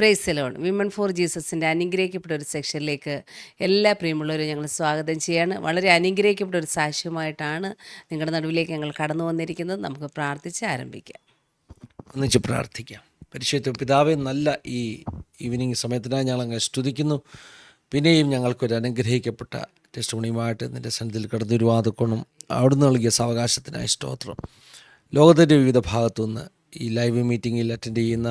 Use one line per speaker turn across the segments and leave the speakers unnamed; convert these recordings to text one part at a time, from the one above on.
Price the Lord. Women for ജീസസിൻ്റെ അനുഗ്രഹിക്കപ്പെട്ട ഒരു സെക്ഷനിലേക്ക് എല്ലാ പ്രിയമുള്ളവരും ഞങ്ങൾ സ്വാഗതം ചെയ്യാണ്. വളരെ അനുഗ്രഹിക്കപ്പെട്ട ഒരു സാക്ഷ്യമായിട്ടാണ് നിങ്ങളുടെ നടുവിലേക്ക് ഞങ്ങൾ കടന്നു വന്നിരിക്കുന്നത്. നമുക്ക് പ്രാർത്ഥിച്ച് ആരംഭിക്കാം.
ഒന്നിച്ച് പ്രാർത്ഥിക്കാം. പരിശുദ്ധ പിതാവേ, നല്ല ഈ ഈവനിങ് സമയത്തിനായി ഞങ്ങളങ്ങ് സ്തുതിക്കുന്നു. പിന്നെയും ഞങ്ങൾക്കൊരു അനുഗ്രഹിക്കപ്പെട്ട ടെസ്റ്റിമണിയുമായിട്ട് നിൻ്റെ സന്നിധിയിൽ കടന്നു വരുവാതൊക്കൊണ്ടും അവിടുന്ന് നൽകിയ സാവകാശത്തിനായി സ്തോത്രം. ലോകത്തിൻ്റെ വിവിധ ഭാഗത്തുനിന്ന് ഈ ലൈവ് മീറ്റിങ്ങിൽ അറ്റൻഡ് ചെയ്യുന്ന,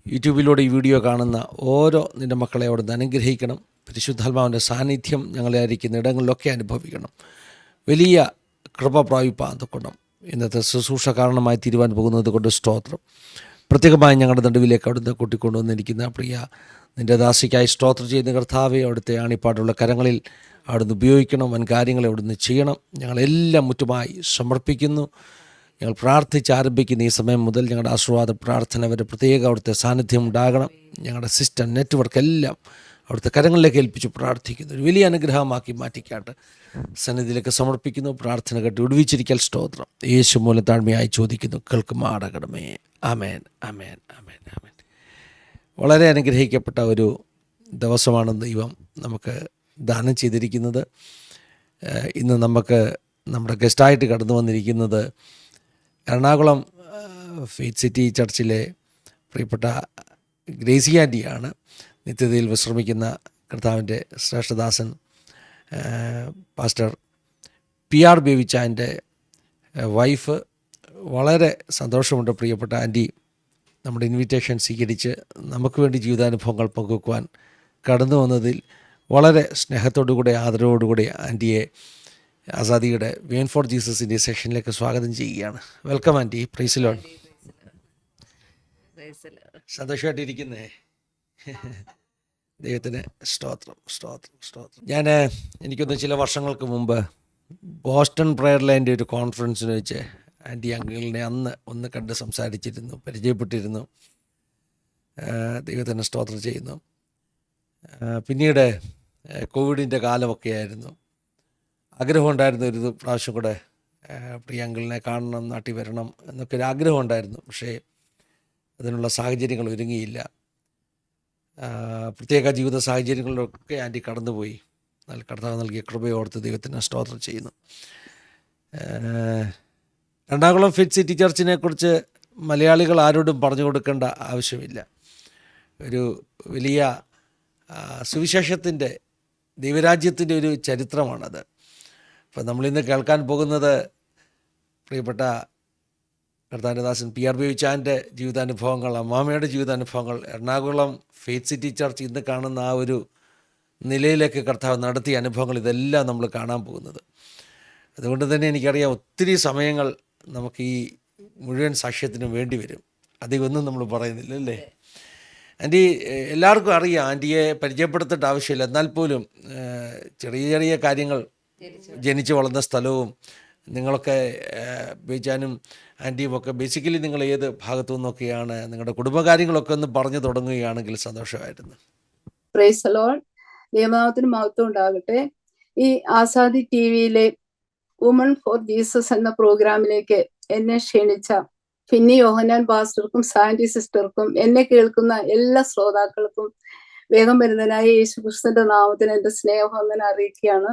യൂട്യൂബിലൂടെ ഈ വീഡിയോ കാണുന്ന ഓരോ നിൻ്റെ മക്കളെ അവിടുന്ന് അനുഗ്രഹിക്കണം. പരിശുദ്ധാത്മാവിൻ്റെ സാന്നിധ്യം ഞങ്ങളെ ആയിരിക്കുന്ന ഇടങ്ങളിലൊക്കെ അനുഭവിക്കണം. വലിയ കൃപ പ്രാപിപ്പാതൊക്കൊണ്ടും ഇന്നത്തെ ശുശ്രൂഷ കാരണമായി തീരുവാൻ പോകുന്നത് കൊണ്ട് സ്തോത്രം. പ്രത്യേകമായി ഞങ്ങളുടെ നടുവിലേക്ക് അവിടുന്ന് കൂട്ടിക്കൊണ്ടുവന്നിരിക്കുന്ന പ്രിയ നിൻ്റെ ദാസിക്കായി സ്തോത്രം ചെയ്യുന്ന കർത്താവെ, അവിടുത്തെ ആണിപ്പാടുള്ള കരങ്ങളിൽ അവിടുന്ന് ഉപയോഗിക്കണം. വൻ കാര്യങ്ങളെ അവിടുന്ന് ചെയ്യണം. ഞങ്ങളെല്ലാം മുറ്റുമായി സമർപ്പിക്കുന്നു. ഞങ്ങൾ പ്രാർത്ഥിച്ച് ആരംഭിക്കുന്ന ഈ സമയം മുതൽ ഞങ്ങളുടെ ആശീർവാദ പ്രാർത്ഥന വരെ പ്രത്യേക അവിടുത്തെ സാന്നിധ്യം ഉണ്ടാകണം. ഞങ്ങളുടെ സിസ്റ്റം, നെറ്റ്വർക്ക് എല്ലാം അവിടുത്തെ കരങ്ങളിലേക്ക് ഏൽപ്പിച്ച് പ്രാർത്ഥിക്കുന്നു. ഒരു വലിയ അനുഗ്രഹമാക്കി മാറ്റിക്കാട്ട് സന്നിധിയിലേക്ക് സമർപ്പിക്കുന്നു. പ്രാർത്ഥന കേട്ട് വിടുവിച്ചിരിക്കൽ സ്തോത്രം. യേശു മൂലം താഴ്മയായി ചോദിക്കുന്നു, കേൾക്കുമാടകണമേ. ആമേൻ, ആമേൻ, ആമേൻ, ആമേൻ. വളരെ അനുഗ്രഹിക്കപ്പെട്ട ഒരു ദിവസമാണ് ദൈവം നമുക്ക് ദാനം ചെയ്തിരിക്കുന്നത്. ഇന്ന് നമുക്ക് നമ്മുടെ ഗസ്റ്റായിട്ട് കടന്നു വന്നിരിക്കുന്നത് എറണാകുളം ഫെയ്ത്ത് സിറ്റി ചർച്ചിലെ പ്രിയപ്പെട്ട ഗ്രേസി ആൻറ്റിയാണ്. നിത്യതയിൽ വിശ്രമിക്കുന്ന കർത്താവിൻ്റെ ശ്രേഷ്ഠദാസൻ പാസ്റ്റർ PR ബേബിച്ചാൻ്റെ വൈഫ്. വളരെ സന്തോഷമുണ്ട് പ്രിയപ്പെട്ട ആൻറ്റി നമ്മുടെ ഇൻവിറ്റേഷൻ സ്വീകരിച്ച് നമുക്ക് വേണ്ടി ജീവിതാനുഭവങ്ങൾ പങ്കുവെക്കുവാൻ കടന്നു വന്നതിൽ വളരെ സ്നേഹത്തോടുകൂടെ ആദരവോടുകൂടി ആൻറ്റിയെ ആസാദിയുടെ വിമൻ ഫോർ ജീസസിൻ്റെ സെക്ഷനിലേക്ക് സ്വാഗതം ചെയ്യുകയാണ്. Welcome aunty. Praise the Lord. സന്തോഷമായിട്ടിരിക്കുന്നേ. ദൈവത്തിന് സ്തോത്രം, സ്തോത്രം, സ്തോത്രം. എനിക്കൊന്ന് ചില വർഷങ്ങൾക്ക് മുമ്പ് ബോസ്റ്റൺ പ്രയർ ലൈൻ്റെ ഒരു കോൺഫറൻസിന് വെച്ച് ആൻറ്റി അങ്കിളിനെ അന്ന് ഒന്ന് കണ്ട് സംസാരിച്ചിരുന്നു, പരിചയപ്പെട്ടിരുന്നു. ദൈവത്തിന് സ്തോത്രം ചെയ്യുന്നു. പിന്നീട് കോവിഡിൻ്റെ കാലമൊക്കെ ആയിരുന്നു. ആഗ്രഹമുണ്ടായിരുന്നു ഒരു പ്രാവശ്യം കൂടെ പ്രിയ അങ്കിളിനെ കാണണം, നാട്ടിൽ വരണം എന്നൊക്കെ ഒരു ആഗ്രഹമുണ്ടായിരുന്നു. പക്ഷേ അതിനുള്ള സാഹചര്യങ്ങൾ ഒരുങ്ങിയില്ല. പ്രത്യേക ജീവിത സാഹചര്യങ്ങളിലൊക്കെ ആൻറ്റി കടന്നുപോയി. കർത്താവ് നൽകിയ കൃപയോർത്ത് ദൈവത്തിന് സ്തോത്രം ചെയ്യുന്നു. എറണാകുളം ഫെയ്ത്ത് സിറ്റി ചർച്ചിനെ കുറിച്ച് മലയാളികൾ ആരോടും പറഞ്ഞു കൊടുക്കേണ്ട ആവശ്യമില്ല. ഒരു വലിയ സുവിശേഷത്തിൻ്റെ, ദൈവരാജ്യത്തിൻ്റെ ഒരു ചരിത്രമാണത്. അപ്പോൾ നമ്മളിന്ന് കേൾക്കാൻ പോകുന്നത് പ്രിയപ്പെട്ട കർത്താവിൻ്റെ ദാസൻ PR ബേബിച്ചാൻ്റെ ജീവിതാനുഭവങ്ങൾ, അമ്മാമ്മയുടെ ജീവിതാനുഭവങ്ങൾ, എറണാകുളം ഫെയ്ത്ത് സിറ്റി ചർച്ച് ഇന്ന് കാണുന്ന ആ ഒരു നിലയിലേക്ക് കർത്താവ് നടത്തിയ അനുഭവങ്ങൾ, ഇതെല്ലാം നമ്മൾ കാണാൻ പോകുന്നത്. അതുകൊണ്ട് തന്നെ എനിക്കറിയാം ഒത്തിരി സമയങ്ങൾ നമുക്ക് ഈ മുഴുവൻ സാക്ഷ്യത്തിനും വേണ്ടി വരും. അധികമൊന്നും നമ്മൾ പറയുന്നില്ല അല്ലേ ആൻറ്റി? എല്ലാവർക്കും അറിയാം, ആൻറ്റിയെ പരിചയപ്പെടുത്തേണ്ട ആവശ്യമില്ല. എന്നാൽ പോലും ചെറിയ ചെറിയ കാര്യങ്ങൾ, ജനിച്ചു വളർന്ന സ്ഥലവും നിങ്ങളൊക്കെ ബേച്ചാനും ആൻറ്റിയും ഒക്കെ ബേസിക്കലി നിങ്ങൾ ഏത് ഭാഗത്തു നിന്നൊക്കെയാണ്, നിങ്ങളുടെ കുടുംബകാര്യങ്ങളൊക്കെ ഒന്ന് പറഞ്ഞു തുടങ്ങുകയാണെങ്കിൽ സന്തോഷമായിരുന്നു.
Price the Lord. ദൈവനാമത്തിന് മഹത്വം ഉണ്ടാകട്ടെ. ഈ ആസാദി TVയിലെ വുമൺ ഫോർ ജീസസ് എന്ന പ്രോഗ്രാമിലേക്ക് എന്നെ ക്ഷണിച്ച ഫിന്നി യോഹന്നാൻ പാസ്റ്റർക്കും സാൻഡി സിസ്റ്റർക്കും എന്നെ കേൾക്കുന്ന എല്ലാ ശ്രോതാക്കൾക്കും വേഗം വരുന്നതിനായ യേശുക്രിസ്തുവിന്റെ നാമത്തിന് എന്റെ സ്നേഹവന്ദനം അറിയിക്കുകയാണ്.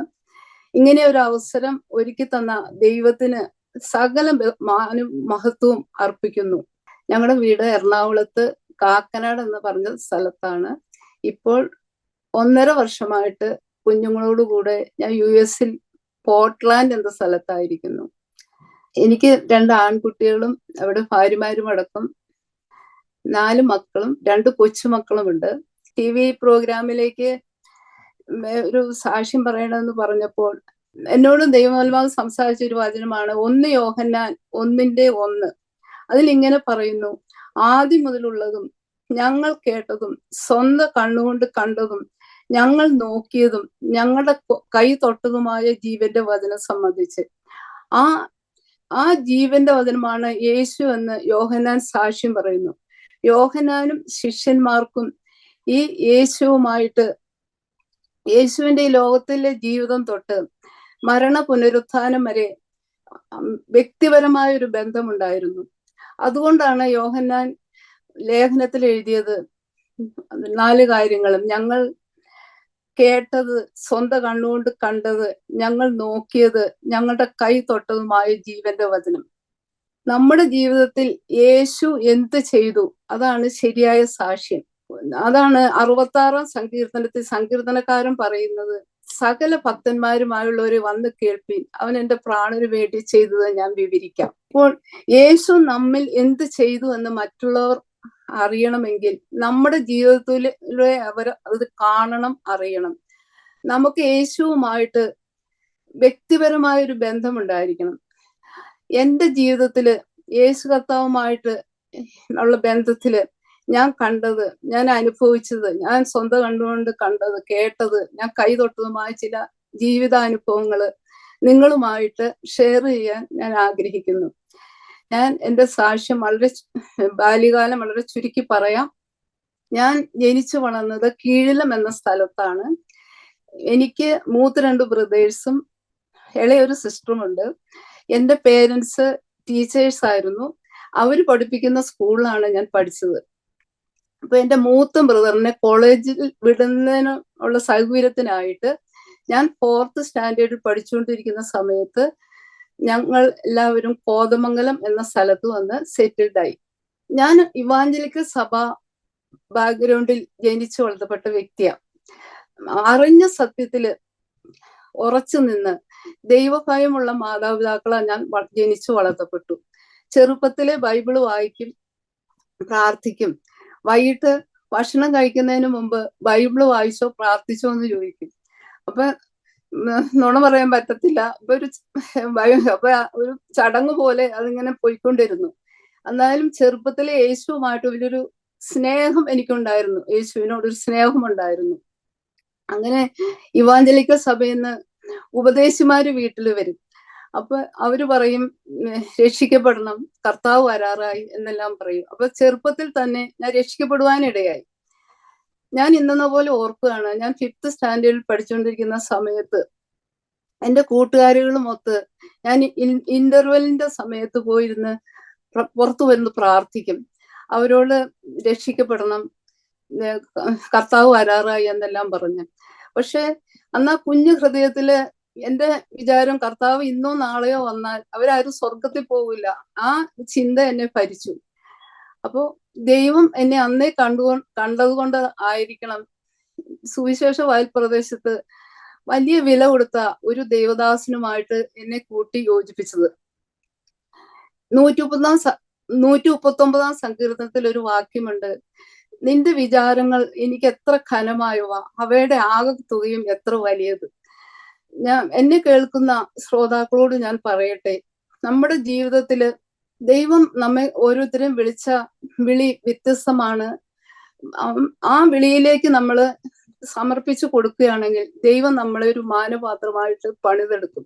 ഇങ്ങനെ ഒരു അവസരം ഒരുക്കി തന്ന ദൈവത്തിന് സകല മഹത്വവും അർപ്പിക്കുന്നു. ഞങ്ങളുടെ വീട് എറണാകുളത്ത് കാക്കനാട് എന്ന് പറഞ്ഞ സ്ഥലത്താണ്. ഇപ്പോൾ 1.5 വർഷമായിട്ട് കുഞ്ഞുങ്ങളോടുകൂടെ ഞാൻ US പോർട്ട്ലാൻഡ് എന്ന സ്ഥലത്തായിരിക്കുന്നു. എനിക്ക് 2 ആൺകുട്ടികളും അവിടെ ഭാര്യമാരും അടക്കം 4 മക്കളും 2 കൊച്ചുമക്കളുമുണ്ട്. TV പ്രോഗ്രാമിലേക്ക് ഒരു സാക്ഷ്യം പറയണമെന്ന് പറഞ്ഞപ്പോൾ എന്നോടും ദൈവാത്മാവ് സംസാരിച്ച ഒരു വചനമാണ് 1 യോഹന്നാൻ 1:1. അതിലിങ്ങനെ പറയുന്നു, ആദ്യം മുതലുള്ളതും ഞങ്ങൾ കേട്ടതും സ്വന്തം കണ്ണുകൊണ്ട് കണ്ടതും ഞങ്ങൾ നോക്കിയതും ഞങ്ങളുടെ കൈ തൊട്ടതുമായ ജീവന്റെ വചനം സംബന്ധിച്ച് ആ ജീവന്റെ വചനമാണ് യേശു എന്ന് യോഹന്നാൻ സാക്ഷ്യം പറയുന്നു. യോഹന്നാനും ശിഷ്യന്മാർക്കും ഈ യേശുവിന്റെ ഈ ലോകത്തിലെ ജീവിതം തൊട്ട് മരണ പുനരുത്ഥാനം വരെ വ്യക്തിപരമായ ഒരു ബന്ധമുണ്ടായിരുന്നു. അതുകൊണ്ടാണ് യോഹന്നാൻ ലേഖനത്തിൽ എഴുതിയത്, 4 കാര്യങ്ങളും ഞങ്ങൾ കേട്ടത്, സ്വന്തം കണ്ണുകൊണ്ട് കണ്ടത്, ഞങ്ങൾ നോക്കിയത്, ഞങ്ങളുടെ കൈ തൊട്ടതുമായ ജീവന്റെ വചനം. നമ്മുടെ ജീവിതത്തിൽ യേശു എന്ത് ചെയ്തു അതാണ് ശരിയായ സാക്ഷ്യം. അതാണ് 66-ാം സങ്കീർത്തനത്തിൽ സങ്കീർത്തനക്കാരൻ പറയുന്നത്, സകല ഭക്തന്മാരുമായുള്ളവരെ വന്ന് കേൾപ്പീൻ, അവൻ എന്റെ പ്രാണന് വേണ്ടി ചെയ്തത് ഞാൻ വിവരിക്കാം. അപ്പോൾ യേശു നമ്മിൽ എന്ത് ചെയ്തു എന്ന് മറ്റുള്ളവർ അറിയണമെങ്കിൽ നമ്മുടെ ജീവിതത്തിലെ അവർ അത് കാണണം, അറിയണം. നമുക്ക് യേശുവുമായിട്ട് വ്യക്തിപരമായ ഒരു ബന്ധമുണ്ടായിരിക്കണം. എൻ്റെ ജീവിതത്തില് യേശു കർത്താവുമായിട്ട് ഉള്ള ബന്ധത്തില് ഞാൻ കണ്ടത്, ഞാൻ അനുഭവിച്ചത്, ഞാൻ സ്വന്തം കണ്ടുകൊണ്ട് കണ്ടത്, കേട്ടത്, ഞാൻ കൈതൊട്ടതുമായ ചില ജീവിതാനുഭവങ്ങള് നിങ്ങളുമായിട്ട് ഷെയർ ചെയ്യാൻ ഞാൻ ആഗ്രഹിക്കുന്നു. ഞാൻ എൻ്റെ സാക്ഷ്യം ബാല്യകാലം വളരെ ചുരുക്കി പറയാം. ഞാൻ ജനിച്ചു വളർന്നത് കീഴിലം എന്ന സ്ഥലത്താണ്. എനിക്ക് മൂത്ത 2 ബ്രദേഴ്സും ഇളയൊരു സിസ്റ്ററുമുണ്ട്. എൻ്റെ പേരൻസ് ടീച്ചേഴ്സ് ആയിരുന്നു. അവർ പഠിപ്പിക്കുന്ന സ്കൂളിലാണ് ഞാൻ പഠിച്ചത്. അപ്പൊ എൻ്റെ മൂത്ത ബ്രദറിനെ കോളേജിൽ വിടുന്നതിനുള്ള സൗകര്യത്തിനായിട്ട് ഞാൻ 4th സ്റ്റാൻഡേർഡിൽ പഠിച്ചുകൊണ്ടിരിക്കുന്ന സമയത്ത് ഞങ്ങൾ എല്ലാവരും കോതമംഗലം എന്ന സ്ഥലത്ത് വന്ന് സെറ്റിൽഡായി. ഞാൻ ഇവാഞ്ചലിക്കൽ സഭ ബാക്ക്ഗ്രൗണ്ടിൽ ജനിച്ചു വളർത്തപ്പെട്ട വ്യക്തിയാണ്. അറിഞ്ഞ സത്യത്തില് ഉറച്ചു നിന്ന് ദൈവഭയമുള്ള മാതാപിതാക്കളാണ് ഞാൻ ജനിച്ചു വളർത്തപ്പെട്ടു. ചെറുപ്പത്തിലെ ബൈബിള് വായിക്കും, പ്രാർത്ഥിക്കും. വൈകിട്ട് ഭക്ഷണം കഴിക്കുന്നതിന് മുമ്പ് ബൈബിള് വായിച്ചോ പ്രാർത്ഥിച്ചോ എന്ന് ചോദിക്കും. അപ്പൊ നുണ പറയാൻ പറ്റത്തില്ല. അപ്പൊ ഒരു ചടങ്ങ് പോലെ അതിങ്ങനെ പോയിക്കൊണ്ടിരുന്നു. എന്നാലും ചെറുപ്പത്തിലെ യേശുവുമായിട്ട് വലിയൊരു സ്നേഹം എനിക്കുണ്ടായിരുന്നു. യേശുവിനോടൊരു സ്നേഹമുണ്ടായിരുന്നു. അങ്ങനെ ഇവാഞ്ചലിക്കൽ സഭയിൽ നിന്ന് ഉപദേശിമാര് വീട്ടിൽ വരും. അപ്പൊ അവര് പറയും രക്ഷിക്കപ്പെടണം, കർത്താവ് വരാറായി എന്നെല്ലാം പറയും. അപ്പൊ ചെറുപ്പത്തിൽ തന്നെ ഞാൻ രക്ഷിക്കപ്പെടുവാനിടയായി. ഞാൻ ഇന്നെന്ന പോലെ ഓർക്കുകയാണ്, ഞാൻ 5th സ്റ്റാൻഡേർഡിൽ പഠിച്ചുകൊണ്ടിരിക്കുന്ന സമയത്ത് എൻ്റെ കൂട്ടുകാരികളുമൊത്ത് ഞാൻ ഇന്റർവെല്ലിന്റെ സമയത്ത് പോയിരുന്ന് പുറത്തു വരുന്ന് പ്രാർത്ഥിക്കും. അവരോട് രക്ഷിക്കപ്പെടണം, കർത്താവ് വരാറായി എന്നെല്ലാം പറഞ്ഞു. പക്ഷെ അന്ന് ആ കുഞ്ഞു ഹൃദയത്തില് എൻ്റെ വിചാരം, കർത്താവ് ഇന്നോ നാളെയോ വന്നാൽ അവരാരും സ്വർഗത്തിൽ പോകില്ല. ആ ചിന്ത എന്നെ ഭരിച്ചു. അപ്പോ ദൈവം എന്നെ അന്നേ കണ്ടതുകൊണ്ട് ആയിരിക്കണം സുവിശേഷ വയൽ പ്രദേശത്ത് വലിയ വില കൊടുത്ത ഒരു ദൈവദാസനുമായിട്ട് എന്നെ കൂട്ടി യോജിപ്പിച്ചത്. 139-ാം സങ്കീർത്തനത്തിൽ ഒരു വാക്യമുണ്ട്, നിന്റെ വിചാരങ്ങൾ എനിക്ക് എത്ര ഘനമായവ, അവയുടെ ആകെ തുകയും എത്ര വലിയത്. എന്നെ കേൾക്കുന്ന ശ്രോതാക്കളോട് ഞാൻ പറയട്ടെ, നമ്മുടെ ജീവിതത്തില് ദൈവം നമ്മെ ഓരോരുത്തരും വിളിച്ച വിളി വ്യത്യസ്തമാണ്. ആ വിളിയിലേക്ക് നമ്മൾ സമർപ്പിച്ചു കൊടുക്കുകയാണെങ്കിൽ ദൈവം നമ്മളെ ഒരു മാനപാത്രമായിട്ട് പണിതെടുക്കും.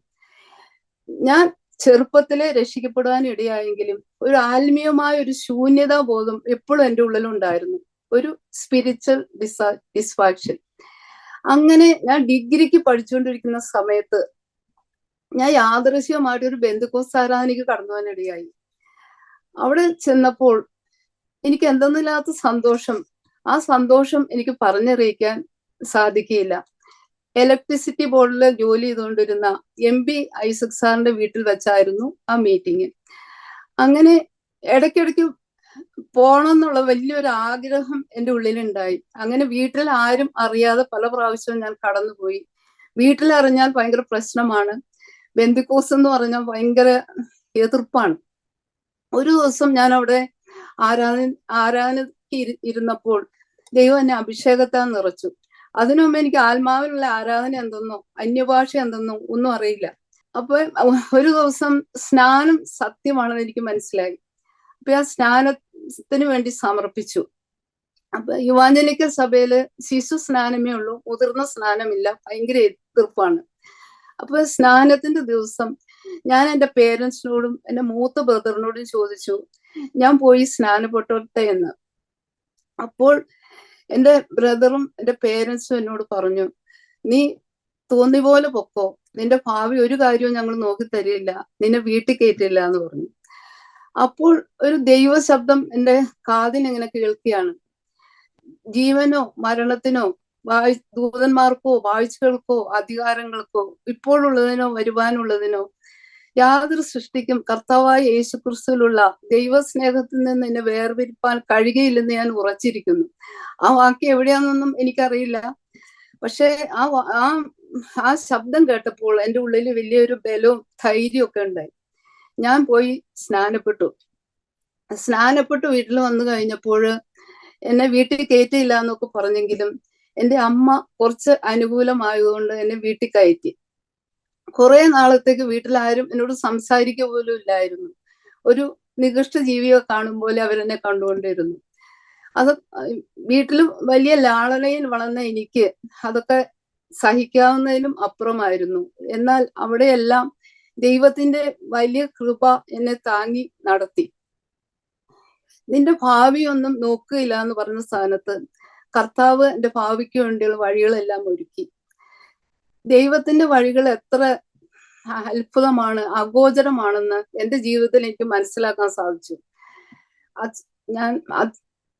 ഞാൻ ചെറുപ്പത്തിലെ രക്ഷിക്കപ്പെടാൻ ഇടയായെങ്കിലും ഒരു ആത്മീയമായ ഒരു ശൂന്യതാ ബോധം എപ്പോഴും എൻ്റെ ഉള്ളിലുണ്ടായിരുന്നു, ഒരു സ്പിരിച്വൽ ഡിസ്ഫാക്ഷൻ. അങ്ങനെ ഞാൻ ഡിഗ്രിക്ക് പഠിച്ചുകൊണ്ടിരിക്കുന്ന സമയത്ത് ഞാൻ യാദൃശ്യമായിട്ട് ഒരു ബന്ധുക്കോസ് ആരാധനയ്ക്ക് കടന്നു പോകാനിടയായി. അവിടെ ചെന്നപ്പോൾ എനിക്ക് എന്തെന്നില്ലാത്ത സന്തോഷം. ആ സന്തോഷം എനിക്ക് പറഞ്ഞറിയിക്കാൻ സാധിക്കില്ല. ഇലക്ട്രിസിറ്റി ബോർഡിൽ ജോലി ചെയ്തുകൊണ്ടിരുന്ന MB ഐസക് സാറിന്റെ വീട്ടിൽ വെച്ചായിരുന്നു ആ മീറ്റിംഗ്. അങ്ങനെ ഇടയ്ക്കിടയ്ക്ക് പോണം എന്നുള്ള വലിയൊരു ആഗ്രഹം എൻ്റെ ഉള്ളിലുണ്ടായി. അങ്ങനെ വീട്ടിൽ ആരും അറിയാതെ പല പ്രാവശ്യവും ഞാൻ കടന്നുപോയി. വീട്ടിൽ അറിഞ്ഞാൽ ഭയങ്കര പ്രശ്നമാണ്. ബെന്തിക്കോസ് എന്ന് പറഞ്ഞാൽ ഭയങ്കര എതിർപ്പാണ്. ഒരു ദിവസം ഞാൻ അവിടെ ആരാധനയ്ക്ക് ഇരുന്നപ്പോൾ ദൈവം എന്നെ അഭിഷേകത്താൽ നിറച്ചു. അതിനു മുമ്പ് എനിക്ക് ആത്മാവിലുള്ള ആരാധന എന്തെന്നോ അന്യഭാഷ എന്തെന്നോ ഒന്നും അറിയില്ല. അപ്പൊ ഒരു ദിവസം സ്നാനം സത്യമാണെന്ന് എനിക്ക് മനസ്സിലായി. അപ്പൊ ആ സ്നാനത്തിന് വേണ്ടി സമർപ്പിച്ചു. അപ്പൊ ഇവാഞ്ചലിക്കൽ സഭയില് ശിശു സ്നാനമേ ഉള്ളൂ, മുതിർന്ന സ്നാനമില്ല, ഭയങ്കര എതിർപ്പാണ്. അപ്പൊ സ്നാനത്തിന്റെ ദിവസം ഞാൻ എൻ്റെ പേരൻസിനോടും എൻ്റെ മൂത്ത ബ്രദറിനോടും ചോദിച്ചു, ഞാൻ പോയി സ്നാനപ്പെട്ടോട്ടെ എന്ന്. അപ്പോൾ എൻ്റെ ബ്രദറും എൻ്റെ പേരൻസും എന്നോട് പറഞ്ഞു, നീ തോന്നി പോലെ പൊക്കോ, നിന്റെ ഭാവി ഒരു കാര്യവും ഞങ്ങൾ നോക്കി തരില്ല, നിന്നെ വീട്ടിൽ കയറ്റില്ല എന്ന് പറഞ്ഞു. അപ്പോൾ ഒരു ദൈവശബ്ദം എൻ്റെ കാതിൽ ഇങ്ങനെ കേൾക്കുകയാണ്, ജീവനോ മരണത്തിനോ ദൂതന്മാർക്കോ വാഴ്ചകൾക്കോ അധികാരങ്ങൾക്കോ ഇപ്പോഴുള്ളതിനോ വരുവാനുള്ളതിനോ യാതൊരു സൃഷ്ടിക്കും കർത്താവായ യേശുക്രിസ്തുവിലുള്ള ദൈവസ്നേഹത്തിൽ നിന്ന് എന്നെ വേർപിരിപ്പാൻ കഴിയുകയില്ലെന്ന് ഞാൻ ഉറച്ചിരിക്കുന്നു. ആ വാക്യം എവിടെയാണെന്നൊന്നും എനിക്കറിയില്ല. പക്ഷെ ആ ശബ്ദം കേട്ടപ്പോൾ എൻ്റെ ഉള്ളിൽ വലിയൊരു ബലവും ധൈര്യവും ഒക്കെ ഉണ്ടായി. ഞാൻ പോയി സ്നാനപ്പെട്ടു വീട്ടിൽ വന്നു കഴിഞ്ഞപ്പോൾ എന്നെ വീട്ടിൽ കയറ്റിയില്ല എന്നൊക്കെ പറഞ്ഞെങ്കിലും എൻ്റെ അമ്മ കുറച്ച് അനുകൂലമായതുകൊണ്ട് എന്നെ വീട്ടിൽ കയറ്റി. കുറെ നാളത്തേക്ക് വീട്ടിലാരും എന്നോട് സംസാരിക്കുക പോലും ഇല്ലായിരുന്നു. ഒരു നികൃഷ്ട ജീവിയെ കാണും പോലെ അവരെന്നെ കണ്ടുകൊണ്ടിരുന്നു. അത് വീട്ടിൽ വലിയ ലാളനയിൽ വളർന്ന എനിക്ക് അതൊക്കെ സഹിക്കാവുന്നതിലും അപ്പുറമായിരുന്നു. എന്നാൽ അവിടെയെല്ലാം ദൈവത്തിന്റെ വലിയ കൃപ എന്നെ താങ്ങി നടത്തി. നിന്റെ ഭാവിയൊന്നും നോക്കുകയില്ല എന്ന് പറഞ്ഞ സ്ഥാനത്ത് കർത്താവ് എൻ്റെ ഭാവിക്ക് വേണ്ടിയുള്ള വഴികളെല്ലാം ഒരുക്കി. ദൈവത്തിന്റെ വഴികൾ എത്ര അത്ഭുതമാണ്, അഗോചരമാണെന്ന് എൻ്റെ ജീവിതത്തിൽ എനിക്ക് മനസ്സിലാക്കാൻ സാധിച്ചു. ഞാൻ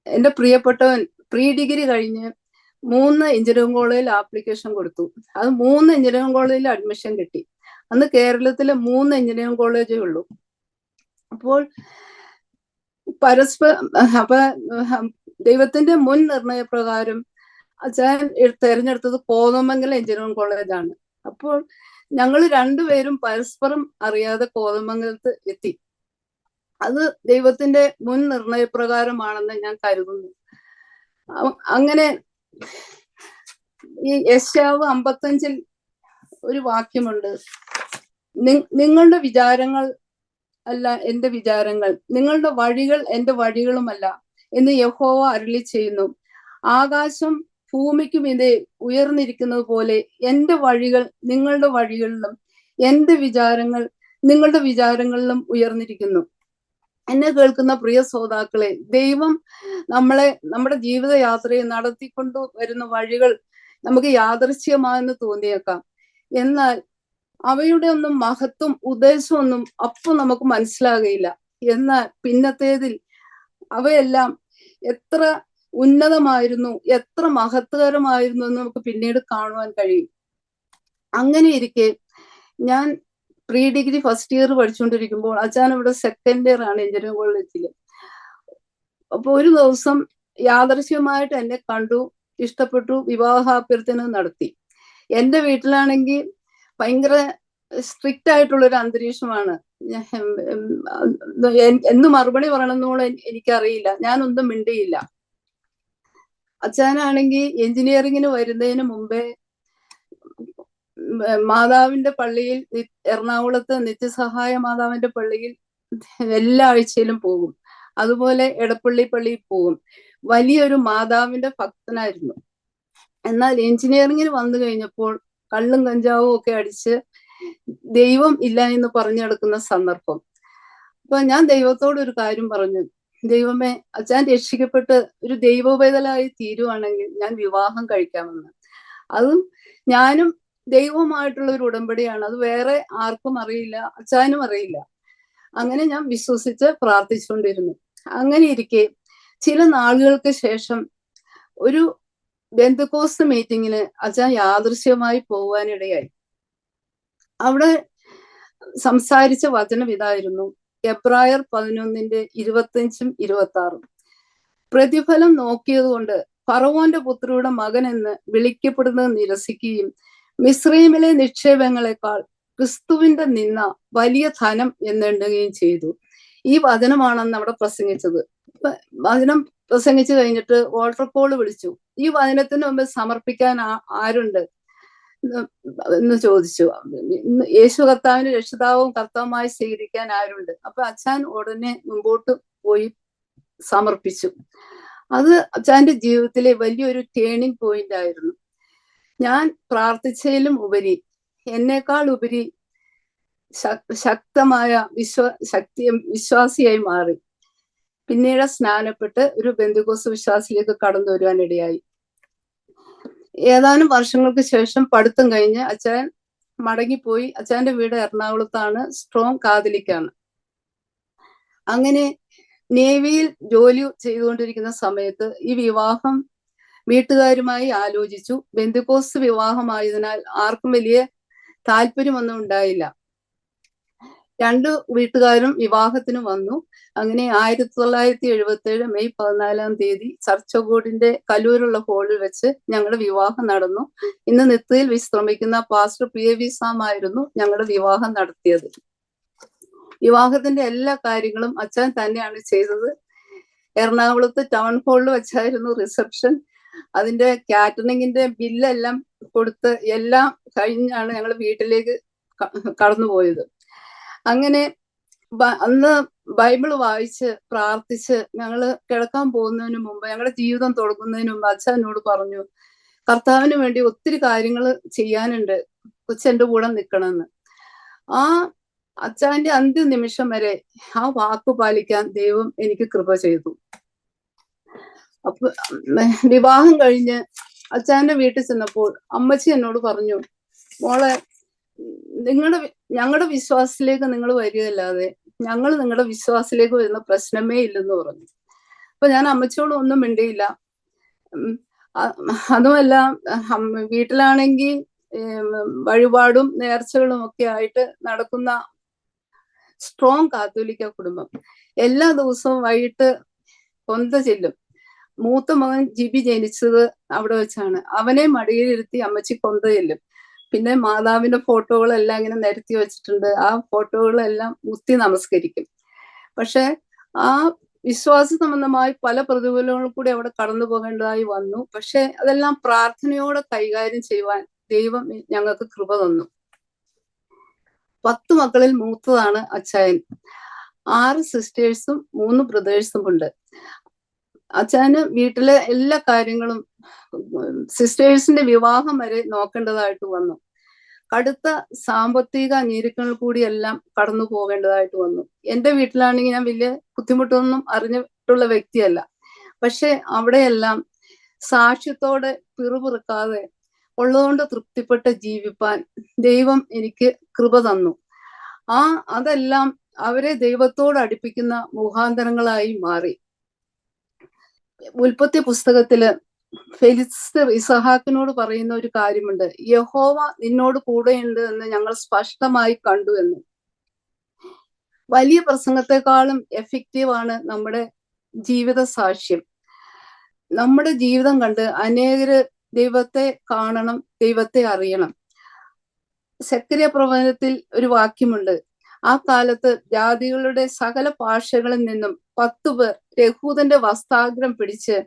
എൻ്റെ പ്രിയപ്പെട്ടവൻ പ്രീ ഡിഗ്രി കഴിഞ്ഞ് 3 എഞ്ചിനീയറിംഗ് കോളേജിൽ ആപ്ലിക്കേഷൻ കൊടുത്തു. അത് 3 എഞ്ചിനീയറിംഗ് കോളേജിൽ അഡ്മിഷൻ കിട്ടി. അന്ന് കേരളത്തിലെ 3 എഞ്ചിനീയറിംഗ് കോളേജേ ഉള്ളൂ. അപ്പോൾ ദൈവത്തിന്റെ മുൻ നിർണയപ്രകാരം അച്ഛൻ തെരഞ്ഞെടുത്തത് കോതമംഗലം എഞ്ചിനീയറിംഗ് കോളേജാണ്. അപ്പോൾ ഞങ്ങൾ രണ്ടുപേരും പരസ്പരം അറിയാതെ കോതമംഗലത്ത് എത്തി. അത് ദൈവത്തിന്റെ മുൻ നിർണയപ്രകാരമാണെന്ന് ഞാൻ കരുതുന്നു. അങ്ങനെ ഈ യെശയ്യാവ് 55 ഒരു വാക്യമുണ്ട്, നിങ്ങളുടെ വിചാരങ്ങൾ അല്ല എന്റെ വിചാരങ്ങൾ, നിങ്ങളുടെ വഴികൾ എന്റെ വഴികളുമല്ല എന്ന് യഹോവ അരുളി ചെയ്യുന്നു. ആകാശം ഭൂമിക്കും ഇതേ ഉയർന്നിരിക്കുന്നത് പോലെ എന്റെ വഴികൾ നിങ്ങളുടെ വഴികളിലും എന്റെ വിചാരങ്ങൾ നിങ്ങളുടെ വിചാരങ്ങളിലും ഉയർന്നിരിക്കുന്നു. എന്നെ കേൾക്കുന്ന പ്രിയ ശ്രോതാക്കളെ, ദൈവം നമ്മുടെ ജീവിതയാത്രയെ നടത്തിക്കൊണ്ടു വരുന്ന വഴികൾ നമുക്ക് യാദൃശ്യമായെന്ന് തോന്നിയേക്കാം. എന്നാൽ അവയുടെ ഒന്നും മഹത്വം ഉദ്ദേശമൊന്നും അപ്പം നമുക്ക് മനസ്സിലാകുകയില്ല. എന്നാൽ പിന്നത്തേതിൽ അവയെല്ലാം എത്ര ഉന്നതമായിരുന്നു, എത്ര മഹത്വകരമായിരുന്നു എന്ന് നമുക്ക് പിന്നീട് കാണുവാൻ കഴിയും. അങ്ങനെ ഇരിക്കെ ഞാൻ പ്രീ ഡിഗ്രി ഫസ്റ്റ് ഇയർ പഠിച്ചുകൊണ്ടിരിക്കുമ്പോൾ അച്ഛൻ ഇവിടെ സെക്കൻഡ് ഇയർ ആണ് എഞ്ചിനീയറിംഗ് കോളേജില്. അപ്പൊ ഒരു ദിവസം യാദൃശ്യമായിട്ട് എന്നെ കണ്ടു, ഇഷ്ടപ്പെട്ടു, വിവാഹാഭ്യർത്ഥന നടത്തി. എൻ്റെ വീട്ടിലാണെങ്കിൽ ഭയങ്കര സ്ട്രിക്റ്റ് ആയിട്ടുള്ളൊരു അന്തരീക്ഷമാണ്. എന്ന് മറുപടി പറയണമെന്നോളം എനിക്കറിയില്ല. ഞാനൊന്നും മിണ്ടിയില്ല. അച്ഛനാണെങ്കിൽ എഞ്ചിനീയറിങ്ങിന് വരുന്നതിന് മുമ്പേ മാതാവിന്റെ പള്ളിയിൽ, എറണാകുളത്ത് നിത്യസഹായ മാതാവിന്റെ പള്ളിയിൽ എല്ലാ ആഴ്ചയിലും പോകും. അതുപോലെ എടപ്പള്ളി പള്ളിയിൽ പോകും. വലിയൊരു മാതാവിന്റെ ഭക്തനായിരുന്നു. എന്നാൽ എഞ്ചിനീയറിങ്ങിന് വന്നു കഴിഞ്ഞപ്പോൾ കള്ളും കഞ്ചാവും ഒക്കെ അടിച്ച് ദൈവം ഇല്ല എന്ന് പറഞ്ഞു നടക്കുന്ന സന്ദർഭം. അപ്പൊ ഞാൻ ദൈവത്തോട് ഒരു കാര്യം പറഞ്ഞു, ദൈവമേ, അച്ഛൻ രക്ഷിക്കപ്പെട്ട് ഒരു ദൈവോപേതലായി തീരുവാണെങ്കിൽ ഞാൻ വിവാഹം കഴിക്കാമെന്ന്. അതും ഞാനും ദൈവവുമായിട്ടുള്ള ഒരു ഉടമ്പടിയാണ്. അത് വേറെ ആർക്കും അറിയില്ല, അച്ഛനും അറിയില്ല. അങ്ങനെ ഞാൻ വിശ്വസിച്ച് പ്രാർത്ഥിച്ചുകൊണ്ടിരുന്നു. അങ്ങനെ ഇരിക്കെ ചില നാളുകൾക്ക് ശേഷം ഒരു ബെന്തക്കോസ്ത് മീറ്റിങ്ങിന് അച്ഛൻ യാദൃശ്യമായി പോകുവാനിടയായി. അവിടെ സംസാരിച്ച വചനം ഇതായിരുന്നു, എബ്രായർ 11:25-26. പ്രതിഫലം നോക്കിയതുകൊണ്ട് ഫറവോന്റെ പുത്രിയുടെ മകൻ എന്ന് വിളിക്കപ്പെടുന്നത് നിരസിക്കുകയും മിസ്രൈമിലെ നിക്ഷേപങ്ങളെക്കാൾ ക്രിസ്തുവിന്റെ നിന്ന വലിയ ധനം എന്നെണ്ണുകയും ചെയ്തു. ഈ വചനമാണ് അവിടെ പ്രസംഗിച്ചത്. വചനം പ്രസംഗിച്ചു കഴിഞ്ഞിട്ട് വാട്ടർ പോൾ വിളിച്ചു. ഈ വചനത്തിന് മുമ്പ് സമർപ്പിക്കാൻ ആരുണ്ട് എന്ന് ചോദിച്ചു. യേശു കർത്താവിന്റെ രക്ഷിതാവും കർത്താവുമായി സ്വീകരിക്കാൻ ആരുണ്ട്? അപ്പൊ അച്ഛൻ ഉടനെ മുമ്പോട്ട് പോയി സമർപ്പിച്ചു. അത് അച്ഛൻ്റെ ജീവിതത്തിലെ വലിയൊരു ടേണിംഗ് പോയിന്റ് ആയിരുന്നു. ഞാൻ പ്രാർത്ഥിച്ചതിലും ഉപരി, എന്നേക്കാൾ ഉപരി ശക്തമായ വിശ്വാസിയായി മാറി. പിന്നീട് സ്നാനപ്പെട്ട് ഒരു ബെന്തക്കോസ്ത് വിശ്വാസിയിലേക്ക് കടന്നു വരുവാനിടയായി. ഏതാനും വർഷങ്ങൾക്ക് ശേഷം പഠിത്തം കഴിഞ്ഞ് അച്ഛൻ മടങ്ങിപ്പോയി. അച്ഛൻ്റെ വീട് എറണാകുളത്താണ്. സ്ട്രോങ് കാതലിക്കാണ്. അങ്ങനെ നേവിയിൽ ജോലി ചെയ്തുകൊണ്ടിരിക്കുന്ന സമയത്ത് ഈ വിവാഹം വീട്ടുകാരുമായി ആലോചിച്ചു. ബന്ധുക്കോസ് വിവാഹമായതിനാൽ ആർക്കും വലിയ താല്പര്യമൊന്നും ഉണ്ടായില്ല. 2 വീട്ടുകാരും വിവാഹത്തിന് വന്നു. അങ്ങനെ 1977 മെയ് 14 ചർച്ച് കലൂരുള്ള ഹോളിൽ വെച്ച് ഞങ്ങളുടെ വിവാഹം നടന്നു. ഇന്ന് നിത്യയിൽ വിശ്രമിക്കുന്ന പാസ്റ്റർ PAV സാം ആയിരുന്നു ഞങ്ങളുടെ വിവാഹം നടത്തിയത്. വിവാഹത്തിന്റെ എല്ലാ കാര്യങ്ങളും അച്ഛൻ തന്നെയാണ് ചെയ്തത്. എറണാകുളത്ത് ടൗൺ ഹാളിൽ വെച്ചായിരുന്നു റിസപ്ഷൻ. അതിന്റെ കാറ്ററിംഗിന്റെ ബില്ലെല്ലാം കൊടുത്ത് എല്ലാം കഴിഞ്ഞാണ് ഞങ്ങൾ വീട്ടിലേക്ക് കടന്നുപോയത്. അങ്ങനെ അന്ന് ബൈബിൾ വായിച്ച് പ്രാർത്ഥിച്ച് ഞങ്ങള് കിടക്കാൻ പോകുന്നതിന് മുമ്പ്, ഞങ്ങളുടെ ജീവിതം തുടങ്ങുന്നതിന് മുമ്പ് അച്ഛൻ എന്നോട് പറഞ്ഞു, കർത്താവിന് വേണ്ടി ഒത്തിരി കാര്യങ്ങൾ ചെയ്യാനുണ്ട്, കൊച്ചെന്റെ കൂടെ നിൽക്കണമെന്ന്. ആ അച്ഛന്റെ അന്ത്യ നിമിഷം വരെ ആ വാക്ക് പാലിക്കാൻ ദൈവം എനിക്ക് കൃപ ചെയ്തു. അപ്പൊ വിവാഹം കഴിഞ്ഞ് അച്ഛന്റെ വീട്ടിൽ ചെന്നപ്പോൾ അമ്മച്ചി എന്നോട് പറഞ്ഞു, മോളെ, ഞങ്ങളുടെ വിശ്വാസത്തിലേക്ക് നിങ്ങൾ വരികയല്ലാതെ ഞങ്ങൾ നിങ്ങളുടെ വിശ്വാസത്തിലേക്ക് വരുന്ന പ്രശ്നമേ ഇല്ലെന്ന് പറഞ്ഞു. അപ്പൊ ഞാൻ അമ്മച്ചിയോട് ഒന്നും മിണ്ടിയില്ല. അതുമല്ല, വീട്ടിലാണെങ്കിൽ വഴിപാടും നേർച്ചകളും ഒക്കെ ആയിട്ട് നടക്കുന്ന സ്ട്രോങ് കാത്തോലിക്ക കുടുംബം. എല്ലാ ദിവസവും വൈകിട്ട് കൊന്ത ചെല്ലും. മൂത്ത മകൻ ജിബി ജനിച്ചത് അവിടെ വെച്ചാണ്. അവനെ മടിയിലിരുത്തി അമ്മച്ചി കൊന്ത ചെല്ലും. പിന്നെ മാതാവിന്റെ ഫോട്ടോകളെല്ലാം ഇങ്ങനെ നിരത്തി വെച്ചിട്ടുണ്ട്. ആ ഫോട്ടോകളെല്ലാം മുത്തി നമസ്കരിക്കും. പക്ഷെ ആ വിശ്വാസ സംബന്ധമായി പല പ്രതികൂലങ്ങളും കൂടി അവിടെ കടന്നു പോകേണ്ടതായി വന്നു. പക്ഷെ അതെല്ലാം പ്രാർത്ഥനയോടെ കൈകാര്യം ചെയ്യുവാൻ ദൈവം ഞങ്ങൾക്ക് കൃപ തന്നു. 10 മക്കളിൽ മൂത്തതാണ് അച്ചായൻ. 6 സിസ്റ്റേഴ്സും 3 ബ്രദേഴ്സും ഉണ്ട്. അച്ചായന് വീട്ടിലെ എല്ലാ കാര്യങ്ങളും സിസ്റ്റേഴ്സിന്റെ വിവാഹം വരെ നോക്കേണ്ടതായിട്ട് വന്നു. കടുത്ത സാമ്പത്തിക ഞെരുക്കങ്ങൾ കൂടിയെല്ലാം കടന്നു പോകേണ്ടതായിട്ട് വന്നു. എന്റെ വീട്ടിലാണെങ്കിൽ ഞാൻ വലിയ ബുദ്ധിമുട്ടൊന്നും അറിഞ്ഞിട്ടുള്ള വ്യക്തിയല്ല. പക്ഷെ അവിടെയെല്ലാം സാക്ഷ്യത്തോടെ പിറുപിറുക്കാതെ ഉള്ളതുകൊണ്ട് തൃപ്തിപ്പെട്ട് ജീവിപ്പാൻ ദൈവം എനിക്ക് കൃപ തന്നു. അതെല്ലാം അവരെ ദൈവത്തോട് അടുപ്പിക്കുന്ന മുഖാന്തരങ്ങളായി മാറി. ഉൽപ്പത്തി പുസ്തകത്തില് ഫെലിസ്തർ ഇസഹാക്കിനോട് പറയുന്ന ഒരു കാര്യമുണ്ട്, യഹോവ നിന്നോട് കൂടെയുണ്ട് എന്ന് ഞങ്ങൾ സ്പഷ്ടമായി കണ്ടു എന്ന്. വലിയ പ്രസംഗത്തെക്കാളും എഫക്റ്റീവാണ് നമ്മുടെ ജീവിത സാക്ഷ്യം. നമ്മുടെ ജീവിതം കണ്ട് അനേകര് ദൈവത്തെ കാണണം, ദൈവത്തെ അറിയണം. സെക്കരിയ പ്രവചനത്തിൽ ഒരു വാക്യമുണ്ട്, ആ കാലത്ത് ജാതികളുടെ സകല ഭാഷകളിൽ നിന്നും 10 പേർ യഹൂദന്റെ വസ്ത്രാഗ്രം പിടിച്ച്,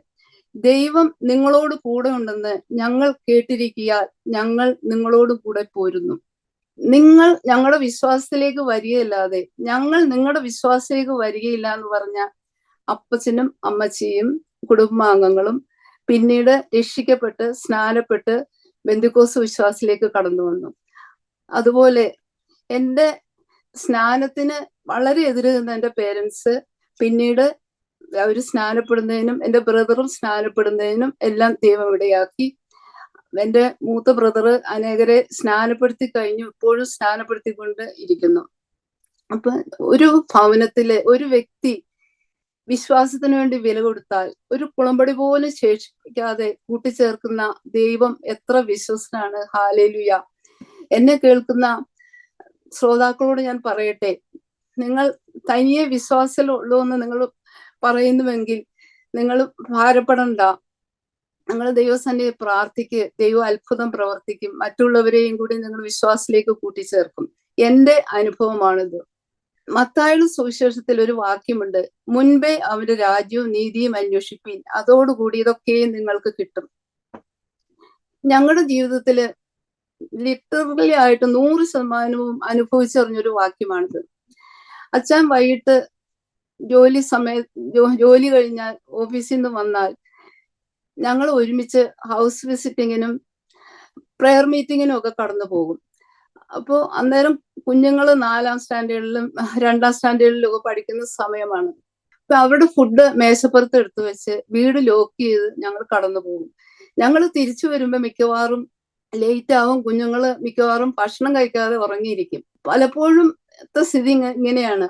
ദൈവം നിങ്ങളോട് കൂടെ ഉണ്ടെന്ന് ഞങ്ങൾ കേട്ടിരിക്കിയാൽ ഞങ്ങൾ നിങ്ങളോട് കൂടെ പോരുന്നു. നിങ്ങൾ ഞങ്ങളുടെ വിശ്വാസത്തിലേക്ക് വരികയല്ലാതെ ഞങ്ങൾ നിങ്ങളുടെ വിശ്വാസത്തിലേക്ക് വരികയില്ല എന്ന് പറഞ്ഞ അപ്പച്ചനും അമ്മച്ചിയും കുടുംബാംഗങ്ങളും പിന്നീട് രക്ഷിക്കപ്പെട്ട് സ്നാനപ്പെട്ട് ബന്ധുക്കോസ് വിശ്വാസത്തിലേക്ക് കടന്നു വന്നു. അതുപോലെ എൻ്റെ സ്നാനത്തിന് വളരെ എതിര് നിന്ന എൻ്റെ പേരൻസ് പിന്നീട് അവർ സ്നാനപ്പെടുന്നതിനും എൻ്റെ ബ്രദറും സ്നാനപ്പെടുന്നതിനും എല്ലാം ദൈവം ഇടയാക്കി. എൻ്റെ മൂത്ത ബ്രദർ അനേകരെ സ്നാനപ്പെടുത്തി കഴിഞ്ഞു, ഇപ്പോഴും സ്നാനപ്പെടുത്തിക്കൊണ്ട് ഇരിക്കുന്നു. അപ്പൊ ഒരു ഭവനത്തിലെ ഒരു വ്യക്തി വിശ്വാസത്തിന് വേണ്ടി വില കൊടുത്താൽ ഒരു കുളമ്പടി പോലും ശേഷിപ്പിക്കാതെ കൂട്ടിച്ചേർക്കുന്ന ദൈവം എത്ര വിശ്വസ്തനാണ്. ഹല്ലേലൂയ. എന്നെ കേൾക്കുന്ന ശ്രോതാക്കളോട് ഞാൻ പറയട്ടെ, നിങ്ങൾ തനിയെ വിശ്വാസമുള്ളൂ എന്ന് നിങ്ങൾ പറയുന്നുവെങ്കിൽ നിങ്ങൾ ഭാരപ്പെടണ്ട. നിങ്ങൾ ദൈവസന്നിധിയിൽ പ്രാർത്ഥിക്ക്, ദൈവം അത്ഭുതം പ്രവർത്തിക്കും. മറ്റുള്ളവരെയും കൂടി നിങ്ങൾ വിശ്വാസത്തിലേക്ക് കൂട്ടിച്ചേർക്കും. എന്റെ അനുഭവമാണിത്. മത്തായിയുടെ സുവിശേഷത്തിൽ ഒരു വാക്യമുണ്ട്, മുൻപേ അവന്റെ രാജ്യവും നീതിയും അന്വേഷിപ്പീൻ, അതോടുകൂടി ഇതൊക്കെയും നിങ്ങൾക്ക് കിട്ടും. ഞങ്ങളുടെ ജീവിതത്തില് ലിറ്ററലി ആയിട്ട് 100% അനുഭവിച്ചറിഞ്ഞൊരു വാക്യമാണിത്. അച്ഛൻ വൈകിട്ട് ജോലി കഴിഞ്ഞാൽ ഓഫീസിൽ നിന്ന് വന്നാൽ ഞങ്ങൾ ഒരുമിച്ച് ഹൗസ് വിസിറ്റിങ്ങിനും പ്രെയർ മീറ്റിങ്ങിനും ഒക്കെ കടന്നു പോകും. അപ്പോൾ അന്നേരം കുഞ്ഞുങ്ങൾ 4ാം സ്റ്റാൻഡേർഡിലും 2ാം സ്റ്റാൻഡേർഡിലും ഒക്കെ പഠിക്കുന്ന സമയമാണ്. അപ്പൊ അവരുടെ ഫുഡ് മേശപ്പുറത്ത് എടുത്തു വെച്ച് വീട് ലോക്ക് ചെയ്ത് ഞങ്ങൾ കടന്നു പോകും. ഞങ്ങൾ തിരിച്ചു വരുമ്പോ മിക്കവാറും ലേറ്റ് ആവും. കുഞ്ഞുങ്ങള് മിക്കവാറും ഭക്ഷണം കഴിക്കാതെ ഉറങ്ങിയിരിക്കും. പലപ്പോഴും സ്ഥിതി ഇങ്ങനെയാണ്.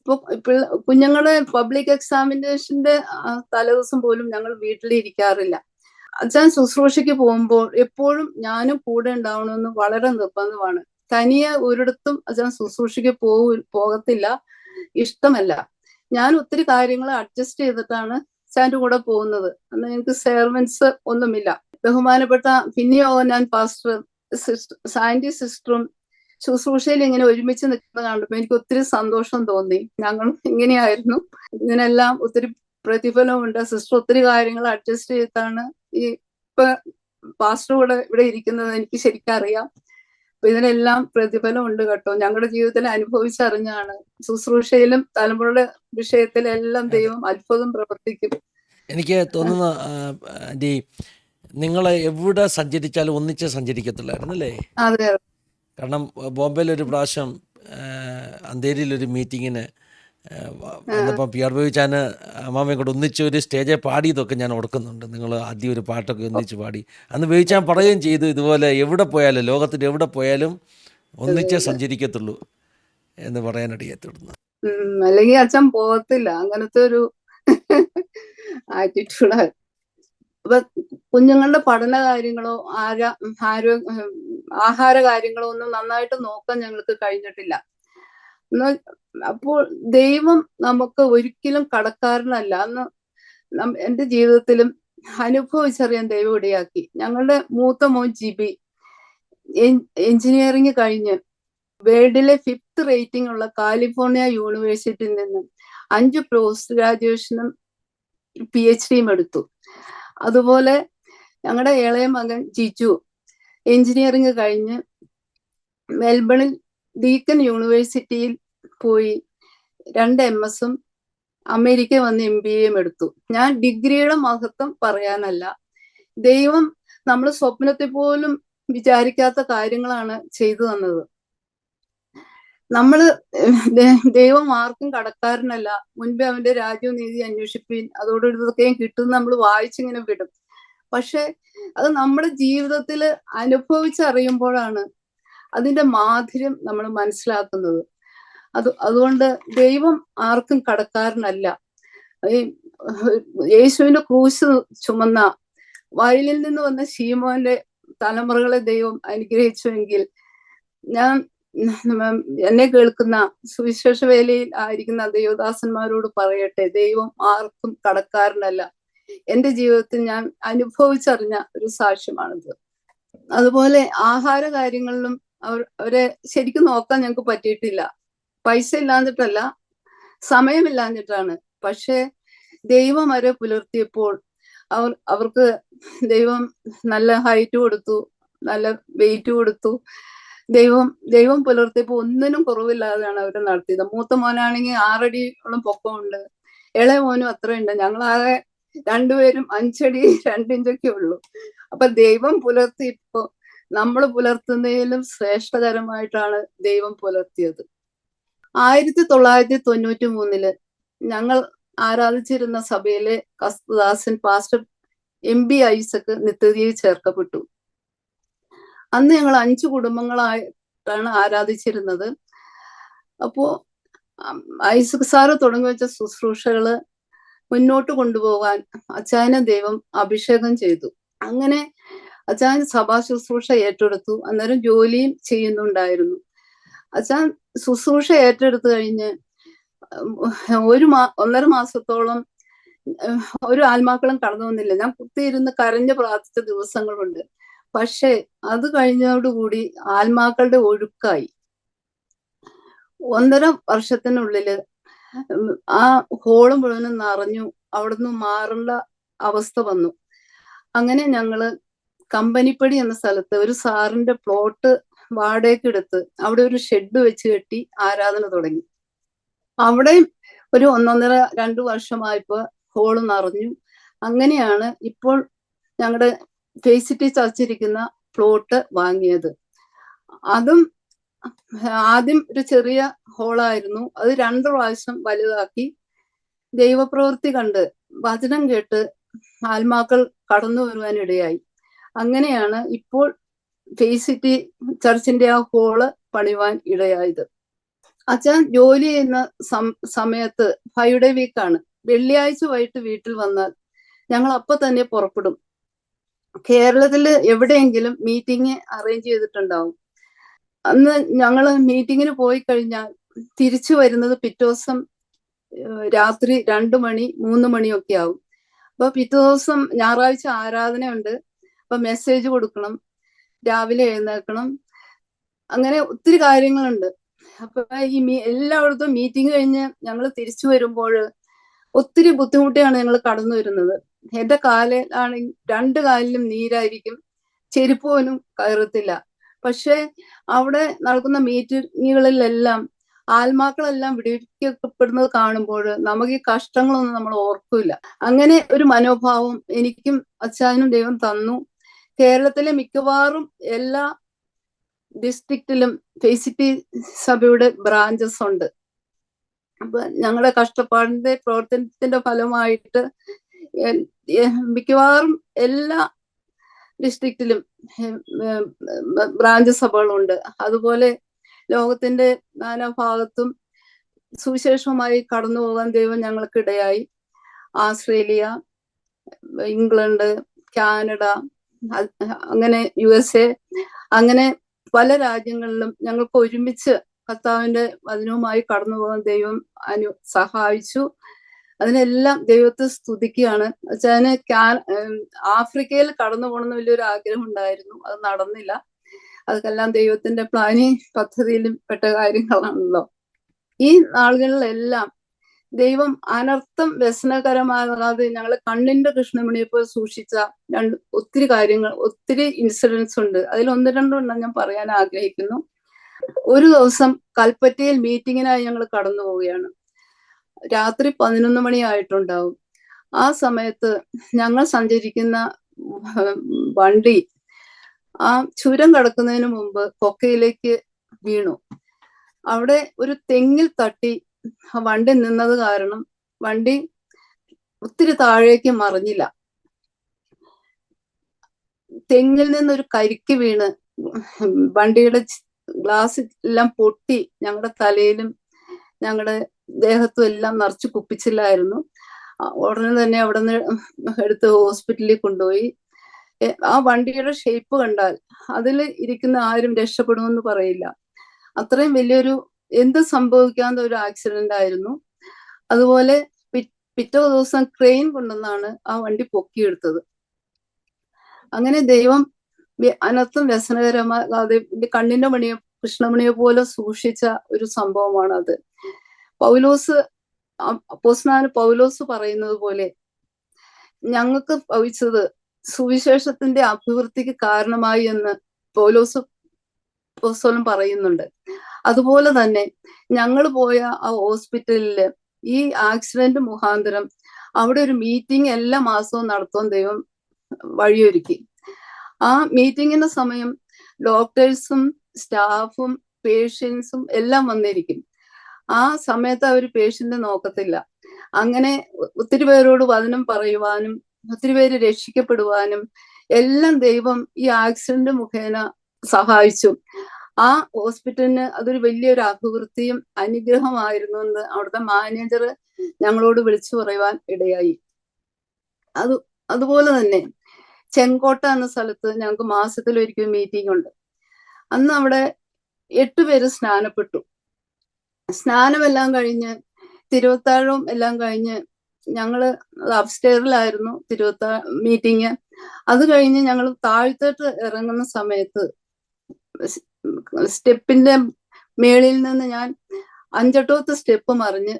ഇപ്പൊ കുഞ്ഞുങ്ങളെ പബ്ലിക് എക്സാമിനേഷന്റെ തലേദിവസം പോലും ഞങ്ങൾ വീട്ടിലിരിക്കാറില്ല. അച്ഛൻ ശുശ്രൂഷയ്ക്ക് പോകുമ്പോൾ എപ്പോഴും ഞാനും കൂടെ ഉണ്ടാവണമെന്ന് വളരെ നിർബന്ധമാണ്. തനിയെ ഒരിടത്തും അച്ഛൻ ശുശ്രൂഷയ്ക്ക് പോകത്തില്ല, ഇഷ്ടമല്ല. ഞാൻ ഒത്തിരി കാര്യങ്ങൾ അഡ്ജസ്റ്റ് ചെയ്തിട്ടാണ് അച്ഛൻ്റെ കൂടെ പോകുന്നത്. അന്ന് എനിക്ക് സെർവൻസ് ഒന്നുമില്ല. ബഹുമാനപ്പെട്ട പിന്നെയോ ഞാൻ പാസ്റ്റർ സാൻഡി സിസ്റ്ററും ശുശ്രൂഷയിൽ ഇങ്ങനെ ഒരുമിച്ച് നിൽക്കുന്നത് കണ്ടപ്പോൾ എനിക്ക് ഒത്തിരി സന്തോഷം തോന്നി. ഞങ്ങളും ഇങ്ങനെയായിരുന്നു. ഇതിനെല്ലാം ഒത്തിരി പ്രതിഫലമുണ്ട്. സിസ്റ്റർ ഒത്തിരി കാര്യങ്ങൾ അഡ്ജസ്റ്റ് ചെയ്തിട്ടാണ് ഈ ഇപ്പൊ പാസ്റ്റർ കൂടെ ഇവിടെ ഇരിക്കുന്നത്. എനിക്ക് ശരിക്കും അറിയാം. അപ്പൊ ഇതിനെല്ലാം പ്രതിഫലം ഉണ്ട് കേട്ടോ. ഞങ്ങളുടെ ജീവിതത്തിൽ അനുഭവിച്ചറിഞ്ഞാണ്. ശുശ്രൂഷയിലും തലമുറയുടെ വിഷയത്തിലെല്ലാം ദൈവം അത്ഭുതം പ്രവർത്തിക്കും.
എനിക്ക് തോന്നുന്ന ആൻറ്റി, നിങ്ങൾ എവിടെ സഞ്ചരിച്ചാലും ഒന്നിച്ച് സഞ്ചരിക്കത്തില്ലായിരുന്നു അല്ലേ?
അതെ.
കാരണം ബോംബെയിൽ ഒരു പ്രാവശ്യം അന്തേരിയിലൊരു മീറ്റിങ്ങിന് വന്നപ്പം പി ആർ ബോയിച്ചാന് അമ്മാമ്മയും കൂടെ ഒന്നിച്ച് ഒരു സ്റ്റേജിൽ പാടിയതൊക്കെ ഞാൻ ഓർക്കുന്നുണ്ട്. നിങ്ങൾ ആദ്യം ഒരു പാട്ടൊക്കെ ഒന്നിച്ച് പാടി. അന്ന് ബോയിച്ചാൻ പറയുകയും ചെയ്തു, ഇതുപോലെ എവിടെ പോയാലും, ലോകത്തിൻ്റെ എവിടെ പോയാലും ഒന്നിച്ചേ സഞ്ചരിക്കത്തുള്ളൂ എന്ന് പറയാനിടയെത്തുന്നു.
അല്ലെങ്കിൽ അച്ഛൻ പോകത്തില്ല. അങ്ങനത്തെ ഒരു ആറ്റിറ്റ്യൂഡ്. അപ്പൊ കുഞ്ഞുങ്ങളുടെ പഠന കാര്യങ്ങളോ ആഹാര കാര്യങ്ങളോ ഒന്നും നന്നായിട്ട് നോക്കാൻ ഞങ്ങൾക്ക് കഴിഞ്ഞിട്ടില്ല. അപ്പോൾ ദൈവം നമുക്ക് ഒരിക്കലും കടക്കാരനല്ല. അന്ന് എന്റെ ജീവിതത്തിലും അനുഭവിച്ചറിയാൻ ദൈവം ഇടയാക്കി. ഞങ്ങളുടെ മൂത്ത മോൻ ജിബി എഞ്ചിനീയറിംഗ് കഴിഞ്ഞ് വേൾഡിലെ 5th റേറ്റിംഗ് ഉള്ള കാലിഫോർണിയ യൂണിവേഴ്സിറ്റിയിൽ നിന്നും 5 പോസ്റ്റ് ഗ്രാജുവേഷനും PhDയും എടുത്തു. അതുപോലെ ഞങ്ങളുടെ ഇളയ മകൻ ജിജു എഞ്ചിനീയറിംഗ് കഴിഞ്ഞ് മെൽബണിൽ ഡീക്കൻ യൂണിവേഴ്സിറ്റിയിൽ പോയി 2 MS അമേരിക്ക വന്ന് MBAയും എടുത്തു. ഞാൻ ഡിഗ്രിയുടെ മഹത്വം പറയാനല്ല, ദൈവം നമ്മൾ സ്വപ്നത്തിൽ പോലും വിചാരിക്കാത്ത കാര്യങ്ങളാണ് ചെയ്തു തന്നത്. ദൈവം ആർക്കും കടക്കാരനല്ല. മുൻപേ അവന്റെ രാജ്യവും നീതി അന്വേഷിപ്പീൻ, അതോടെ ഇതൊക്കെയും കിട്ടും നമ്മൾ വായിച്ചിങ്ങനെ വിടും. പക്ഷെ അത് നമ്മുടെ ജീവിതത്തിൽ അനുഭവിച്ചറിയുമ്പോഴാണ് അതിന്റെ മാധുര്യം നമ്മൾ മനസ്സിലാക്കുന്നത്. അതുകൊണ്ട് ദൈവം ആർക്കും കടക്കാരനല്ല. ഈ യേശുവിന്റെ ക്രൂശ് ചുമന്ന വയലിൽ നിന്ന് വന്ന ശീമോന്റെ തലമുറകളെ ദൈവം അനുഗ്രഹിച്ചുവെങ്കിൽ, ഞാൻ എന്നെ കേൾക്കുന്ന സുവിശേഷ വേലയിൽ ആയിരിക്കുന്ന ദൈവദാസന്മാരോട് പറയട്ടെ, ദൈവം ആർക്കും കടക്കാരനല്ല. എന്റെ ജീവിതത്തിൽ ഞാൻ അനുഭവിച്ചറിഞ്ഞ ഒരു സാക്ഷ്യമാണിത്. അതുപോലെ ആഹാര കാര്യങ്ങളിലും അവരെ ശരിക്കും നോക്കാൻ ഞങ്ങൾക്ക് പറ്റിയിട്ടില്ല. പൈസ ഇല്ലാഞ്ഞിട്ടല്ല, സമയമില്ലാഞ്ഞിട്ടാണ്. പക്ഷെ ദൈവം അവരെ പുലർത്തിയപ്പോൾ അവർക്ക് ദൈവം നല്ല ഹൈറ്റ് കൊടുത്തു, നല്ല വെയിറ്റ് കൊടുത്തു. ദൈവം പുലർത്തിയപ്പോൾ ഒന്നിനും കുറവില്ലാതെയാണ് അവരെ നടത്തിയത്. മൂത്ത മോനാണെങ്കിൽ 6 അടിയോളം പൊക്കമുണ്ട്, ഇളയ മോനും അത്രയുണ്ട്. ഞങ്ങളാകെ 2 പേരും 5 അടി 2 ഇഞ്ചൊക്കെ ഉള്ളൂ. അപ്പൊ ദൈവം പുലർത്തിയപ്പോ നമ്മൾ പുലർത്തുന്നതിലും ശ്രേഷ്ഠകരമായിട്ടാണ് ദൈവം പുലർത്തിയത്. 1993 ഞങ്ങൾ ആരാധിച്ചിരുന്ന സഭയിലെ കസ്തുദാസൻ പാസ്റ്റർ MB ഐസക് നിത്യതയിൽ ചേർക്കപ്പെട്ടു. അന്ന് ഞങ്ങൾ 5 കുടുംബങ്ങളായിട്ടാണ് ആരാധിച്ചിരുന്നത്. അപ്പോ ഐസക് സാറ് തുടങ്ങി വെച്ച ശുശ്രൂഷകള് മുന്നോട്ട് കൊണ്ടുപോകാൻ അച്ചായനെ ദൈവം അഭിഷേകം ചെയ്തു. അങ്ങനെ അച്ചായൻ സഭാ ശുശ്രൂഷ ഏറ്റെടുത്തു. അന്നേരം ജോലിയും ചെയ്യുന്നുണ്ടായിരുന്നു. അച്ചാൻ ശുശ്രൂഷ ഏറ്റെടുത്തു കഴിഞ്ഞ് 1.5 മാസത്തോളം ഒരു ആത്മാക്കളും കടന്നു വന്നില്ല. ഞാൻ കുത്തിയിരുന്ന് കരഞ്ഞ് പ്രാർത്ഥിച്ച ദിവസങ്ങളുണ്ട്. പക്ഷെ അത് കഴിഞ്ഞതോടുകൂടി ആത്മാക്കളുടെ ഒഴുക്കായി. 1.5 വർഷത്തിനുള്ളില് ആ ഹോള് മുഴുവനും നിറഞ്ഞു. അവിടുന്ന് മാറേണ്ട അവസ്ഥ വന്നു. അങ്ങനെ ഞങ്ങള് കമ്പനിപ്പടി എന്ന സ്ഥലത്ത് ഒരു സാറിന്റെ പ്ലോട്ട് വാടകയ്ക്ക് എടുത്ത് അവിടെ ഒരു ഷെഡ് വെച്ച് കെട്ടി ആരാധന തുടങ്ങി. അവിടെ ഒരു 1.5-2 വർഷമായപ്പോ ഹോള് നിറഞ്ഞു. അങ്ങനെയാണ് ഇപ്പോൾ ഞങ്ങളുടെ ഫേസിറ്റി ചർച്ചിരിക്കുന്ന പ്ലോട്ട് വാങ്ങിയത്. അതും ആദ്യം ഒരു ചെറിയ ഹോളായിരുന്നു. അത് 2 പ്രാവശ്യം വലുതാക്കി. ദൈവപ്രവൃത്തി കണ്ട് വചനം കേട്ട് ആത്മാക്കൾ കടന്നു വരുവാനിടയായി. അങ്ങനെയാണ് ഇപ്പോൾ ഫേസിറ്റി ചർച്ചിന്റെ ആ ഹോള് പണിവാൻ ഇടയായത്. അച്ഛൻ ജോലി ചെയ്യുന്ന സമയത്ത് 5 ഡേ വീക്കാണ്. വെള്ളിയാഴ്ച വൈകിട്ട് വീട്ടിൽ വന്നാൽ ഞങ്ങൾ അപ്പൊ തന്നെ പുറപ്പെടും. കേരളത്തിൽ എവിടെയെങ്കിലും മീറ്റിംഗ് അറേഞ്ച് ചെയ്തിട്ടുണ്ടാവും. അന്ന് ഞങ്ങള് മീറ്റിങ്ങിന് പോയി കഴിഞ്ഞാൽ തിരിച്ചു വരുന്നത് പിറ്റേ ദിവസം രാത്രി 2 മണി 3 മണിയൊക്കെ ആവും. അപ്പൊ പിറ്റേ ദിവസം ഞായറാഴ്ച ആരാധനയുണ്ട്. അപ്പൊ മെസ്സേജ് കൊടുക്കണം, രാവിലെ എഴുന്നേൽക്കണം, അങ്ങനെ ഒത്തിരി കാര്യങ്ങളുണ്ട്. അപ്പൊ എല്ലായിടത്തും മീറ്റിംഗ് കഴിഞ്ഞ് ഞങ്ങൾ തിരിച്ചു വരുമ്പോൾ ഒത്തിരി ബുദ്ധിമുട്ടിയാണ് ഞങ്ങൾ കടന്നു വരുന്നത്. എന്റെ കാലിലാണെങ്കിൽ 2 കാലിലും നീരായിരിക്കും, ചെരുപ്പ് പോലും കയറത്തില്ല. പക്ഷെ അവിടെ നടക്കുന്ന മീറ്റിങ്ങുകളിലെല്ലാം ആത്മാക്കളെല്ലാം വിടുവിക്കപ്പെടുന്നത് കാണുമ്പോൾ നമുക്ക് ഈ കഷ്ടങ്ങളൊന്നും നമ്മൾ ഓർക്കില്ല. അങ്ങനെ ഒരു മനോഭാവം എനിക്കും അച്ചായനും ദൈവം തന്നു. കേരളത്തിലെ മിക്കവാറും എല്ലാ ഡിസ്ട്രിക്റ്റിലും ഫെയ്സിറ്റി സഭയുടെ ബ്രാഞ്ചസ് ഉണ്ട്. അപ്പൊ ഞങ്ങളുടെ കഷ്ടപ്പാടിന്റെ പ്രവർത്തനത്തിന്റെ ഫലമായിട്ട് മിക്കവാറും എല്ലാ ഡിസ്ട്രിക്റ്റിലും ബ്രാഞ്ച് സഭകളുണ്ട്. അതുപോലെ ലോകത്തിന്റെ നാനാഭാഗത്തും സുവിശേഷവുമായി കടന്നു പോകാൻ ദൈവം ഞങ്ങൾക്കിടയായി. ആസ്ട്രേലിയ, ഇംഗ്ലണ്ട്, കാനഡ, അങ്ങനെ USA, അങ്ങനെ പല രാജ്യങ്ങളിലും ഞങ്ങൾക്ക് ഒരുമിച്ച് കർത്താവിന്റെ വചനവുമായി കടന്നു പോകാൻ ദൈവം സഹായിച്ചു. അതിനെല്ലാം ദൈവത്തെ സ്തുതിക്കുകയാണ്. വെച്ചാല് ആഫ്രിക്കയിൽ കടന്നു പോകണമെന്ന് വലിയൊരു ആഗ്രഹം ഉണ്ടായിരുന്നു, അത് നടന്നില്ല. അതൊക്കെല്ലാം ദൈവത്തിന്റെ പദ്ധതിയിലും പെട്ട കാര്യങ്ങളാണല്ലോ. ഈ നാളുകളിലെല്ലാം ദൈവം അനർത്ഥം വ്യസനകരമാകാതെ ഞങ്ങളെ കണ്ണിന്റെ കൃഷ്ണമണിയെപ്പോൾ സൂക്ഷിച്ച ഒത്തിരി കാര്യങ്ങൾ, ഒത്തിരി ഇൻസിഡൻസ് ഉണ്ട്. അതിൽ 1-2 ഞാൻ പറയാൻ ആഗ്രഹിക്കുന്നു. ഒരു ദിവസം കൽപ്പറ്റയിൽ മീറ്റിങ്ങിനായി ഞങ്ങൾ കടന്നു പോവുകയാണ്. രാത്രി 11 മണിയായിട്ടുണ്ടാവും. ആ സമയത്ത് ഞങ്ങൾ സഞ്ചരിക്കുന്ന വണ്ടി ആ ചുരം കടക്കുന്നതിന് മുമ്പ് കൊക്കയിലേക്ക് വീണു. അവിടെ ഒരു തെങ്ങിൽ തട്ടി വണ്ടി നിന്നത് കാരണം വണ്ടി ഒത്തിരി താഴേക്ക് മറിഞ്ഞില്ല. തെങ്ങിൽ നിന്നൊരു കരിക്ക് വീണ് വണ്ടിയുടെ ഗ്ലാസ് എല്ലാം പൊട്ടി ഞങ്ങളുടെ തലയിലും ഞങ്ങളുടെ ദേഹത്തും എല്ലാം നിറച്ച് കുപ്പിച്ചില്ലായിരുന്നു. ഉടനെ തന്നെ അവിടെ നിന്ന് എടുത്ത് ഹോസ്പിറ്റലിൽ കൊണ്ടുപോയി. ആ വണ്ടിയുടെ ഷേപ്പ് കണ്ടാൽ അതിൽ ഇരിക്കുന്ന ആരും രക്ഷപ്പെടുമെന്ന് പറയില്ല. അത്രയും വലിയൊരു എന്ത് സംഭവിക്കാത്ത ഒരു ആക്സിഡന്റ് ആയിരുന്നു. അതുപോലെ പിറ്റേ ദിവസം ക്രെയിൻ കൊണ്ടുവന്നാണ് ആ വണ്ടി പൊക്കിയെടുത്തത്. അങ്ങനെ ദൈവം അനർത്ഥം വ്യസനകരമാകാതെ കണ്ണിന്റെ മണിയെ കൃഷ്ണമണിയെ പോലെ സൂക്ഷിച്ച ഒരു സംഭവമാണ് അത്. അപ്പോസ്തലനായ പൗലോസ് പറയുന്നത് പോലെ ഞങ്ങൾക്ക് ഭവിച്ചത് സുവിശേഷത്തിന്റെ അഭിവൃദ്ധിക്ക് കാരണമായി എന്ന് അപ്പോസ്തലൻ പറയുന്നുണ്ട്. അതുപോലെ തന്നെ ഞങ്ങൾ പോയ ആ ഹോസ്പിറ്റലില് ഈ ആക്സിഡന്റ് മുഖാന്തരം അവിടെ ഒരു മീറ്റിംഗ് എല്ലാ മാസവും നടത്താൻ ദൈവം വഴിയൊരുക്കി. ആ മീറ്റിങ്ങിന്റെ സമയം ഡോക്ടേഴ്സും സ്റ്റാഫും പേഷ്യൻസും എല്ലാം വന്നിരിക്കും. ആ സമയത്ത് അവർ പേഷ്യന്റ് നോക്കത്തില്ല. അങ്ങനെ ഒത്തിരി പേരോട് വചനം പറയുവാനും ഒത്തിരി പേര് രക്ഷിക്കപ്പെടുവാനും എല്ലാം ദൈവം ഈ ആക്സിഡന്റ് മുഖേന സഹായിച്ചു. ആ ഹോസ്പിറ്റലിന് അതൊരു വലിയൊരു അഭിവൃദ്ധിയും അനുഗ്രഹമായിരുന്നു എന്ന് അവിടുത്തെ മാനേജർ ഞങ്ങളോട് വിളിച്ചു പറയുവാൻ ഇടയായി. അതുപോലെ തന്നെ ചെങ്കോട്ട എന്ന സ്ഥലത്ത് ഞങ്ങൾക്ക് മാസത്തിലൊരിക്കൽ മീറ്റിംഗ് ഉണ്ട്. അന്ന് അവിടെ 8 പേര് സ്നാനപ്പെട്ടു. സ്നാനമെല്ലാം കഴിഞ്ഞ് തിരുവത്താഴവും എല്ലാം കഴിഞ്ഞ് ഞങ്ങള് അപ്സ്റ്റെയറിലായിരുന്നു മീറ്റിംഗ്. അത് കഴിഞ്ഞ് ഞങ്ങൾ താഴത്തോട്ട് ഇറങ്ങുന്ന സമയത്ത് സ്റ്റെപ്പിന്റെ മേളിൽ നിന്ന് ഞാൻ 5-8 സ്റ്റെപ്പ് മറിഞ്ഞ്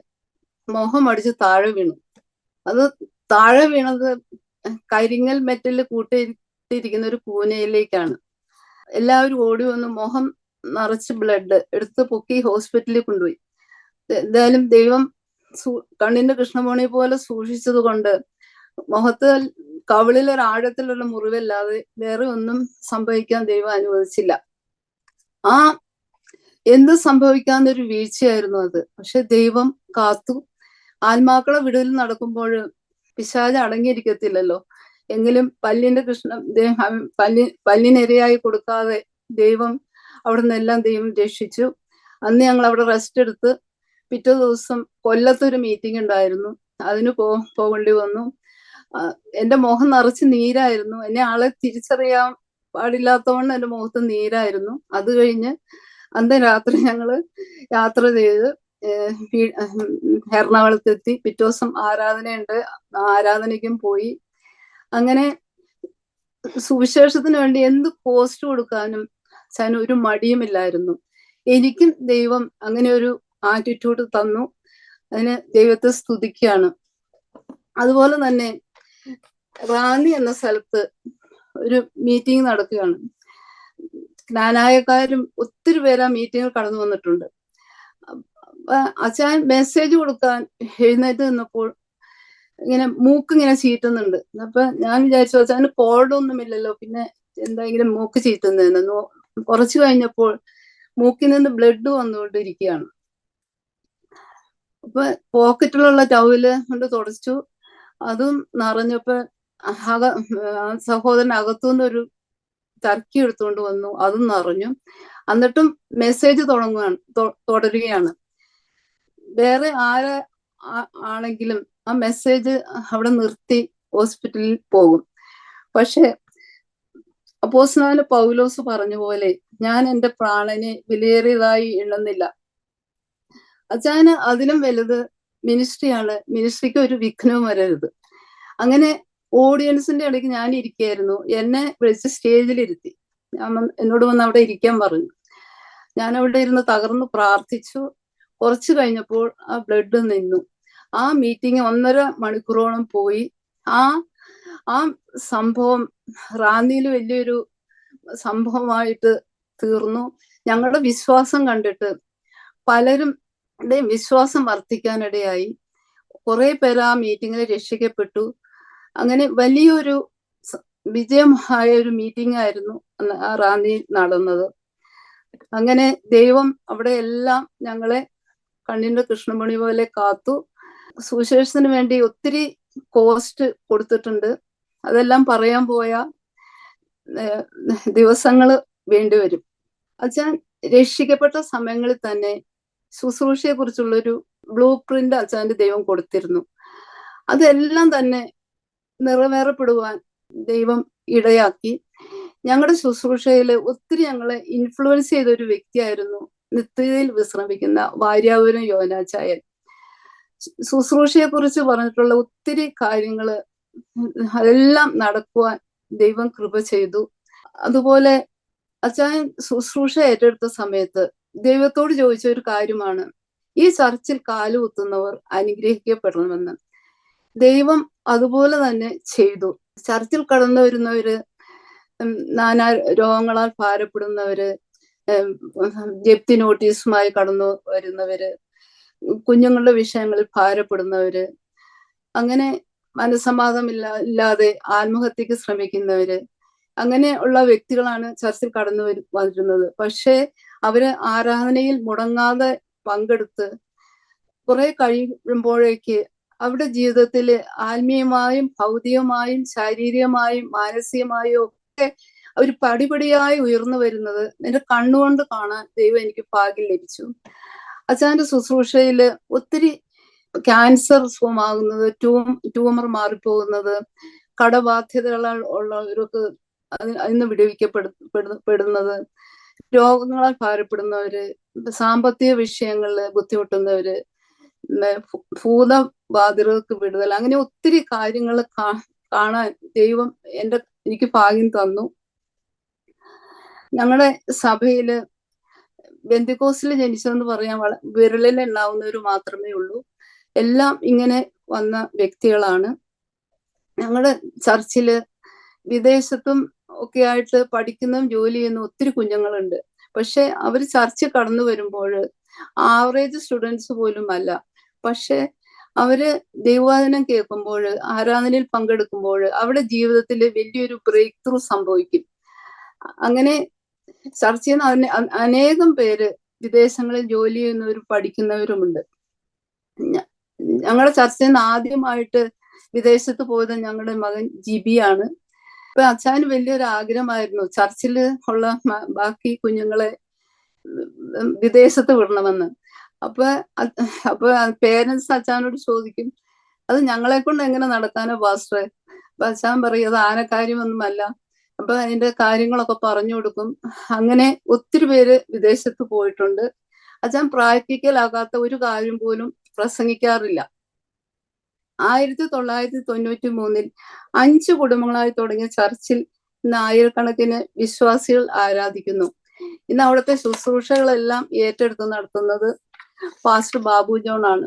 മുഖം അടിച്ച് താഴെ വീണു. അത് താഴെ വീണത് കരിങ്ങൽ മെറ്റല് കൂട്ടിയിട്ടിരിക്കുന്ന ഒരു കൂനയിലേക്കാണ്. എല്ലാവരും ഓടി വന്ന് മുഖം നിറച്ച് ബ്ലഡ് എടുത്ത് പൊക്കി ഹോസ്പിറ്റലിൽ കൊണ്ടുപോയി. എന്തായാലും ദൈവം കണ്ണിന്റെ കൃഷ്ണമണി പോലെ സൂക്ഷിച്ചത് കൊണ്ട് മുഖത്ത് കവിളിൽ ഒരു ആഴത്തിലുള്ള മുറിവല്ലാതെ വേറെ ഒന്നും സംഭവിക്കാൻ ദൈവം അനുവദിച്ചില്ല. ആ എന്ത് സംഭവിക്കാന്നൊരു വീഴ്ചയായിരുന്നു അത്. പക്ഷെ ദൈവം കാത്തു. ആത്മാക്കളെ വിടുതൽ നടക്കുമ്പോൾ പിശാച് അടങ്ങിയിരിക്കത്തില്ലല്ലോ. എങ്കിലും പല്ലിനിരയായി കൊടുക്കാതെ ദൈവം അവിടെ നിന്നെല്ലാം ദൈവം രക്ഷിച്ചു. അന്ന് ഞങ്ങൾ അവിടെ റെസ്റ്റ് എടുത്ത് പിറ്റേ ദിവസം കൊല്ലത്തൊരു മീറ്റിംഗ് ഉണ്ടായിരുന്നു. അതിന് പോകേണ്ടി വന്നു. എന്റെ മുഖം നിറച്ച് നീരായിരുന്നു. എന്നെ ആളെ തിരിച്ചറിയാൻ പാടില്ലാത്തതുകൊണ്ട് എന്റെ മുഖത്ത് നീരായിരുന്നു. അത് കഴിഞ്ഞ് അന്ന് രാത്രി ഞങ്ങള് യാത്ര ചെയ്ത് എറണാകുളത്തെത്തി. പിറ്റേ ദിവസം ആരാധനയുണ്ട്, ആരാധനയ്ക്കും പോയി. അങ്ങനെ സുവിശേഷത്തിന് വേണ്ടി എന്ത് പോസ്റ്റ് കൊടുക്കാനും ഒരു മടിയുമില്ലായിരുന്നു. എനിക്കും ദൈവം അങ്ങനെ ഒരു ആറ്റിറ്റ്യൂഡ് തന്നു. അതിന് ദൈവത്തെ സ്തുതിക്കുകയാണ്. അതുപോലെ തന്നെ റാന്നി എന്ന സ്ഥലത്ത് ഒരു മീറ്റിംഗ് നടക്കുകയാണ്. ജ്ഞാനായക്കാരും ഒത്തിരി പേര് ആ മീറ്റിങ്ങിൽ കടന്നു വന്നിട്ടുണ്ട്. അച്ഛൻ മെസ്സേജ് കൊടുക്കാൻ എഴുന്നേറ്റ് നിന്നപ്പോൾ ഇങ്ങനെ മൂക്കിങ്ങനെ ചീറ്റുന്നുണ്ട്. അപ്പൊ ഞാൻ വിചാരിച്ചു അച്ഛന് കോൾഡൊന്നുമില്ലല്ലോ, പിന്നെ എന്താ ഇങ്ങനെ മൂക്ക് ചീറ്റുന്നതെന്ന്. കുറച്ചു കഴിഞ്ഞപ്പോൾ മൂക്കിൽ നിന്ന് ബ്ലഡ് വന്നുകൊണ്ടിരിക്കുകയാണ്. അപ്പൊ പോക്കറ്റിലുള്ള ടവല് കൊണ്ട് തുടച്ചു. അതും നിറഞ്ഞപ്പോ സഹോദരൻ അകത്തുനിന്ന് ഒരു ടർക്കി എടുത്തുകൊണ്ട് വന്നു. അതും നിറഞ്ഞു. എന്നിട്ടും മെസ്സേജ് തുടരുകയാണ്. വേറെ ആണെങ്കിലും ആ മെസ്സേജ് അവിടെ നിർത്തി ഹോസ്പിറ്റലിൽ പോകും. പക്ഷെ അപ്പോസ്തലനായ പൗലോസ് പറഞ്ഞ പോലെ ഞാൻ എൻ്റെ പ്രാണനെ വിലയേറിയതായി എണ്ണുന്നില്ല. അച്ഛന് അതിലും വലുത് മിനിസ്ട്രിയാണ്. മിനിസ്ട്രിക്ക് ഒരു വിഘ്നവും വരരുത്. അങ്ങനെ ഓഡിയൻസിന്റെ ഇടയ്ക്ക് ഞാൻ ഇരിക്കുകയായിരുന്നു. എന്നെ വിളിച്ച് സ്റ്റേജിലിരുത്തി. എന്നോട് വന്ന് അവിടെ ഇരിക്കാൻ പറഞ്ഞു. ഞാൻ അവിടെ ഇരുന്ന് തകർന്ന് പ്രാർത്ഥിച്ചു. കുറച്ചു കഴിഞ്ഞപ്പോൾ ആ ബ്ലഡ് നിന്നു. ആ മീറ്റിംഗ് 1.5 മണിക്കൂറോളം പോയി. ആ സംഭവം റാന്നിയിൽ വലിയൊരു സംഭവമായിട്ട് തീർന്നു. ഞങ്ങളുടെ വിശ്വാസം കണ്ടിട്ട് പലരും വിശ്വാസം വർദ്ധിക്കാനിടയായി. കുറെ പേര് ആ മീറ്റിങ്ങിൽ രക്ഷിക്കപ്പെട്ടു. അങ്ങനെ വലിയൊരു വിജയമായ ഒരു മീറ്റിംഗ് ആയിരുന്നു ആ റാന്നിയിൽ നടന്നത്. അങ്ങനെ ദൈവം അവിടെ എല്ലാം ഞങ്ങളെ കണ്ണിന്റെ കൃഷ്ണമണി പോലെ കാത്തു. സുവിശേഷത്തിന് വേണ്ടി ഒത്തിരി കോസ്റ്റ് കൊടുത്തിട്ടുണ്ട്. അതെല്ലാം പറയാൻ പോയ ദിവസങ്ങൾ വേണ്ടിവരും. അച്ഛൻ രക്ഷിക്കപ്പെട്ട സമയങ്ങളിൽ തന്നെ ശുശ്രൂഷയെ കുറിച്ചുള്ളൊരു ബ്ലൂ പ്രിന്റ് അച്ഛൻ്റെ ദൈവം കൊടുത്തിരുന്നു. അതെല്ലാം തന്നെ നിറവേറപ്പെടുവാൻ ദൈവം ഇടയാക്കി. ഞങ്ങളുടെ ശുശ്രൂഷയിൽ ഒത്തിരി ഞങ്ങളെ ഇൻഫ്ലുവൻസ് ചെയ്ത ഒരു വ്യക്തിയായിരുന്നു നിത്യതയിൽ വിശ്രമിക്കുന്ന വാര്യാപുരം യോനാച്ചായൻ. ശുശ്രൂഷയെ കുറിച്ച് പറഞ്ഞിട്ടുള്ള ഒത്തിരി കാര്യങ്ങള് അതെല്ലാം നടക്കുവാൻ ദൈവം കൃപ ചെയ്തു. അതുപോലെ അച്ഛൻ ശുശ്രൂഷ ഏറ്റെടുത്ത സമയത്ത് ദൈവത്തോട് ചോദിച്ച ഒരു കാര്യമാണ്, ഈ ചർച്ചിൽ കാലുകുത്തുന്നവർ അനുഗ്രഹിക്കപ്പെടണമെന്ന്. ദൈവം അതുപോലെ തന്നെ ചെയ്തു. ചർച്ചിൽ കടന്നു വരുന്നവര്, നാനാ രോഗങ്ങളാൽ ഭാരപ്പെടുന്നവര്, ജപ്തി നോട്ടീസുമായി കടന്നു വരുന്നവര്, കുഞ്ഞുങ്ങളുടെ വിഷയങ്ങളിൽ ഭാരപ്പെടുന്നവര്, അങ്ങനെ മനസ്സമാധാനമില്ലാതെ ആത്മഹത്യക്ക് ശ്രമിക്കുന്നവര്, അങ്ങനെ ഉള്ള വ്യക്തികളാണ് ചർച്ചിൽ കടന്നു വന്നിരുന്നത്. പക്ഷേ അവര് ആരാധനയിൽ മുടങ്ങാതെ പങ്കെടുത്ത് കുറെ കഴിയുമ്പോഴേക്ക് അവരുടെ ജീവിതത്തിൽ ആത്മീയമായും ഭൗതികമായും ശാരീരികമായും മാനസികമായും ഒക്കെ അവർ പടിപടിയായി ഉയർന്നു വരുന്നത് എന്റെ കണ്ണുകൊണ്ട് കാണാൻ ദൈവം എനിക്ക് ഭാഗ്യം ലഭിച്ചു. അച്ഛൻ്റെ ശുശ്രൂഷയില് ഒത്തിരി ക്യാൻസർ സുഖമാകുന്നത്, ട്യൂമർ മാറിപ്പോകുന്നത്, കടബാധ്യതകളാൽ ഉള്ളവർക്ക് അതിന് വിടുവിക്കപ്പെടുന്നത്, രോഗങ്ങളാൽ ഭാരപ്പെടുന്നവര്, സാമ്പത്തിക വിഷയങ്ങളില് ബുദ്ധിമുട്ടുന്നവര്, ഭൂതബാധിതർക്ക് വിടുതൽ, അങ്ങനെ ഒത്തിരി കാര്യങ്ങൾ കാണാൻ ദൈവം എനിക്ക് ഭാഗ്യം തന്നു. ഞങ്ങളുടെ സഭയില് ബെന്തിക്കോസിൽ ജനിച്ചതെന്ന് പറയാൻ വിരലിൽ എണ്ണാവുന്നവർ മാത്രമേ ഉള്ളൂ. എല്ലാം ഇങ്ങനെ വന്ന വ്യക്തികളാണ്. ഞങ്ങളുടെ ചർച്ചില് വിദേശത്തും ഒക്കെ ആയിട്ട് പഠിക്കുന്നതും ജോലി ചെയ്യുന്ന ഒത്തിരി കുഞ്ഞുങ്ങളുണ്ട്. പക്ഷെ അവർ ചർച്ചിൽ കടന്നു വരുമ്പോൾ ആവറേജ് സ്റ്റുഡൻസ് പോലും അല്ല. പക്ഷെ അവര് ദൈവവചനം കേൾക്കുമ്പോൾ, ആരാധനയിൽ പങ്കെടുക്കുമ്പോൾ അവരുടെ ജീവിതത്തിൽ വലിയൊരു ബ്രേക്ക് ത്രൂ സംഭവിക്കും. അങ്ങനെ ചർച്ചയിൽ നിന്ന് അനേകം പേര് വിദേശങ്ങളിൽ ജോലി ചെയ്യുന്നവരും പഠിക്കുന്നവരുമുണ്ട്. ഞങ്ങളുടെ ചർച്ചയിൽ നിന്ന് ആദ്യമായിട്ട് വിദേശത്ത് പോയത് ഞങ്ങളുടെ മകൻ ജിബിയാണ്. അപ്പൊ അച്ഛന് വലിയൊരു ആഗ്രഹമായിരുന്നു ചർച്ചിൽ ഉള്ള ബാക്കി കുഞ്ഞുങ്ങളെ വിദേശത്ത് വിടണമെന്ന്. അപ്പൊ പേരൻസ് അച്ഛനോട് ചോദിക്കും, അത് ഞങ്ങളെ കൊണ്ട് എങ്ങനെ നടക്കാനോ പാസ്റ്ററെ? അപ്പൊ അച്ഛൻ പറയും അത് ആനക്കാര്യമൊന്നുമല്ല. അപ്പൊ അതിന്റെ കാര്യങ്ങളൊക്കെ പറഞ്ഞു കൊടുക്കും. അങ്ങനെ ഒത്തിരി പേര് വിദേശത്ത് പോയിട്ടുണ്ട്. അച്ഛൻ പ്രാക്ടിക്കൽ ആകാത്ത ഒരു കാര്യം പോലും പ്രസംഗിക്കാറില്ല. 1993 5 കുടുംബങ്ങളായി തുടങ്ങിയ ചർച്ചിൽ ഇന്ന് ആയിരക്കണക്കിന് വിശ്വാസികൾ ആരാധിക്കുന്നു. ഇന്ന് അവിടുത്തെ ശുശ്രൂഷകളെല്ലാം ഏറ്റെടുത്ത് നടത്തുന്നത് പാസ്റ്റർ ബാബു ജോൺ ആണ്.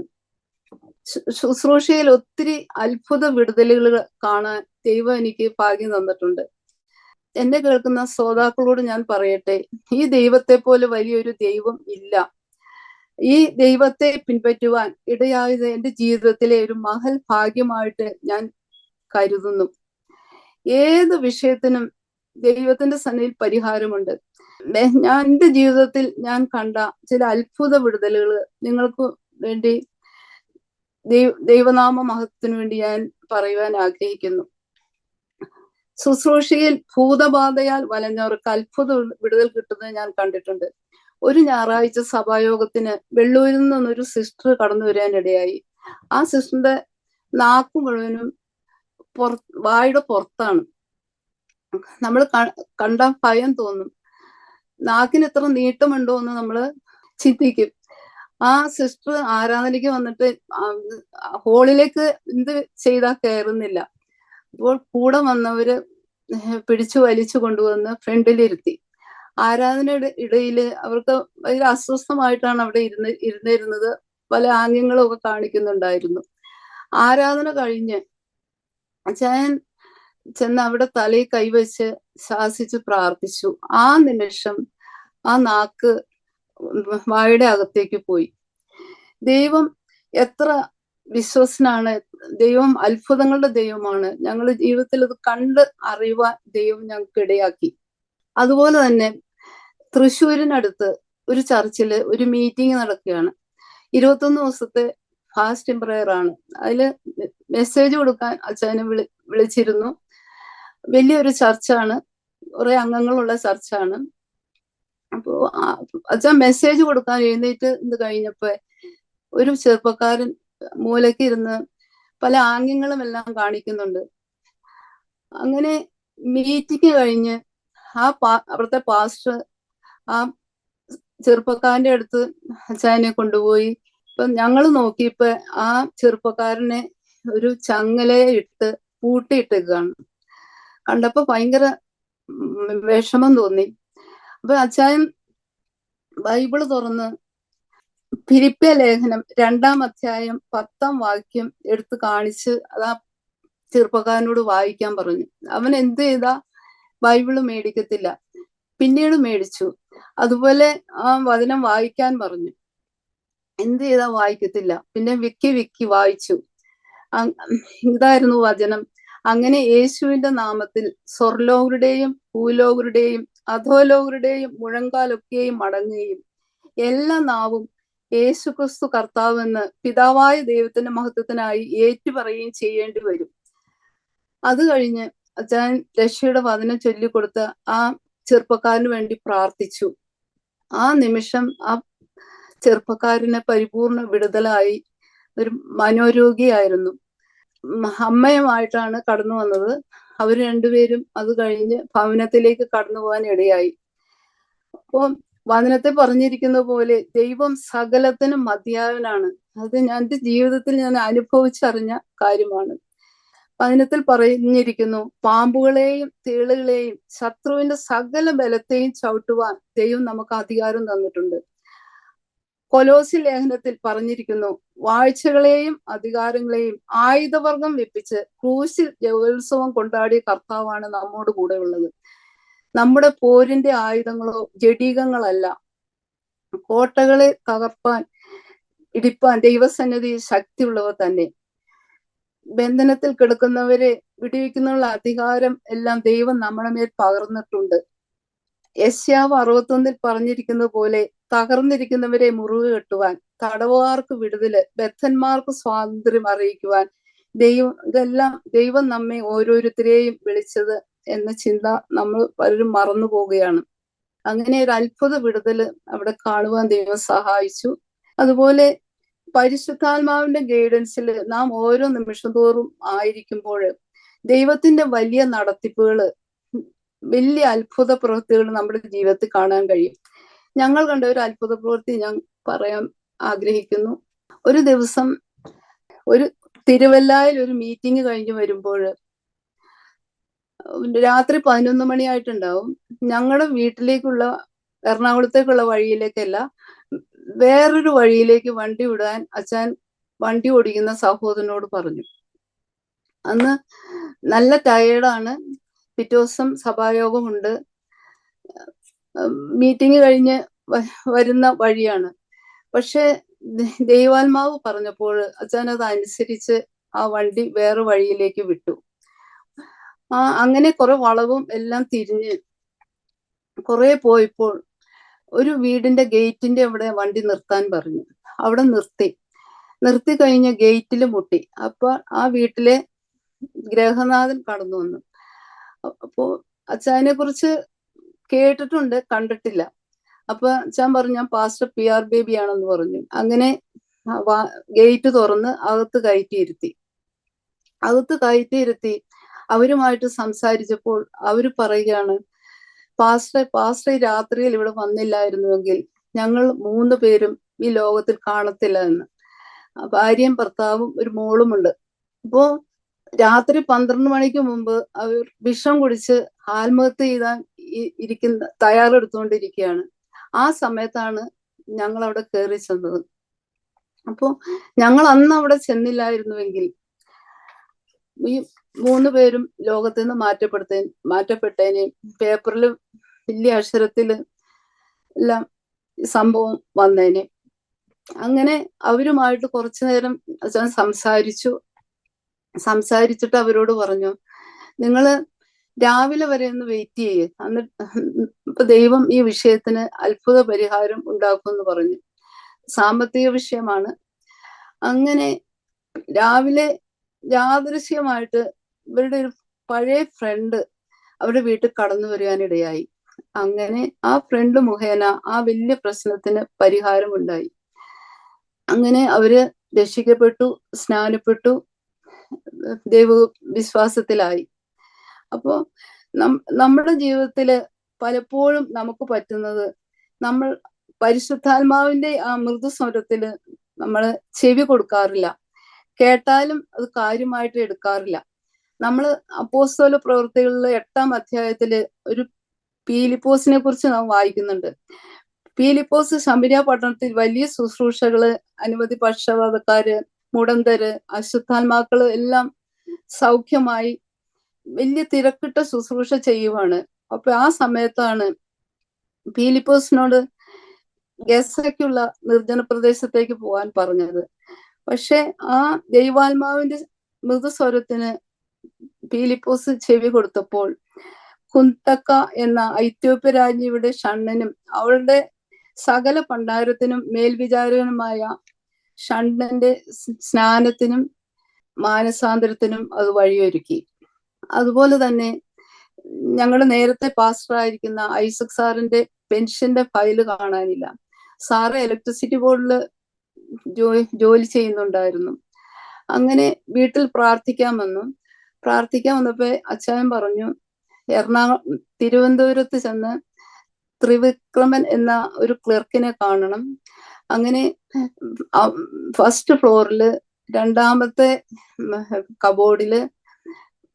ശുശ്രൂഷയിൽ ഒത്തിരി അത്ഭുത വിടുതലുകൾ കാണാൻ ദൈവം എനിക്ക് ഭാഗ്യം തന്നിട്ടുണ്ട്. എന്നെ കേൾക്കുന്ന ശ്രോതാക്കളോട് ഞാൻ പറയട്ടെ, ഈ ദൈവത്തെ പോലെ വലിയൊരു ദൈവം ഇല്ല. ഈ ദൈവത്തെ പിൻപറ്റുവാൻ ഇടയായത് എൻ്റെ ജീവിതത്തിലെ ഒരു മഹൽ ഭാഗ്യമായിട്ട് ഞാൻ കരുതുന്നു. ഏത് വിഷയത്തിനും ദൈവത്തിന്റെ സന്നിധിയിൽ പരിഹാരമുണ്ട്. ഞാൻ എൻ്റെ ജീവിതത്തിൽ ഞാൻ കണ്ട ചില അത്ഭുത വിടുതലുകൾ നിങ്ങൾക്ക് വേണ്ടി ദൈവനാമ മഹത്വത്തിന് വേണ്ടി ഞാൻ പറയുവാൻ ആഗ്രഹിക്കുന്നു. ശുശ്രൂഷയിൽ ഭൂതബാധയാൽ വലഞ്ഞവർക്ക് അത്ഭുത വിടുതൽ കിട്ടുന്നത് ഞാൻ കണ്ടിട്ടുണ്ട്. ഒരു ഞായറാഴ്ച സഭായോഗത്തിന് വെള്ളൂരിൽ നിന്നൊരു സിസ്റ്റർ കടന്നു വരാനിടയായി. ആ സിസ്റ്ററിന്റെ നാക്ക് മുഴുവനും വായുടെ പുറത്താണ്. നമ്മൾ കണ്ട ഭയം തോന്നും. നാക്കിന് എത്ര നീട്ടമുണ്ടോ എന്ന് നമ്മൾ ചിന്തിക്കും. ആ സിസ്റ്റർ ആരാധനയ്ക്ക് വന്നിട്ട് ഹോളിലേക്ക് എന്ത് ചെയ്താൽ കയറുന്നില്ല. അപ്പോൾ കൂടെ വന്നവര് പിടിച്ചു വലിച്ചു കൊണ്ടുവന്ന് ഫ്രണ്ടിലിരുത്തി. ആരാധനയുടെ ഇടയില് അവർക്ക് ഭയങ്കര അസ്വസ്ഥമായിട്ടാണ് അവിടെ ഇരുന്നിരുന്നത്. പല ആംഗ്യങ്ങളും ഒക്കെ കാണിക്കുന്നുണ്ടായിരുന്നു. ആരാധന കഴിഞ്ഞ് അച്ഛൻ ചെന്ന് അവിടെ തലയിൽ കൈവച്ച് ശാസിച്ച് പ്രാർത്ഥിച്ചു. ആ നിമിഷം ആ നാക്ക് വായുടെ അകത്തേക്ക് പോയി. ദൈവം എത്ര വിശ്വസനാണ്. ദൈവം അത്ഭുതങ്ങളുടെ ദൈവമാണ്. ഞങ്ങൾ ജീവിതത്തിൽ അത് കണ്ട് അറിയുവാൻ ദൈവം ഞങ്ങൾക്ക് ഇടയാക്കി. അതുപോലെ തന്നെ തൃശ്ശൂരിനടുത്ത് ഒരു ചർച്ചില് ഒരു മീറ്റിംഗ് നടക്കുകയാണ്. 21 ദിവസത്തെ ഫാസ്റ്റിംഗ് പ്രയർ ആണ്. അതില് മെസ്സേജ് കൊടുക്കാൻ അച്ഛനെ വിളിച്ചിരുന്നു. വലിയൊരു ചർച്ചാണ്, കുറെ അംഗങ്ങളുള്ള ചർച്ചാണ്. അപ്പോ അച്ഛൻ മെസ്സേജ് കൊടുക്കാൻ എഴുന്നേറ്റ് ഇത് കഴിഞ്ഞപ്പോ ഒരു ചെറുപ്പക്കാരൻ മൂലയ്ക്ക് ഇരുന്ന് പല ആംഗ്യങ്ങളും എല്ലാം കാണിക്കുന്നുണ്ട്. അങ്ങനെ മീറ്റിംഗ് കഴിഞ്ഞ് അവിടുത്തെ പാസ്റ്റർ ആ ചെറുപ്പക്കാരന്റെ അടുത്ത് അച്ഛനെ കൊണ്ടുപോയി. ഇപ്പൊ ഞങ്ങൾ നോക്കിയപ്പോ ആ ചെറുപ്പക്കാരനെ ഒരു ചങ്ങലയെ ഇട്ട് പൂട്ടിയിട്ടേക്കാണ്. കണ്ടപ്പോ ഭയങ്കര വിഷമം തോന്നി. അപ്പൊ അച്ഛൻ ബൈബിള് തുറന്ന് ഫിലിപ്പ്യ ലേഖനം 2-ാം അധ്യായം 10-ാം വാക്യം എടുത്ത് കാണിച്ച് അത് ആ ചെറുപ്പക്കാരനോട് വായിക്കാൻ പറഞ്ഞു. അവൻ എന്ത് ചെയ്താ ബൈബിള് മേടിക്കത്തില്ല. പിന്നീട് മേടിച്ചു. അതുപോലെ ആ വചനം വായിക്കാൻ പറഞ്ഞു. എന്ത് ചെയ്താ വായിക്കത്തില്ല. പിന്നെ വിക്കി വായിച്ചു. ഇതായിരുന്നു വചനം. അങ്ങനെ യേശുവിന്റെ നാമത്തിൽ സ്വർലോകരുടെയും ഭൂലോകരുടെയും അധോലോകരുടെയും മുഴങ്കാലൊക്കെയും മടങ്ങുകയും എല്ലാ നാവും യേശുക്രിസ്തു കർത്താവെന്ന് പിതാവായ ദൈവത്തിന്റെ മഹത്വത്തിനായി ഏറ്റുപറയുകയും ചെയ്യേണ്ടി വരും. അത് കഴിഞ്ഞ് അച്ഛൻ രക്ഷയുടെ വചനം ചൊല്ലിക്കൊടുത്ത് ആ ചെറുപ്പക്കാരന് വേണ്ടി പ്രാർത്ഥിച്ചു. ആ നിമിഷം ആ ചെറുപ്പക്കാരന് പരിപൂർണ വിടുതലായി. ഒരു മനോരോഗിയായിരുന്നു. അമ്മയുമായിട്ടാണ് കടന്നു വന്നത്. അവർ രണ്ടുപേരും അത് കഴിഞ്ഞ് ഭവനത്തിലേക്ക് കടന്നു പോകാൻ ഇടയായി. അപ്പോൾ വചനത്തെ പറഞ്ഞിരിക്കുന്ന പോലെ ദൈവം സകലത്തിനും മതിയായവനാണ്. അത് ഞാൻ എൻ്റെ ജീവിതത്തിൽ ഞാൻ അനുഭവിച്ചറിഞ്ഞ കാര്യമാണ്. വചനത്തിൽ പറഞ്ഞിരിക്കുന്നു, പാമ്പുകളെയും തേളുകളെയും ശത്രുവിന്റെ സകല ബലത്തെയും ചവിട്ടുവാൻ ദൈവം നമുക്ക് അധികാരം തന്നിട്ടുണ്ട്. കൊലോസി ലേഖനത്തിൽ പറഞ്ഞിരിക്കുന്നു, വാഴ്ചകളെയും അധികാരങ്ങളെയും ആയുധവർഗം വെപ്പിച്ച് ക്രൂശിൽ ജയോത്സവം കൊണ്ടാടിയ കർത്താവാണ് നമ്മോട് കൂടെ ഉള്ളത്. നമ്മുടെ പോരിന്റെ ആയുധങ്ങളോ ജഡീകങ്ങളല്ല. കോട്ടകളെ തകർപ്പാൻ ഇടിപ്പാൻ ദൈവസന്നിധി ശക്തിയുള്ളവ തന്നെ. ബന്ധനത്തിൽ കിടക്കുന്നവരെ വിടുവിക്കുന്നുള്ള അധികാരം എല്ലാം ദൈവം നമ്മുടെ മേൽ പകർന്നിട്ടുണ്ട്. യെശയ്യാവ് 61 പറഞ്ഞിരിക്കുന്ന പോലെ തകർന്നിരിക്കുന്നവരെ മുറിവ് കെട്ടുവാൻ, തടവുകാർക്ക് വിടുതല്, ബദ്ധന്മാർക്ക് സ്വാതന്ത്ര്യം അറിയിക്കുവാൻ ഇതെല്ലാം ദൈവം നമ്മെ ഓരോരുത്തരെയും വിളിച്ചത് എന്ന ചിന്ത നമ്മൾ പലരും മറന്നു പോവുകയാണ്. അങ്ങനെ ഒരു അത്ഭുത വിടുതല് അവിടെ കാണുവാൻ ദൈവം സഹായിച്ചു. അതുപോലെ പരിശുദ്ധാത്മാവിന്റെ ഗൈഡൻസിൽ നാം ഓരോ നിമിഷം തോറും ആയിരിക്കുമ്പോൾ ദൈവത്തിന്റെ വലിയ നടത്തിപ്പുകള്, വലിയ അത്ഭുത പ്രവൃത്തികൾ നമ്മുടെ ജീവിതത്തിൽ കാണാൻ കഴിയും. ഞങ്ങൾ കണ്ട ഒരു അത്ഭുത പ്രവൃത്തി ഞാൻ പറയാൻ ആഗ്രഹിക്കുന്നു. ഒരു ദിവസം ഒരു തിരുവല്ലായിൽ ഒരു മീറ്റിംഗ് കഴിഞ്ഞ് വരുമ്പോൾ രാത്രി 11 മണിയായിട്ടുണ്ടാവും. ഞങ്ങളുടെ വീട്ടിലേക്കുള്ള, എറണാകുളത്തേക്കുള്ള വഴിയിലേക്കല്ല, വേറൊരു വഴിയിലേക്ക് വണ്ടി വിടാൻ അച്ഛൻ വണ്ടി ഓടിക്കുന്ന സഹോദരനോട് പറഞ്ഞു. അന്ന് നല്ല ടയേർഡാണ്. പിറ്റേ ദിവസം സഭായോഗമുണ്ട്. മീറ്റിംഗ് കഴിഞ്ഞ് വരുന്ന വഴിയാണ്. പക്ഷെ ദൈവാത്മാവ് പറഞ്ഞപ്പോൾ അച്ഛൻ അത് അനുസരിച്ച് ആ വണ്ടി വേറെ വഴിയിലേക്ക് വിട്ടു. അങ്ങനെ കുറെ വളവും എല്ലാം തിരിഞ്ഞ് കുറെ പോയപ്പോൾ ഒരു വീടിന്റെ ഗേറ്റിന്റെ അവിടെ വണ്ടി നിർത്താൻ പറഞ്ഞു. അവിടെ നിർത്തി കഴിഞ്ഞ് ഗേറ്റിൽ മുട്ടി. അപ്പൊ ആ വീട്ടിലെ ഗ്രഹനാഥൻ കടന്നു വന്നു. അപ്പോ അച്ഛനെ കുറിച്ച് കേട്ടിട്ടുണ്ട്, കണ്ടിട്ടില്ല. അപ്പൊ അച്ഛൻ പറഞ്ഞു, ഞാൻ പാസ്റ്റർ PR ബേബി ആണെന്ന് പറഞ്ഞു. അങ്ങനെ ഗേറ്റ് തുറന്ന് അകത്ത് കയറ്റിയിരുത്തി അവരുമായിട്ട് സംസാരിച്ചപ്പോൾ അവര് പറയുകയാണ്, പാസ്റ്റർ രാത്രിയിൽ ഇവിടെ വന്നില്ലായിരുന്നുവെങ്കിൽ ഞങ്ങൾ 3 പേരും ഈ ലോകത്തിൽ കാണത്തില്ല എന്ന്. ഭാര്യയും ഭർത്താവും ഒരു മോളുമുണ്ട്. അപ്പോ രാത്രി 12 മണിക്ക് മുമ്പ് അവർ വിഷം കുടിച്ച് ആത്മഹത്യ ചെയ്താൻ തയ്യാറെടുത്തുകൊണ്ടിരിക്കുകയാണ്. ആ സമയത്താണ് ഞങ്ങൾ അവിടെ കയറി ചെന്നത്. അപ്പോ ഞങ്ങൾ അന്ന് അവിടെ ചെന്നില്ലായിരുന്നുവെങ്കിൽ ഈ 3 പേരും ലോകത്തിൽ നിന്ന് മാറ്റപ്പെട്ടേനെ. പേപ്പറിൽ വലിയ അക്ഷരത്തില് എല്ലാം സംഭവം വന്നേനെ. അങ്ങനെ അവരുമായിട്ട് കുറച്ചു നേരം അച്ഛൻ സംസാരിച്ചിട്ട് അവരോട് പറഞ്ഞു, നിങ്ങള് രാവിലെ വരെ ഒന്ന് വെയിറ്റ് ചെയ്യേ, ഇപ്പൊ ദൈവം ഈ വിഷയത്തിന് അത്ഭുത പരിഹാരം ഉണ്ടാക്കുമെന്ന് പറഞ്ഞു. സാമ്പത്തിക വിഷയമാണ്. അങ്ങനെ രാവിലെ യാദൃശ്യമായിട്ട് ഇവരുടെ ഒരു പഴയ ഫ്രണ്ട് അവരുടെ വീട്ടിൽ കടന്നു വരുവാനിടയായി. അങ്ങനെ ആ ഫ്രണ്ട് മുഖേന ആ വലിയ പ്രശ്നത്തിന് പരിഹാരം ഉണ്ടായി. അങ്ങനെ അവര് രക്ഷിക്കപ്പെട്ടു, സ്നാനപ്പെട്ടു, ദൈവ വിശ്വാസത്തിലായി. അപ്പോ നമ്മുടെ ജീവിതത്തില് പലപ്പോഴും നമുക്ക് പറ്റുന്നത്, നമ്മൾ പരിശുദ്ധാത്മാവിന്റെ ആ മൃദുസ്വരത്തില് നമ്മള് ചെവി കൊടുക്കാറില്ല. കേട്ടാലും അത് കാര്യമായിട്ട് എടുക്കാറില്ല. നമ്മള് അപ്പോസ്തല പ്രവൃത്തികളിലെ 8-ാം അധ്യായത്തില് ഒരു പീലിപ്പോസിനെ കുറിച്ച് നാം വായിക്കുന്നുണ്ട്. പീലിപ്പോസ് ശമര്യ പട്ടണത്തിൽ വലിയ ശുശ്രൂഷകള്, അനവധി പക്ഷപാതക്കാര്, മുടന്തര്, അശുദ്ധാത്മാക്കള് എല്ലാം സൗഖ്യമായി വലിയ തിരക്കിട്ട ശുശ്രൂഷ ചെയ്യുവാണ്. അപ്പൊ ആ സമയത്താണ് പീലിപ്പോസിനോട് ഗസയ്ക്കുള്ള നിർജ്ജന പ്രദേശത്തേക്ക് പോകാൻ പറഞ്ഞത്. പക്ഷെ ആ ദൈവാത്മാവിന്റെ മൃദുസ്വരത്തിന് പീലിപ്പോസ് ചെവി കൊടുത്തപ്പോൾ കുന്തക്ക എന്ന ഐത്യോപ്യ രാജ്ഞിയുടെ ഷണ്ണനും അവളുടെ സകല ഭണ്ഡാരത്തിനും മേൽവിചാരകനുമായ ഷണ്ണന്റെ സ്നാനത്തിനും മാനസാന്തരത്തിനും അത് വഴിയൊരുക്കി. അതുപോലെ തന്നെ ഞങ്ങളുടെ നേരത്തെ പാസ്റ്റർ ആയിരിക്കുന്ന ഐസക് സാറിന്റെ പെൻഷന്റെ ഫയല് കാണാനില്ല. സാറ് ഇലക്ട്രിസിറ്റി ബോർഡിൽ ജോലി ചെയ്യുന്നുണ്ടായിരുന്നു. അങ്ങനെ വീട്ടിൽ പ്രാർത്ഥിക്കാൻ വന്നപ്പോ അച്ചായൻ പറഞ്ഞു, തിരുവനന്തപുരത്ത് ചെന്ന് ത്രിവിക്രമൻ എന്ന ഒരു ക്ലർക്കിനെ കാണണം. അങ്ങനെ ഫസ്റ്റ് ഫ്ലോറില് 2ാമത്തെ കബോർഡില്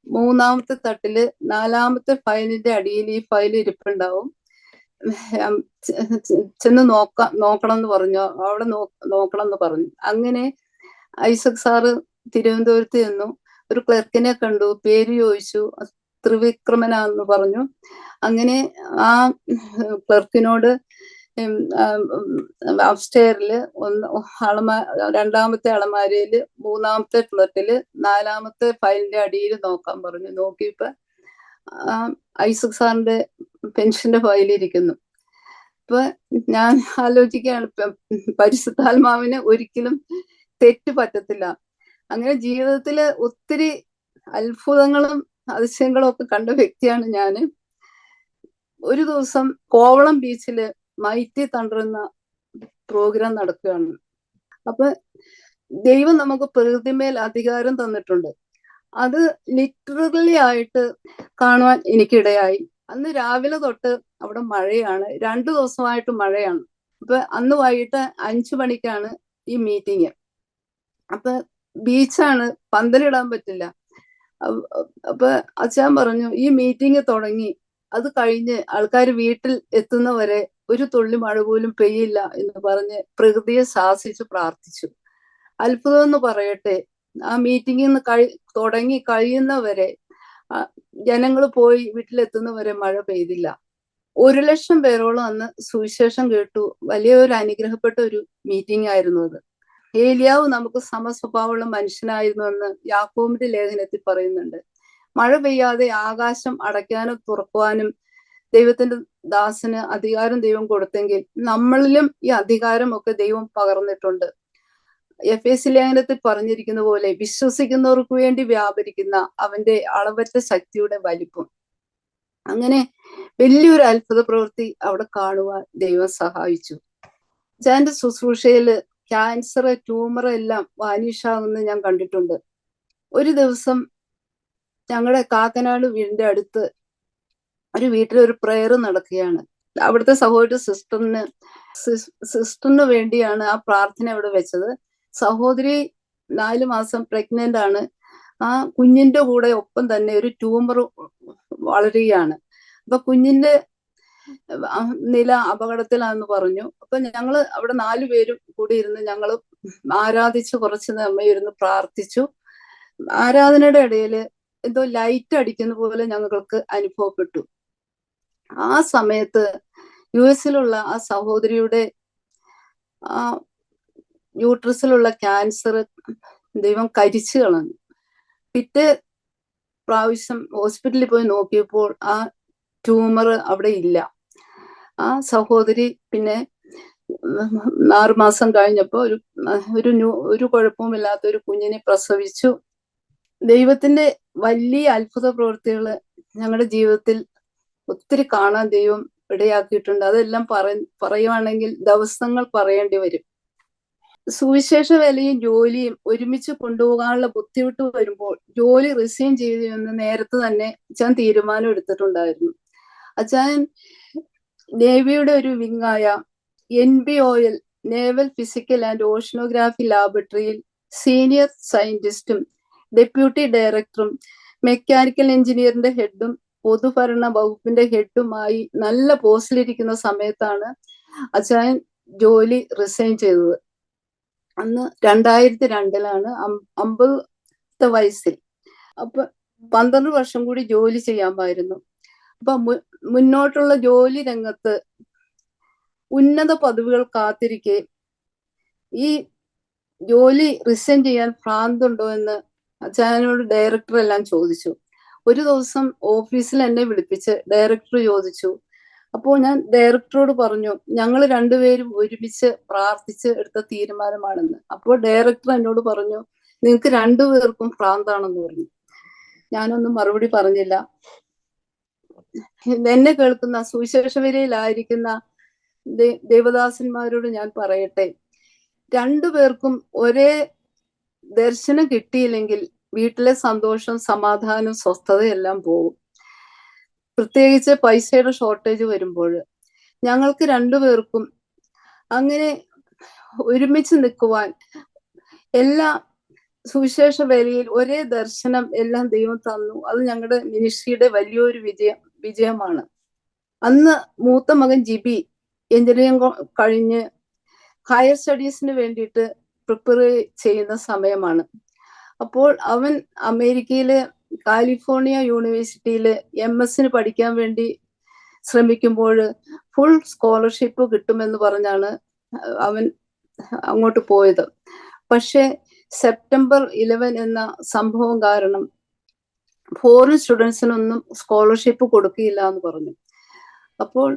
3ാമത്തെ തട്ടില് 4ാമത്തെ ഫയലിന്റെ അടിയിൽ ഈ ഫയൽ ഇരിപ്പുണ്ടാവും. ചെന്ന് നോക്കണം എന്ന് പറഞ്ഞു. അവിടെ നോക്കണം എന്ന് പറഞ്ഞു. അങ്ങനെ ഐസക് സാറ് തിരുവനന്തപുരത്ത് ചെന്നു. ഒരു ക്ലർക്കിനെ കണ്ടു, പേര് ചോദിച്ചു, ത്രിവിക്രമനാന്ന് പറഞ്ഞു. അങ്ങനെ ആ ക്ലർക്കിനോട് അപ്സ്റ്റെയറില് 2ാമത്തെ അളമാരയില് 3ാമത്തെ ഫ്ലറ്റില് 4ാമത്തെ ഫയലിന്റെ അടിയിൽ നോക്കാൻ പറഞ്ഞു. നോക്കിയപ്പോ ഐസക് സാറിന്റെ പെൻഷന്റെ ഫയലിരിക്കുന്നു. ഇപ്പൊ ഞാൻ ആലോചിക്കുകയാണ്, പരിശുദ്ധാത്മാവിന് ഒരിക്കലും തെറ്റ് പറ്റത്തില്ല. അങ്ങനെ ജീവിതത്തില് ഒത്തിരി അത്ഭുതങ്ങളും അതിശയങ്ങളും ഒക്കെ കണ്ട വ്യക്തിയാണ് ഞാന്. ഒരു ദിവസം കോവളം ബീച്ചില് മൈറ്റി തണ്ടർ എന്ന പ്രോഗ്രാം നടക്കുകയാണ്. അപ്പൊ ദൈവം നമുക്ക് പ്രകൃതിമേൽ അധികാരം തന്നിട്ടുണ്ട്. അത് ലിറ്ററലി ആയിട്ട് കാണുവാൻ എനിക്കിടയായി. അന്ന് രാവിലെ തൊട്ട് അവിടെ മഴയാണ്, 2 ദിവസമായിട്ട് മഴയാണ്. അപ്പൊ അന്ന് വൈകിട്ട് 5 മണിക്കാണ് ഈ മീറ്റിംഗ്. അപ്പൊ ബീച്ചാണ്, പന്തലിടാൻ പറ്റില്ല. അപ്പൊ അച്ഛൻ പറഞ്ഞു ഈ മീറ്റിംഗ് തുടങ്ങി അത് കഴിഞ്ഞ് ആൾക്കാർ വീട്ടിൽ എത്തുന്നവരെ ഒരു തുള്ളി മഴ പോലും പെയ്യില്ല എന്ന് പറഞ്ഞ് പ്രകൃതിയെ ശാസിച്ച് പ്രാർത്ഥിച്ചു. അത്ഭുതം എന്ന് പറയട്ടെ, ആ മീറ്റിംഗ് തുടങ്ങി കഴിയുന്നവരെ, ജനങ്ങൾ പോയി വീട്ടിലെത്തുന്നവരെ മഴ പെയ്തില്ല. 1,00,000 പേരോളം അന്ന് സുവിശേഷം കേട്ടു. വലിയൊരു അനുഗ്രഹപ്പെട്ട ഒരു മീറ്റിംഗ് ആയിരുന്നു അത്. ഏലിയാവ് നമുക്ക് സമസ്വഭാവമുള്ള മനുഷ്യനായിരുന്നു എന്ന് യാക്കോബിന്റെ ലേഖനത്തിൽ പറയുന്നുണ്ട്. മഴ പെയ്യാതെ ആകാശം അടയ്ക്കാനും തുറക്കുവാനും ദൈവത്തിന്റെ ദാസന് അധികാരം ദൈവം കൊടുത്തെങ്കിൽ നമ്മളിലും ഈ അധികാരം ഒക്കെ ദൈവം പകർന്നിട്ടുണ്ട്. എഫേസ്യ ലേഖനത്തിൽ പറഞ്ഞിരിക്കുന്ന പോലെ വിശ്വസിക്കുന്നവർക്ക് വേണ്ടി വ്യാപരിക്കുന്ന അവന്റെ അളവറ്റ ശക്തിയുടെ വലിപ്പം. അങ്ങനെ വലിയൊരു അത്ഭുത പ്രവൃത്തി അവിടെ കാണുവാൻ ദൈവം സഹായിച്ചു. അച്ഛന്റെ ശുശ്രൂഷയില് ക്യാൻസർ, ട്യൂമർ എല്ലാം വാനിഷാകുന്ന ഞാൻ കണ്ടിട്ടുണ്ട്. ഒരു ദിവസം ഞങ്ങളുടെ കാക്കനാട് വീടിന്റെ അടുത്ത് ഒരു വീട്ടിലൊരു പ്രയർ നടക്കുകയാണ്. അവിടുത്തെ സഹോദരി സിസ്റ്ററിന് വേണ്ടിയാണ് ആ പ്രാർത്ഥന അവിടെ വെച്ചത്. സഹോദരി 4 മാസം പ്രഗ്നന്റ് ആണ്. ആ കുഞ്ഞിന്റെ കൂടെ ഒപ്പം തന്നെ ഒരു ട്യൂമർ വളരുകയാണ്. അപ്പൊ കുഞ്ഞിന്റെ നില അപകടത്തിലാണെന്ന് പറഞ്ഞു. അപ്പൊ ഞങ്ങള് അവിടെ 4 പേരും കൂടി ഇരുന്ന് ഞങ്ങൾ ആരാധിച്ച് കുറച്ച് സമയം ഇരുന്ന് പ്രാർത്ഥിച്ചു. ആരാധനയുടെ ഇടയില് എന്തോ ലൈറ്റ് അടിക്കുന്ന പോലെ ഞങ്ങൾക്ക് അനുഭവപ്പെട്ടു. ആ സമയത്ത് US-ലുള്ള ആ സഹോദരിയുടെ ആ യൂട്രസിലുള്ള ക്യാൻസർ ദൈവം കരിച്ചു കളഞ്ഞു. പിറ്റേ പ്രാവശ്യം ഹോസ്പിറ്റലിൽ പോയി നോക്കിയപ്പോൾ ആ ട്യൂമർ അവിടെ ഇല്ല. ആ സഹോദരി പിന്നെ 6 മാസം കഴിഞ്ഞപ്പോ ഒരു കുഴപ്പവുമില്ലാത്ത ഒരു കുഞ്ഞിനെ പ്രസവിച്ചു. ദൈവത്തിന്റെ വലിയ അത്ഭുത പ്രവൃത്തികള് ഞങ്ങളുടെ ജീവിതത്തിൽ ഒത്തിരി കാണാൻ ദൈവം ഇടയാക്കിയിട്ടുണ്ട്. അതെല്ലാം പറയുവാണെങ്കിൽ ദിവസങ്ങൾ പറയേണ്ടി വരും. സുവിശേഷ വേലയും ജോലിയും ഒരുമിച്ച് കൊണ്ടുപോകാനുള്ള ബുദ്ധിമുട്ട് വരുമ്പോൾ ജോലി റിസൈൻ ചെയ്തെന്ന് നേരത്തെ തന്നെ അച്ഛൻ തീരുമാനം എടുത്തിട്ടുണ്ടായിരുന്നു. അച്ഛൻ നേവിയുടെ ഒരു വിങ്ങായ NBOL naval physical and oceanography ലാബറട്ടറിയിൽ സീനിയർ സയന്റിസ്റ്റും ഡെപ്യൂട്ടി ഡയറക്ടറും മെക്കാനിക്കൽ എഞ്ചിനീയറിന്റെ ഹെഡും പൊതുഭരണ വകുപ്പിന്റെ ഹെഡുമായി നല്ല പോസ്റ്റിലിരിക്കുന്ന സമയത്താണ് അച്ഛൻ ജോലി റിസൈൻ ചെയ്തത്. അന്ന് 2002-ലാണ്, 50 വയസ്സിൽ. അപ്പൊ 12 വർഷം കൂടി ജോലി ചെയ്യാമായിരുന്നു. അപ്പൊ മുന്നോട്ടുള്ള ജോലി രംഗത്ത് ഉന്നത പദവികൾ കാത്തിരിക്കെ ഈ ജോലി റിസൈൻ ചെയ്യാൻ ഭ്രാന്തുണ്ടോ എന്ന് അച്ഛനോട് ഡയറക്ടർ എല്ലാം ചോദിച്ചു. ഒരു ദിവസം ഓഫീസിൽ എന്നെ വിളിപ്പിച്ച് ഡയറക്ടർ ചോദിച്ചു. അപ്പോൾ ഞാൻ ഡയറക്ടറോട് പറഞ്ഞു, ഞങ്ങൾ 2 പേരും ഒരുമിച്ച് പ്രാർത്ഥിച്ച് എടുത്ത തീരുമാനമാണെന്ന്. അപ്പോൾ ഡയറക്ടർ എന്നോട് പറഞ്ഞു, നിങ്ങൾക്ക് 2 പേർക്കും ഭ്രാന്താണെന്ന് പറഞ്ഞു. ഞാനൊന്നും മറുപടി പറഞ്ഞില്ല. എന്നെ കേൾക്കുന്ന സുവിശേഷവരിയിലായിരിക്കുന്ന ദേവദാസന്മാരോട് ഞാൻ പറയട്ടെ, 2 പേർക്കും ഒരേ ദർശനം കിട്ടിയില്ലെങ്കിൽ വീട്ടിലെ സന്തോഷം, സമാധാനം, സ്വസ്ഥതയെല്ലാം പോകും. പ്രത്യേകിച്ച് പൈസയുടെ ഷോർട്ടേജ് വരുമ്പോൾ. ഞങ്ങൾക്ക് 2 പേർക്കും അങ്ങനെ ഒരുമിച്ച് നിൽക്കുവാൻ, എല്ലാ സുവിശേഷ വേലയിൽ ഒരേ ദർശനം എല്ലാം ദൈവം തന്നു. അത് ഞങ്ങളുടെ മിനിസ്ട്രിയുടെ വലിയൊരു വിജയമാണ്. അന്ന് മൂത്ത മകൻ ജിബി എഞ്ചിനീയറിംഗ് കഴിഞ്ഞ് ഹയർ സ്റ്റഡീസിന് വേണ്ടിയിട്ട് പ്രിപ്പയർ ചെയ്യുന്ന സമയമാണ്. അപ്പോൾ അവൻ അമേരിക്കയിലെ കാലിഫോർണിയ യൂണിവേഴ്സിറ്റിയിൽ MS-ന് പഠിക്കാൻ വേണ്ടി ശ്രമിക്കുമ്പോൾ ഫുൾ സ്കോളർഷിപ്പ് കിട്ടുമെന്ന് പറഞ്ഞാണ് അവൻ അങ്ങോട്ട് പോയത്. പക്ഷെ September 11 എന്ന സംഭവം കാരണം ഫോറിൻ സ്റ്റുഡൻസിനൊന്നും സ്കോളർഷിപ്പ് കൊടുക്കില്ല എന്ന് പറഞ്ഞു. അപ്പോൾ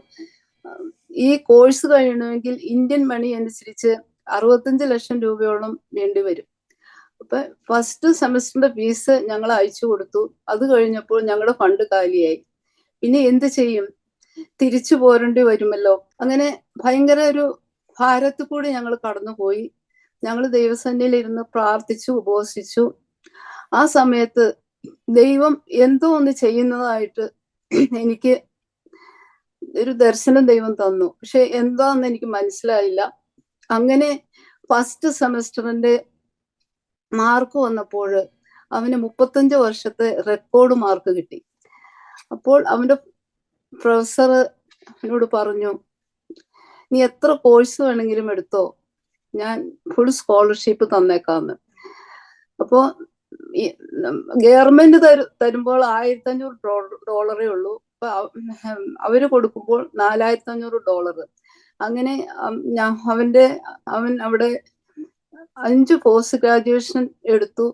ഈ കോഴ്സ് കഴിയണമെങ്കിൽ ഇന്ത്യൻ മണി അനുസരിച്ച് 65 ലക്ഷം രൂപയോളം വേണ്ടിവരും. അപ്പൊ ഫസ്റ്റ് സെമസ്റ്ററിന്റെ ഫീസ് ഞങ്ങൾ അയച്ചു കൊടുത്തു. അത് കഴിഞ്ഞപ്പോൾ ഞങ്ങളുടെ ഫണ്ട് കാലിയായി. പിന്നെ എന്ത് ചെയ്യും? തിരിച്ചു പോരേണ്ടി വരുമല്ലോ. അങ്ങനെ ഭയങ്കര ഒരു ഭാരത്തിൽ കൂടി ഞങ്ങൾ കടന്നുപോയി. ഞങ്ങൾ ദൈവസന്നിധിയിൽ ഇരുന്ന് പ്രാർത്ഥിച്ചു, ഉപവസിച്ചു. ആ സമയത്ത് ദൈവം എന്തോ ഒന്ന് ചെയ്യുന്നതായിട്ട് എനിക്ക് ഒരു ദർശനം ദൈവം തന്നു. പക്ഷെ എന്താന്ന് എനിക്ക് മനസ്സിലായില്ല. അങ്ങനെ ഫസ്റ്റ് സെമസ്റ്ററിന്റെ മാർക്ക് വന്നപ്പോൾ അവന് 35 വർഷത്തെ റെക്കോർഡ് മാർക്ക് കിട്ടി. അപ്പോൾ അവന്റെ പ്രൊഫസർ എന്നോട് പറഞ്ഞു, നീ എത്ര കോഴ്സ് വേണമെങ്കിലും എടുത്തോ, ഞാൻ ഫുൾ സ്കോളർഷിപ്പ് തന്നേക്കാന്ന്. അപ്പോ ഗവൺമെന്റ് തരുമ്പോൾ $1500 ഉള്ളൂ. അപ്പൊ അവര് കൊടുക്കുമ്പോൾ $4500. അങ്ങനെ അവൻ അവിടെ 5 പോസ്റ്റ് ഗ്രാജുവേഷൻ എടുത്തു,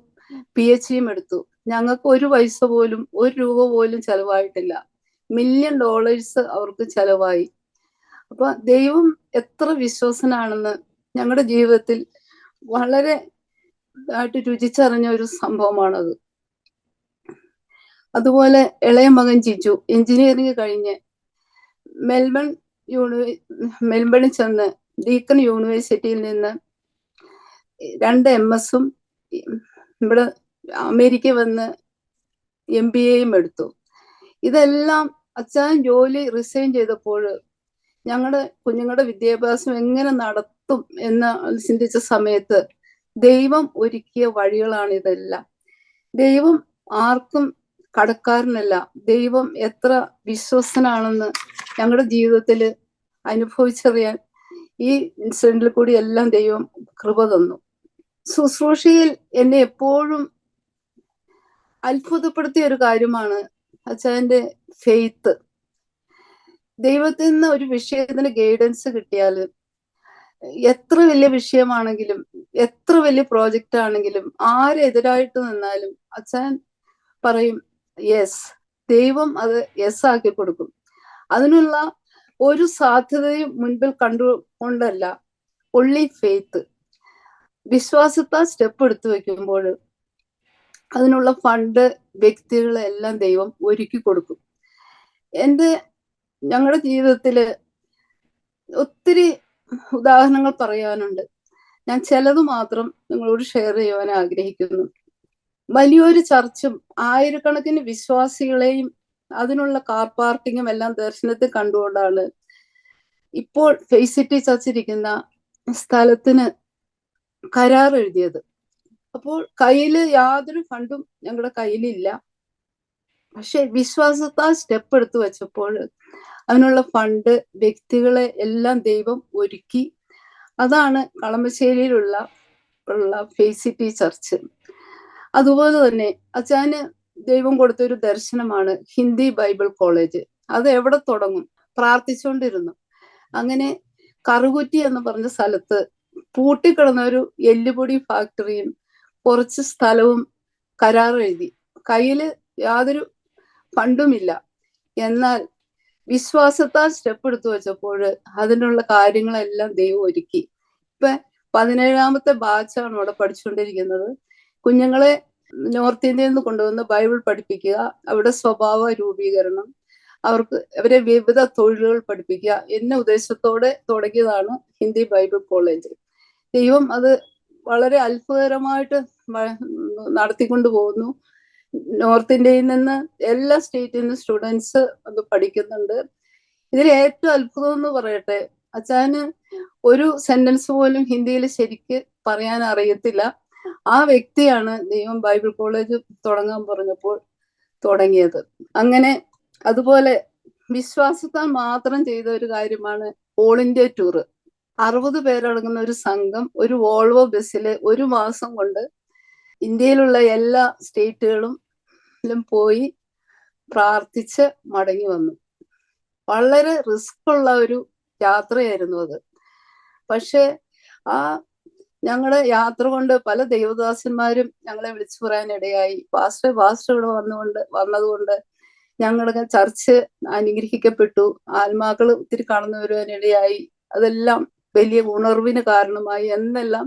PhDയും എടുത്തു. ഞങ്ങൾക്ക് ഒരു പൈസ പോലും, $1 പോലും ചെലവായിട്ടില്ല. $1 മില്യൺ അവർക്ക് ചെലവായി. അപ്പൊ ദൈവം എത്ര വിശ്വസനാണെന്ന് ഞങ്ങളുടെ ജീവിതത്തിൽ വളരെ ആയിട്ട് രുചിച്ചറിഞ്ഞ ഒരു സംഭവമാണത്. അതുപോലെ ഇളയ മകൻ ജിജു എഞ്ചിനീയറിംഗ് കഴിഞ്ഞ് മെൽബണിൽ ചെന്ന് ഡീക്കൺ യൂണിവേഴ്സിറ്റിയിൽ നിന്ന് 2 MS-ഉം ഇവിടെ അമേരിക്ക വന്ന് MBA-യും എടുത്തു. ഇതെല്ലാം അച്ഛൻ ജോലി റിസൈൻ ചെയ്തപ്പോൾ ഞങ്ങളുടെ കുഞ്ഞുങ്ങളുടെ വിദ്യാഭ്യാസം എങ്ങനെ നടത്തും എന്ന് ചിന്തിച്ച സമയത്ത് ദൈവം ഒരുക്കിയ വഴികളാണ് ഇതെല്ലാം. ദൈവം ആർക്കും കടക്കാരനല്ല. ദൈവം എത്ര വിശ്വസനാണെന്ന് ഞങ്ങളുടെ ജീവിതത്തിൽ അനുഭവിച്ചറിയാൻ ഈ ഇൻസിഡന്റിൽ കൂടി എല്ലാം ദൈവം കൃപ തന്നു. ശുശ്രൂഷയിൽ എന്നെ എപ്പോഴും അത്ഭുതപ്പെടുത്തിയ ഒരു കാര്യമാണ് അച്ഛൻ്റെ ഫെയ്ത്ത്. ദൈവത്തിൽ നിന്ന് ഒരു വിഷയത്തിന് ഗൈഡൻസ് കിട്ടിയാൽ എത്ര വലിയ വിഷയമാണെങ്കിലും, എത്ര വലിയ പ്രോജക്റ്റ് ആണെങ്കിലും, ആരെതിരായിട്ട് നിന്നാലും അച്ഛൻ പറയും യെസ്. ദൈവം അത് യെസ് ആക്കി കൊടുക്കും. അതിനുള്ള ഒരു സാധ്യതയും മുൻപിൽ കണ്ടുകൊണ്ടല്ല, ഒൺലി ഫെയ്ത്ത്. വിശ്വാസത്താൽ സ്റ്റെപ്പ് എടുത്തു വെക്കുമ്പോൾ അതിനുള്ള ഫണ്ട്, വ്യക്തികളെ എല്ലാം ദൈവം ഒരുക്കി കൊടുക്കും. ഞങ്ങളുടെ ജീവിതത്തില് ഒത്തിരി ഉദാഹരണങ്ങൾ പറയാനുണ്ട്. ഞാൻ ചിലത് മാത്രം നിങ്ങളോട് ഷെയർ ചെയ്യുവാൻ ആഗ്രഹിക്കുന്നു. വലിയൊരു ചർച്ചും ആയിരക്കണക്കിന് വിശ്വാസികളെയും അതിനുള്ള കാർ പാർക്കിങ്ങും എല്ലാം ദർശനത്തിൽ കണ്ടുകൊണ്ടാണ് ഇപ്പോൾ ഫേസ് സിറ്റി ചർച്ച് ഇരിക്കുന്ന സ്ഥലത്തിന് കരാർ എഴുതിയത്. അപ്പോൾ കയ്യില് യാതൊരു ഫണ്ടും ഞങ്ങളുടെ കയ്യിലില്ല. പക്ഷെ വിശ്വാസത്താൽ സ്റ്റെപ്പ് എടുത്തു വെച്ചപ്പോൾ അതിനുള്ള ഫണ്ട്, വ്യക്തികളെ എല്ലാം ദൈവം ഒരുക്കി. അതാണ് കളമശ്ശേരിയിലുള്ള ഫേസ് സിറ്റി ചർച്ച്. അതുപോലെ തന്നെ അച്ഛന് ദൈവം കൊടുത്തൊരു ദർശനമാണ് ഹിന്ദി ബൈബിൾ കോളേജ്. അത് എവിടെ തുടങ്ങും? പ്രാർത്ഥിച്ചുകൊണ്ടിരുന്നു. അങ്ങനെ കറുകുറ്റി എന്ന് പറഞ്ഞ സ്ഥലത്ത് പൂട്ടിക്കിടന്ന ഒരു എല്ലുപൊടി ഫാക്ടറിയും കുറച്ച് സ്ഥലവും കരാർ എഴുതി. കയ്യില് യാതൊരു ഫണ്ടുമില്ല. എന്നാൽ വിശ്വാസത്താൽ സ്റ്റെപ്പ് എടുത്തു വെച്ചപ്പോൾ അതിനുള്ള കാര്യങ്ങളെല്ലാം ദൈവം ഒരുക്കി. ഇപ്പൊ 17ാമത്തെ ബാച്ചാണ് അവിടെ പഠിച്ചുകൊണ്ടിരിക്കുന്നത്. കുഞ്ഞുങ്ങളെ നോർത്ത് ഇന്ത്യയിൽ നിന്ന് കൊണ്ടുവന്ന് ബൈബിൾ പഠിപ്പിക്കുക, അവിടെ സ്വഭാവ രൂപീകരണം, അവരെ വിവിധ തൊഴിലുകൾ പഠിപ്പിക്കുക എന്ന ഉദ്ദേശത്തോടെ തുടങ്ങിയതാണ് ഹിന്ദി ബൈബിൾ കോളേജ്. ദൈവം അത് വളരെ അത്ഭുതകരമായിട്ട് നടത്തിക്കൊണ്ടു പോകുന്നു. നോർത്ത് ഇന്ത്യയിൽ നിന്ന് എല്ലാ സ്റ്റേറ്റിൽ നിന്ന് സ്റ്റുഡൻസ് അത് പഠിക്കുന്നുണ്ട്. ഇതിൽ ഏറ്റവും അത്ഭുതം എന്ന് പറയട്ടെ, അച്ഛന് ഒരു സെന്റൻസ് പോലും ഹിന്ദിയിൽ ശരിക്ക് പറയാൻ അറിയത്തില്ല. ആ വ്യക്തിയാണ് ദൈവം ബൈബിൾ കോളേജ് തുടങ്ങാൻ പറഞ്ഞപ്പോൾ തുടങ്ങിയത്. അങ്ങനെ അതുപോലെ വിശ്വാസത്താൽ മാത്രം ചെയ്ത ഒരു കാര്യമാണ് ഓൾ ഇന്ത്യ ടൂർ. 60 പേരടങ്ങുന്ന ഒരു സംഘം ഒരു വോൾവോ ബസ്സിൽ 1 മാസം കൊണ്ട് ഇന്ത്യയിലുള്ള എല്ലാ സ്റ്റേറ്റുകളിലും പോയി പ്രാർത്ഥിച്ച് മടങ്ങി വന്നു. വളരെ റിസ്ക് ഉള്ള ഒരു യാത്രയായിരുന്നു അത്. പക്ഷെ ആ ഞങ്ങളുടെ യാത്ര കൊണ്ട് പല ദൈവദാസന്മാരും ഞങ്ങളെ വിളിച്ചു പറയാൻ ഇടയായി. പാസ്റ്റർ ഇവിടെ വന്നതുകൊണ്ട് ഞങ്ങളുടെ ചർച്ച് അനുഗ്രഹിക്കപ്പെട്ടു, ആത്മാക്കൾ ഒത്തിരി കടന്നു വരുവാനിടയായി, അതെല്ലാം വലിയ ഉണർവിന് കാരണമായി എന്നെല്ലാം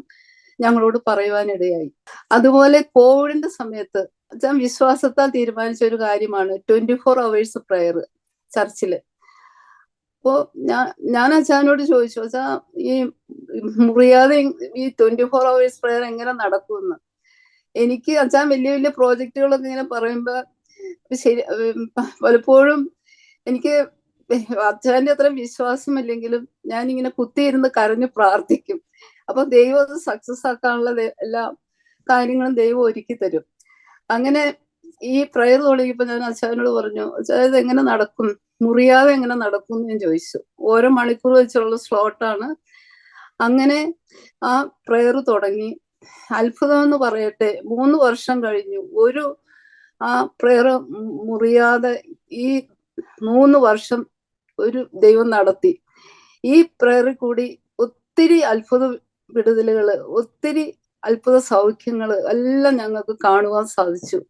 ഞങ്ങളോട് പറയുവാനിടയായി. അതുപോലെ കോവിഡിന്റെ സമയത്ത് ഞാൻ വിശ്വാസത്താൽ തീരുമാനിച്ച ഒരു കാര്യമാണ് 24 hours പ്രയർ ചർച്ചില്. അപ്പോ ഞാൻ അച്ഛനോട് ചോദിച്ചു, അച്ഛാ ഈ മുറിയാതെ ഈ 24 hours പ്രയർ എങ്ങനെ നടക്കുമെന്ന്. എനിക്ക് അച്ഛൻ വലിയ വലിയ പ്രോജക്റ്റുകളൊക്കെ ഇങ്ങനെ പറയുമ്പോ ശരി, പലപ്പോഴും എനിക്ക് അച്ഛൻ്റെ അത്ര വിശ്വാസമില്ലെങ്കിലും ഞാനിങ്ങനെ കുത്തിയിരുന്ന് കരഞ്ഞ് പ്രാർത്ഥിക്കും. അപ്പൊ ദൈവം അത് സക്സസ് ആക്കാനുള്ള എല്ലാ കാര്യങ്ങളും ദൈവം ഒരുക്കി തരും. അങ്ങനെ ഈ പ്രയർ തുടങ്ങിയപ്പോ ഞാൻ അച്ഛനോട് പറഞ്ഞു, അച്ഛാ ഇത് എങ്ങനെ നടക്കും, മുറിയാതെ എങ്ങനെ നടക്കും എന്ന് ഞാൻ ചോദിച്ചു. ഓരോ മണിക്കൂർ വെച്ചുള്ള സ്ലോട്ടാണ്. അങ്ങനെ ആ പ്രയർ തുടങ്ങി. അത്ഭുതം എന്ന് പറയട്ടെ, 3 വർഷം കഴിഞ്ഞു ആ പ്രയർ മുറിയാതെ ഈ 3 വർഷം ഒരു ദൈവം നടത്തി. ഈ പ്രയറിൽ കൂടി ഒത്തിരി അത്ഭുത വിടുതലുകള്, ഒത്തിരി അത്ഭുത സൗഖ്യങ്ങള് എല്ലാം ഞങ്ങൾക്ക് കാണുവാൻ സാധിച്ചു.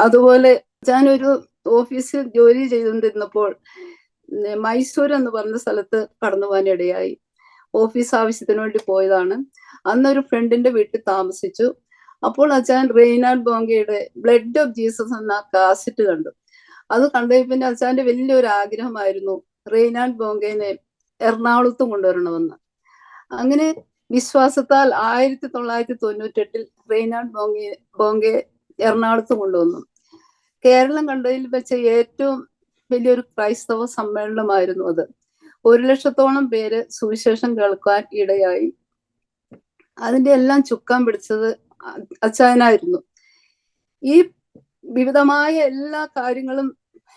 അതുപോലെ ഞാനൊരു ഓഫീസിൽ ജോലി ചെയ്തുകൊണ്ടിരുന്നപ്പോൾ മൈസൂർ എന്ന് പറഞ്ഞ സ്ഥലത്ത് കടന്നു പോകാനിടയായി. ഓഫീസ് ആവശ്യത്തിന് വേണ്ടി പോയതാണ്. അന്നൊരു ഫ്രണ്ടിന്റെ വീട്ടിൽ താമസിച്ചു. അപ്പോൾ അച്ഛൻ റെയ്നാഡ് ബോങ്കയുടെ ബ്ലഡ് ഓഫ് ജീസസ് എന്ന കാസറ്റ് കണ്ടു. അത് കണ്ടു പിന്നെ അച്ഛൻ്റെ വലിയൊരു ആഗ്രഹമായിരുന്നു റെയ്നാഡ് ബോങ്കേനെ എറണാകുളത്തും കൊണ്ടുവരണമെന്ന്. അങ്ങനെ വിശ്വാസത്താൽ 1998 റെയ്നാഡ് ബോങ്കെ എറണാകുളത്ത് കൊണ്ടുവന്നു. കേരളം കണ്ടതിൽ വെച്ച ഏറ്റവും വലിയൊരു ക്രൈസ്തവ സമ്മേളനമായിരുന്നു അത്. 100,000-ഓളം പേര് സുവിശേഷം കേൾക്കാൻ ഇടയായി. അതിന്റെ എല്ലാം ചുക്കാൻ പിടിച്ചത് അച്ചായനായിരുന്നു. ഈ വിവിധമായ എല്ലാ കാര്യങ്ങളും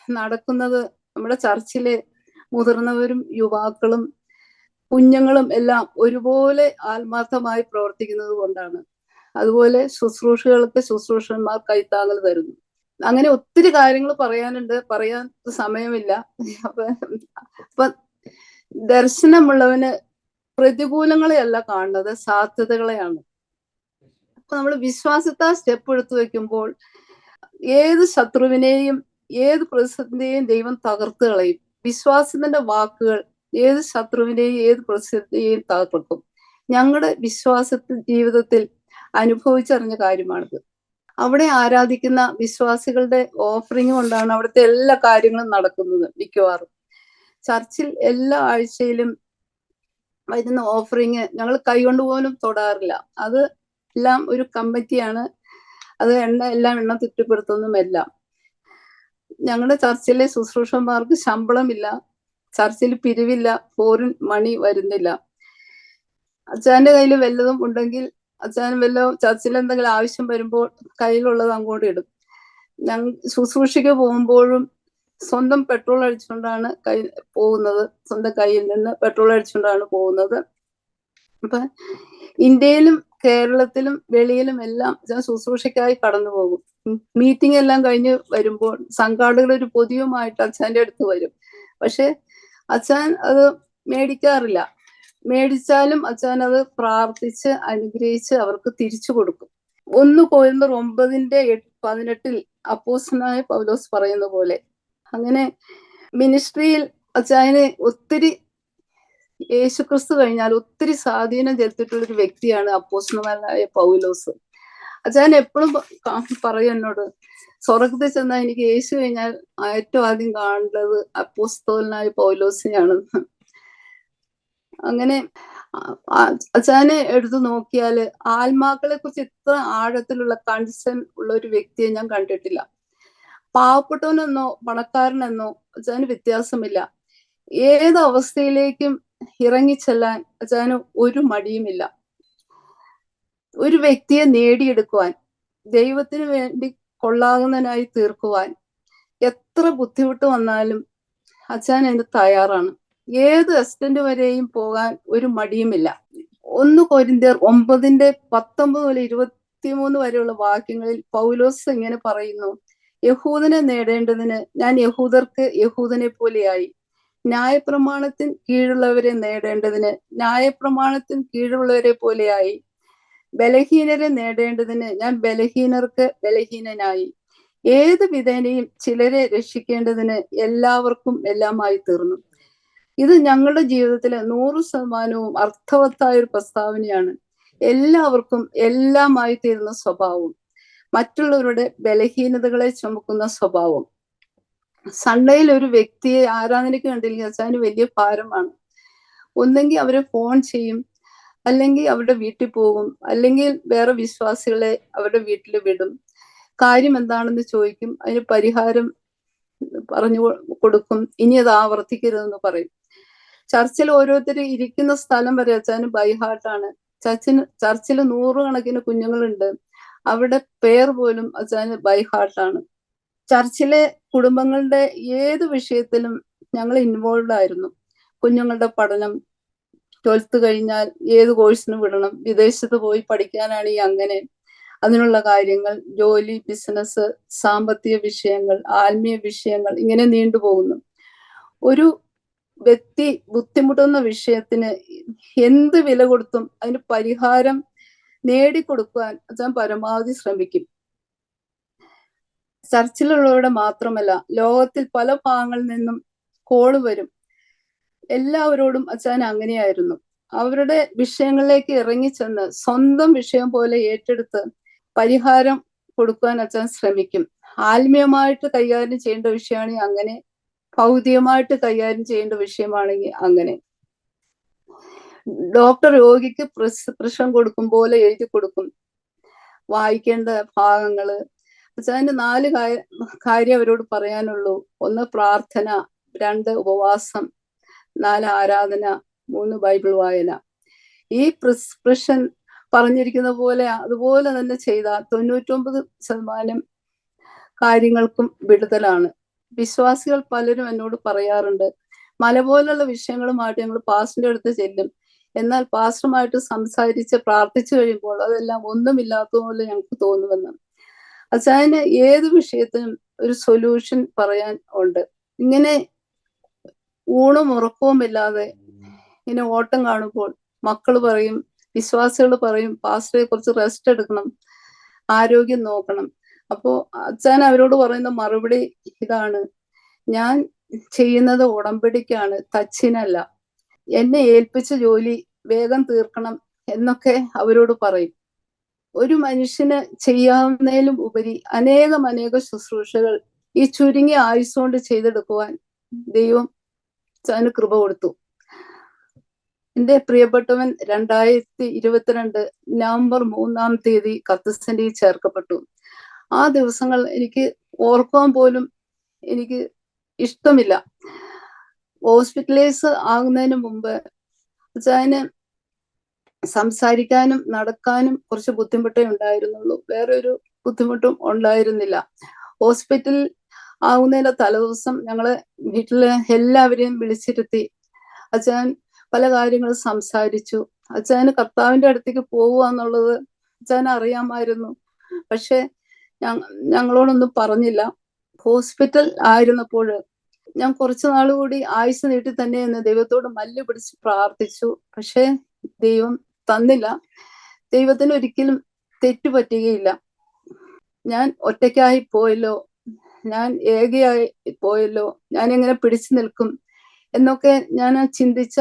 നടക്കുന്നത് നമ്മുടെ ചർച്ചിലെ മുതിർന്നവരും യുവാക്കളും കുഞ്ഞുങ്ങളും എല്ലാം ഒരുപോലെ ആത്മാർത്ഥമായി പ്രവർത്തിക്കുന്നത് കൊണ്ടാണ്. അതുപോലെ ശുശ്രൂഷകൾക്ക് ശുശ്രൂഷന്മാർ കൈത്താങ്ങൽ തരുന്നു. അങ്ങനെ ഒത്തിരി കാര്യങ്ങൾ പറയാനുണ്ട്, പറയാൻ സമയമില്ല. അപ്പൊ ദർശനമുള്ളവന് പ്രതികൂലങ്ങളെയല്ല കാണുന്നത്, സാധ്യതകളെയാണ്. അപ്പൊ നമ്മൾ വിശ്വാസത്താൽ സ്റ്റെപ്പ് എടുത്തു വെക്കുമ്പോൾ ഏത് ശത്രുവിനെയും ഏത് പ്രതിസന്ധിയെയും ദൈവം തകർത്ത് കളയും. വിശ്വാസത്തിന്റെ വാക്കുകൾ ഏത് ശത്രുവിനെയും ഏത് പ്രതിസന്ധിയെയും തകർക്കും. ഞങ്ങളുടെ ജീവിതത്തിൽ അനുഭവിച്ചറിഞ്ഞ കാര്യമാണിത്. അവിടെ ആരാധിക്കുന്ന വിശ്വാസികളുടെ ഓഫറിങ് കൊണ്ടാണ് അവിടുത്തെ എല്ലാ കാര്യങ്ങളും നടക്കുന്നത്. മിക്കവാറും ചർച്ചിൽ എല്ലാ ആഴ്ചയിലും വരുന്ന ഓഫറിങ് ഞങ്ങൾ കൈകൊണ്ട് പോലും തൊടാറില്ല. അത് എല്ലാം ഒരു കമ്മിറ്റിയാണ്. അത് എല്ലാം എണ്ണം തിട്ടപ്പെടുത്തുന്നതുമെല്ലാം. ഞങ്ങളുടെ ചർച്ചിലെ ശുശ്രൂഷന്മാർക്ക് ശമ്പളമില്ല, ചർച്ചിൽ പിരിവില്ല, ഫോറിൻ മണി വരുന്നില്ല. അച്ഛൻ്റെ കയ്യിൽ വല്ലതും ഉണ്ടെങ്കിൽ അച്ഛൻ ചർച്ചിൽ എന്തെങ്കിലും ആവശ്യം വരുമ്പോൾ കയ്യിലുള്ളത് അങ്ങോട്ട് ഇടും. ശുശ്രൂഷയ്ക്ക് പോകുമ്പോഴും സ്വന്തം പെട്രോൾ അടിച്ചുകൊണ്ടാണ് പോകുന്നത്. സ്വന്തം കയ്യിൽ നിന്ന് പെട്രോൾ അടിച്ചുകൊണ്ടാണ് പോകുന്നത്. അപ്പൊ ഇന്ത്യയിലും കേരളത്തിലും വെളിയിലും എല്ലാം ശുശ്രൂഷയ്ക്കായി കടന്നു പോകും. മീറ്റിംഗ് എല്ലാം കഴിഞ്ഞ് വരുമ്പോൾ സംഘാടകർ ഒരു പൊതിയുമായിട്ട് അച്ഛൻ്റെ അടുത്ത് വരും. പക്ഷെ അച്ഛൻ അത് മേടിക്കാറില്ല. മേടിച്ചാലും അച്ഛൻ അത് പ്രാർത്ഥിച്ച് അനുഗ്രഹിച്ച് അവർക്ക് തിരിച്ചു കൊടുക്കും. 1 കൊരിന്ത്യർ 9:18 അപ്പോസ്തലനായ പൗലോസ് പറയുന്ന പോലെ. അങ്ങനെ മിനിസ്ട്രിയിൽ അച്ഛനെ ഒത്തിരി, യേശുക്രിസ്തു കഴിഞ്ഞാൽ ഒത്തിരി സ്വാധീനം ചെലുത്തിയിട്ടുള്ള ഒരു വ്യക്തിയാണ് അപ്പോസ്തലനായ പൗലോസ്. അച്ഛൻ എപ്പോഴും പറയും എന്നോട്, സ്വർഗത്തിൽ ചെന്നാൽ എനിക്ക് യേശു കഴിഞ്ഞാൽ ഏറ്റവും ആദ്യം കാണേണ്ടത് അപ്പോസ്തലനായ പൗലോസിനെയാണ്. അങ്ങനെ അച്ഛനെ എടുത്തു നോക്കിയാല് ആത്മാക്കളെ കുറിച്ച് ഇത്ര ആഴത്തിലുള്ള കൺസേൺ ഉള്ള ഒരു വ്യക്തിയെ ഞാൻ കണ്ടിട്ടില്ല. പാവപ്പെട്ടവനെന്നോ പണക്കാരനെന്നോ അച്ഛന് വ്യത്യാസമില്ല. ഏത് അവസ്ഥയിലേക്കും ഇറങ്ങിച്ചെല്ലാൻ അച്ഛന് ഒരു മടിയുമില്ല. ഒരു വ്യക്തിയെ നേടിയെടുക്കുവാൻ, ദൈവത്തിന് വേണ്ടി കൊള്ളാകുന്നതിനായി തീർക്കുവാൻ എത്ര ബുദ്ധിമുട്ട് വന്നാലും അച്ഛൻ അതിന് തയ്യാറാണ്. ഏത് എക്സ്റ്റന്റ് വരെയും പോകാൻ ഒരു മടിയുമില്ല. 1 കൊരിന്ത്യർ 9:19 മുതൽ 23 വരെയുള്ള വാക്യങ്ങളിൽ പൗലോസ് ഇങ്ങനെ പറയുന്നു: യഹൂദനെ നേടേണ്ടതിന് ഞാൻ യഹൂദർക്ക് യഹൂദനെ പോലെയായി, ന്യായപ്രമാണത്തിന് കീഴുള്ളവരെ നേടേണ്ടതിന് ന്യായപ്രമാണത്തിന് കീഴുള്ളവരെ പോലെയായി, ബലഹീനരെ നേടേണ്ടതിന് ഞാൻ ബലഹീനർക്ക് ബലഹീനനായി, ഏത് വിധേനയും ചിലരെ രക്ഷിക്കേണ്ടതിന് എല്ലാവർക്കും എല്ലാമായി തീർന്നു. ഇത് ഞങ്ങളുടെ ജീവിതത്തിലെ 100% അർത്ഥവത്തായ ഒരു പ്രസ്താവനയാണ്. എല്ലാവർക്കും എല്ലാമായി തീരുന്ന സ്വഭാവം, മറ്റുള്ളവരുടെ ബലഹീനതകളെ ചുമക്കുന്ന സ്വഭാവം. സൺഡേയിൽ ഒരു വ്യക്തിയെ ആരാധനയ്ക്ക് കണ്ടില്ലെങ്കിൽ അച്ഛന് വലിയ ഭാരമാണ്. ഒന്നെങ്കിൽ അവരെ ഫോൺ ചെയ്യും, അല്ലെങ്കിൽ അവരുടെ വീട്ടിൽ പോകും, അല്ലെങ്കിൽ വേറെ വിശ്വാസികളെ അവരുടെ വീട്ടിൽ വിടും. കാര്യം എന്താണെന്ന് ചോദിക്കും, അതിന് പരിഹാരം പറഞ്ഞു കൊടുക്കും, ഇനി അത് ആവർത്തിക്കരുതെന്ന് പറയും. ചർച്ചിൽ ഓരോരുത്തർ ഇരിക്കുന്ന സ്ഥലം വരെ അച്ഛന് ബൈഹാർട്ടാണ്. ചർച്ചിൽ 100 കണക്കിന് കുഞ്ഞുങ്ങളുണ്ട്, അവരുടെ പേർ പോലും അച്ഛന് ബൈഹാർട്ടാണ്. ചർച്ചിലെ കുടുംബങ്ങളുടെ ഏത് വിഷയത്തിലും ഞങ്ങൾ ഇൻവോൾവ് ആയിരുന്നു. കുഞ്ഞുങ്ങളുടെ പഠനം, 12th കഴിഞ്ഞാൽ ഏത് കോഴ്സിന് വിടണം, വിദേശത്ത് പോയി പഠിക്കാനാണെങ്കിൽ അങ്ങനെ, അതിനുള്ള കാര്യങ്ങൾ, ജോലി, ബിസിനസ്, സാമ്പത്തിക വിഷയങ്ങൾ, ആത്മീയ വിഷയങ്ങൾ, ഇങ്ങനെ നീണ്ടുപോകുന്നു. ഒരു വ്യക്തി ബുദ്ധിമുട്ടുന്ന വിഷയത്തിന് എന്ത് വില കൊടുത്തും അതിന് പരിഹാരം നേടിക്കൊടുക്കാൻ അച്ഛൻ പരമാവധി ശ്രമിക്കും. ചർച്ചിലുള്ളവരുടെ മാത്രമല്ല, ലോകത്തിൽ പല ഭാഗങ്ങളിൽ നിന്നും കോള് വരും. എല്ലാവരോടും അച്ഛൻ അങ്ങനെയായിരുന്നു. അവരുടെ വിഷയങ്ങളിലേക്ക് ഇറങ്ങിച്ചെന്ന് സ്വന്തം വിഷയം പോലെ ഏറ്റെടുത്ത് പരിഹാരം കൊടുക്കാൻ അച്ഛൻ ശ്രമിക്കും. ആത്മീയമായിട്ട് കൈകാര്യം ചെയ്യേണ്ട വിഷയമാണെങ്കിൽ അങ്ങനെ, ഭൗതികമായിട്ട് കൈകാര്യം ചെയ്യേണ്ട വിഷയമാണെങ്കിൽ അങ്ങനെ. ഡോക്ടർ രോഗിക്ക് പ്രിസ്ക്രിപ്ഷൻ കൊടുക്കും പോലെ എഴുതി കൊടുക്കും വായിക്കേണ്ട ഭാഗങ്ങള്. അച്ഛന് 4 കാര്യം അവരോട് പറയാനുള്ളൂ. 1 പ്രാർത്ഥന, 2 ഉപവാസം, 4 ആരാധന, 3 ബൈബിൾ വായന. ഈ പ്രിസ്ക്രിപ്ഷൻ പറഞ്ഞിരിക്കുന്ന പോലെ അതുപോലെ തന്നെ ചെയ്താൽ 99% കാര്യങ്ങൾക്കും വിടുതലാണ്. വിശ്വാസികൾ പലരും എന്നോട് പറയാറുണ്ട്, മല പോലുള്ള വിഷയങ്ങളുമായിട്ട് ഞങ്ങൾ പാസ്റ്ററിന്റെ അടുത്ത് ചെല്ലും, എന്നാൽ പാസ്റ്ററുമായിട്ട് സംസാരിച്ച് പ്രാർത്ഥിച്ചു കഴിയുമ്പോൾ അതെല്ലാം ഒന്നുമില്ലാത്തതുപോലെ ഞങ്ങൾക്ക് തോന്നുമെന്ന്. അച്ഛന് ഏത് വിഷയത്തിനും ഒരു സൊല്യൂഷൻ പറയാൻ ഉണ്ട്. ഇങ്ങനെ ഊണും ഉറക്കവും ഇല്ലാതെ ഇങ്ങനെ ഓട്ടം കാണുമ്പോൾ മക്കള് പറയും, വിശ്വാസികൾ പറയും, പാസ്റ്ററെ കുറച്ച് റെസ്റ്റ് എടുക്കണം, ആരോഗ്യം നോക്കണം. അപ്പോ അച്ഛൻ അവരോട് പറയുന്ന മറുപടി ഇതാണ്, ഞാൻ ചെയ്യുന്നത് ഉടമ്പടിക്കാണ്, തച്ചിനല്ല. എന്നെ ഏൽപ്പിച്ച ജോലി വേഗം തീർക്കണം എന്നൊക്കെ അവരോട് പറയും. ഒരു മനുഷ്യന് ചെയ്യാവുന്നതിലും ഉപരി അനേകം ശുശ്രൂഷകൾ ഈ ചുരുങ്ങിയ ആയുസ്സുകൊണ്ട് ചെയ്തെടുക്കുവാൻ ദൈവം അച്ഛന് കൃപ കൊടുത്തു. എന്റെ പ്രിയപ്പെട്ടവൻ 2022 നവംബർ 3-ാം തീയതി കർത്തൃസന്നിധിയിൽ ചേർക്കപ്പെട്ടു. ആ ദിവസങ്ങൾ എനിക്ക് ഓർക്കാൻ പോലും എനിക്ക് ഇഷ്ടമില്ല. ഹോസ്പിറ്റലൈസ് ആകുന്നതിന് മുമ്പ് അച്ഛന് സംസാരിക്കാനും നടക്കാനും കുറച്ച് ബുദ്ധിമുട്ടേ ഉണ്ടായിരുന്നുള്ളൂ, വേറെ ഒരു ബുദ്ധിമുട്ടും ഉണ്ടായിരുന്നില്ല. ഹോസ്പിറ്റലിൽ ആകുന്നതിന്റെ തലേദിവസം ഞങ്ങള് വീട്ടിലെ എല്ലാവരെയും വിളിച്ചിരുത്തി അച്ഛൻ പല കാര്യങ്ങളും സംസാരിച്ചു. അച്ഛന് കർത്താവിന്റെ അടുത്തേക്ക് പോവുക എന്നുള്ളത് അച്ഛന് അറിയാമായിരുന്നു, പക്ഷെ ഞങ്ങളോടൊന്നും പറഞ്ഞില്ല. ഹോസ്പിറ്റൽ ആയിരുന്നപ്പോൾ ഞാൻ കുറച്ചു നാളുകൂടി ആയുസ് നീട്ടി തന്നെ എന്ന് ദൈവത്തോട് മല്ല് പിടിച്ച് പ്രാർത്ഥിച്ചു. പക്ഷെ ദൈവം തന്നില്ല. ദൈവത്തിന് ഒരിക്കലും തെറ്റുപറ്റുകയില്ല. ഞാൻ ഒറ്റയ്ക്കായി പോയല്ലോ, ഞാൻ ഏകയായി പോയല്ലോ, ഞാൻ എങ്ങനെ പിടിച്ചു നിൽക്കും എന്നൊക്കെ ഞാൻ ചിന്തിച്ച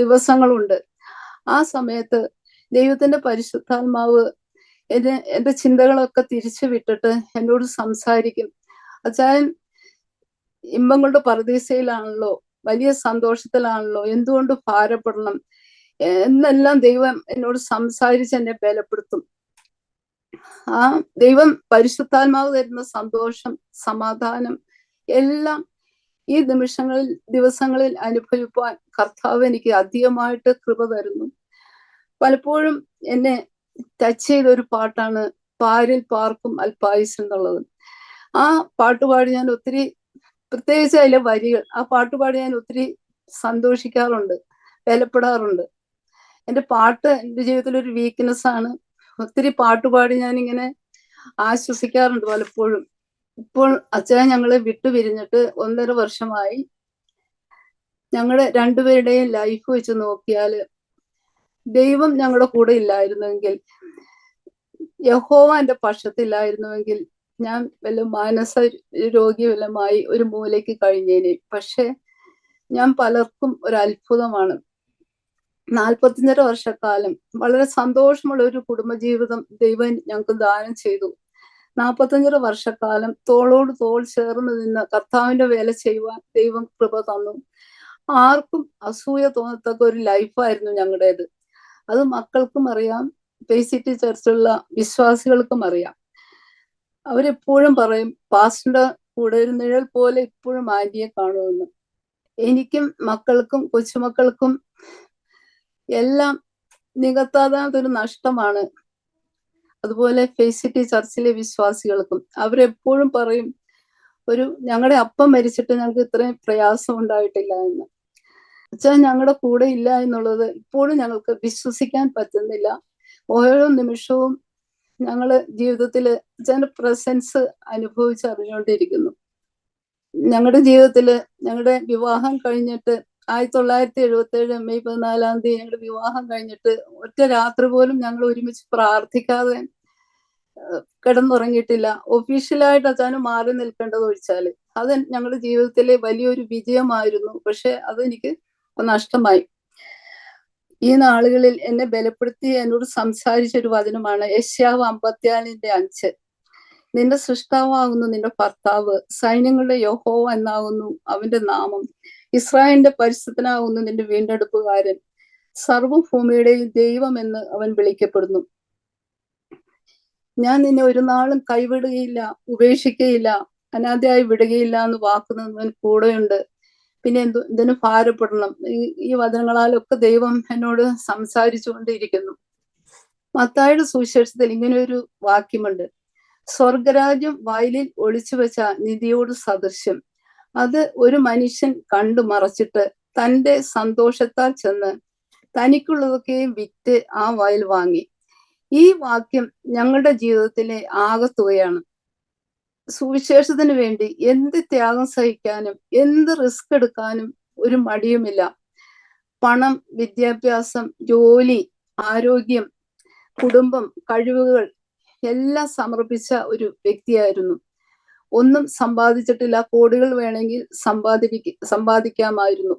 ദിവസങ്ങളുണ്ട്. ആ സമയത്ത് ദൈവത്തിന്റെ പരിശുദ്ധാത്മാവ് എന്റെ ചിന്തകളൊക്കെ തിരിച്ചു വിട്ടിട്ട് എന്നോട് സംസാരിക്കും. അച്ഛൻ ഇമ്പങ്ങളുടെ പറുദീസയിലാണല്ലോ, വലിയ സന്തോഷത്തിലാണല്ലോ, എന്തുകൊണ്ട് ഭാരപ്പെടണം എന്നെല്ലാം ദൈവം എന്നോട് സംസാരിച്ച് എന്നെ ബലപ്പെടുത്തും. ആ ദൈവം പരിശുദ്ധാത്മാവ് തരുന്ന സന്തോഷം, സമാധാനം എല്ലാം ഈ ദിവസങ്ങളിൽ അനുഭവിപ്പാൻ കർത്താവ് എനിക്ക് അധികമായിട്ട് കൃപ തരുന്നു. പലപ്പോഴും എന്നെ ടച്ച് ചെയ്ത ഒരു പാട്ടാണ് പാരിൽ പാർക്കും അൽപായുസ് എന്നുള്ളത്. ആ പാട്ടുപാടി ഞാൻ ഒത്തിരി, പ്രത്യേകിച്ച് അതിലെ വരികൾ, ആ പാട്ടുപാടി ഞാൻ ഒത്തിരി സന്തോഷിക്കാറുണ്ട്, ബലപ്പെടാറുണ്ട്. എന്റെ പാട്ട് എന്റെ ജീവിതത്തിൽ ഒരു വീക്ക്നെസ് ആണ്. ഒത്തിരി പാട്ടുപാടി ഞാൻ ഇങ്ങനെ ആശ്വസിക്കാറുണ്ട് പലപ്പോഴും. ഇപ്പോൾ അച്ഛൻ ഞങ്ങളെ വിട്ടുപിരിഞ്ഞിട്ട് 1.5 വർഷമായി. ഞങ്ങളുടെ രണ്ടുപേരുടെയും ലൈഫ് വെച്ച് നോക്കിയാല് ദൈവം ഞങ്ങളുടെ കൂടെ ഇല്ലായിരുന്നുവെങ്കിൽ, യഹോവ എന്റെ പക്ഷത്തില്ലായിരുന്നുവെങ്കിൽ ഞാൻ വല്ല മാനസ രോഗി വല്ലമായി ഒരു മൂലയ്ക്ക് കഴിഞ്ഞേനെ. പക്ഷെ ഞാൻ പലർക്കും ഒരു അത്ഭുതമാണ്. 45 വർഷക്കാലം വളരെ സന്തോഷമുള്ള ഒരു കുടുംബജീവിതം ദൈവം ഞങ്ങൾക്ക് ദാനം ചെയ്തു. 45 വർഷക്കാലം തോളോട് തോൾ ചേർന്ന് നിന്ന് കർത്താവിന്റെ വേല ചെയ്യുവാൻ ദൈവം കൃപ തന്നു. ആർക്കും അസൂയ തോന്നത്തക്ക ഒരു ലൈഫായിരുന്നു ഞങ്ങളുടേത്. അത് മക്കൾക്കും അറിയാം, PCT ചർച്ചുള്ള വിശ്വാസികൾക്കും അറിയാം. അവരെപ്പോഴും പറയും, പാസ്റ്ററുടെ കൂടെ ഒരു നിഴൽ പോലെ ഇപ്പോഴും ആന്റിയെ കാണുമെന്ന്. എനിക്കും മക്കൾക്കും കൊച്ചുമക്കൾക്കും എല്ലാം നികത്താതൊരു നഷ്ടമാണ്. അതുപോലെ PCT ചർച്ചിലെ വിശ്വാസികൾക്കും അവരെപ്പോഴും പറയും, ഞങ്ങളുടെ അപ്പം മരിച്ചിട്ട് ഞങ്ങൾക്ക് ഇത്രയും പ്രയാസം ഉണ്ടായിട്ടില്ല എന്ന്. അച്ഛൻ ഞങ്ങളുടെ കൂടെ ഇല്ല എന്നുള്ളത് ഇപ്പോഴും ഞങ്ങൾക്ക് വിശ്വസിക്കാൻ പറ്റുന്നില്ല. ഓരോ നിമിഷവും ഞങ്ങള് ജീവിതത്തില് അച്ഛന്റെ പ്രസൻസ് അനുഭവിച്ചറിഞ്ഞുകൊണ്ടിരിക്കുന്നു. ഞങ്ങളുടെ ജീവിതത്തില് ഞങ്ങളുടെ വിവാഹം കഴിഞ്ഞിട്ട് 1977 മെയ് 14 ഞങ്ങളുടെ വിവാഹം കഴിഞ്ഞിട്ട് ഒറ്റ രാത്രി പോലും ഞങ്ങൾ ഒരുമിച്ച് പ്രാർത്ഥിക്കാതെ കിടന്നുറങ്ങിയിട്ടില്ല. ഒഫീഷ്യലായിട്ട് അച്ഛന് മാറി നിൽക്കേണ്ടത് ഒഴിച്ചാല് അത് ഞങ്ങളുടെ ജീവിതത്തിലെ വലിയൊരു വിജയമായിരുന്നു. പക്ഷെ അതെനിക്ക് നഷ്ടമായി. ഈ നാളുകളിൽ എന്നെ ബലപ്പെടുത്തി എന്നോട് സംസാരിച്ചൊരു വചനമാണ് യെശയ്യാവ് 54:5. നിന്റെ സൃഷ്ടാവാകുന്നു നിന്റെ ഭർത്താവ്, സൈന്യങ്ങളുടെ യഹോവ എന്നാകുന്നു അവന്റെ നാമം, ഇസ്രായേലിന്റെ പരിശുദ്ധനാകുന്നു നിന്റെ വീണ്ടെടുപ്പുകാരൻ, സർവ്വഭൂമിയുടെയും ദൈവം എന്ന് അവൻ വിളിക്കപ്പെടുന്നു. ഞാൻ നിന്നെ ഒരു നാളും കൈവിടുകയില്ല, ഉപേക്ഷിക്കുകയില്ല, അനാഥയായി വിടുകയില്ല എന്ന് വാക്ക് തന്നവൻ കൂടെയുണ്ട്. പിന്നെ എന്തിനു ഭാരപ്പെടണം? ഈ വചനങ്ങളാലൊക്കെ ദൈവം എന്നോട് സംസാരിച്ചു കൊണ്ടിരിക്കുന്നു. മത്തായിയുടെ സുവിശേഷത്തിൽ ഇങ്ങനെ ഒരു വാക്യമുണ്ട്, സ്വർഗരാജ്യം വയലിൽ ഒളിച്ചു വെച്ച നിധിയോട് സദൃശ്യം. അത് ഒരു മനുഷ്യൻ കണ്ടു മറച്ചിട്ട് തന്റെ സന്തോഷത്താൽ ചെന്ന് തനിക്കുള്ളതൊക്കെയും വിറ്റ് ആ വയൽ വാങ്ങി. ഈ വാക്യം ഞങ്ങളുടെ ജീവിതത്തിലെ ആകത്തുകയാണ്. സുവിശേഷത്തിന് വേണ്ടി എന്ത് ത്യാഗം സഹിക്കാനും എന്ത് റിസ്ക് എടുക്കാനും ഒരു മടിയുമില്ല. പണം, വിദ്യാഭ്യാസം, ജോലി, ആരോഗ്യം, കുടുംബം, കഴിവുകൾ എല്ലാം സമർപ്പിച്ച ഒരു വ്യക്തിയായിരുന്നു. ഒന്നും സമ്പാദിച്ചിട്ടില്ല, കോടികൾ വേണമെങ്കിൽ സമ്പാദിക്കാമായിരുന്നു.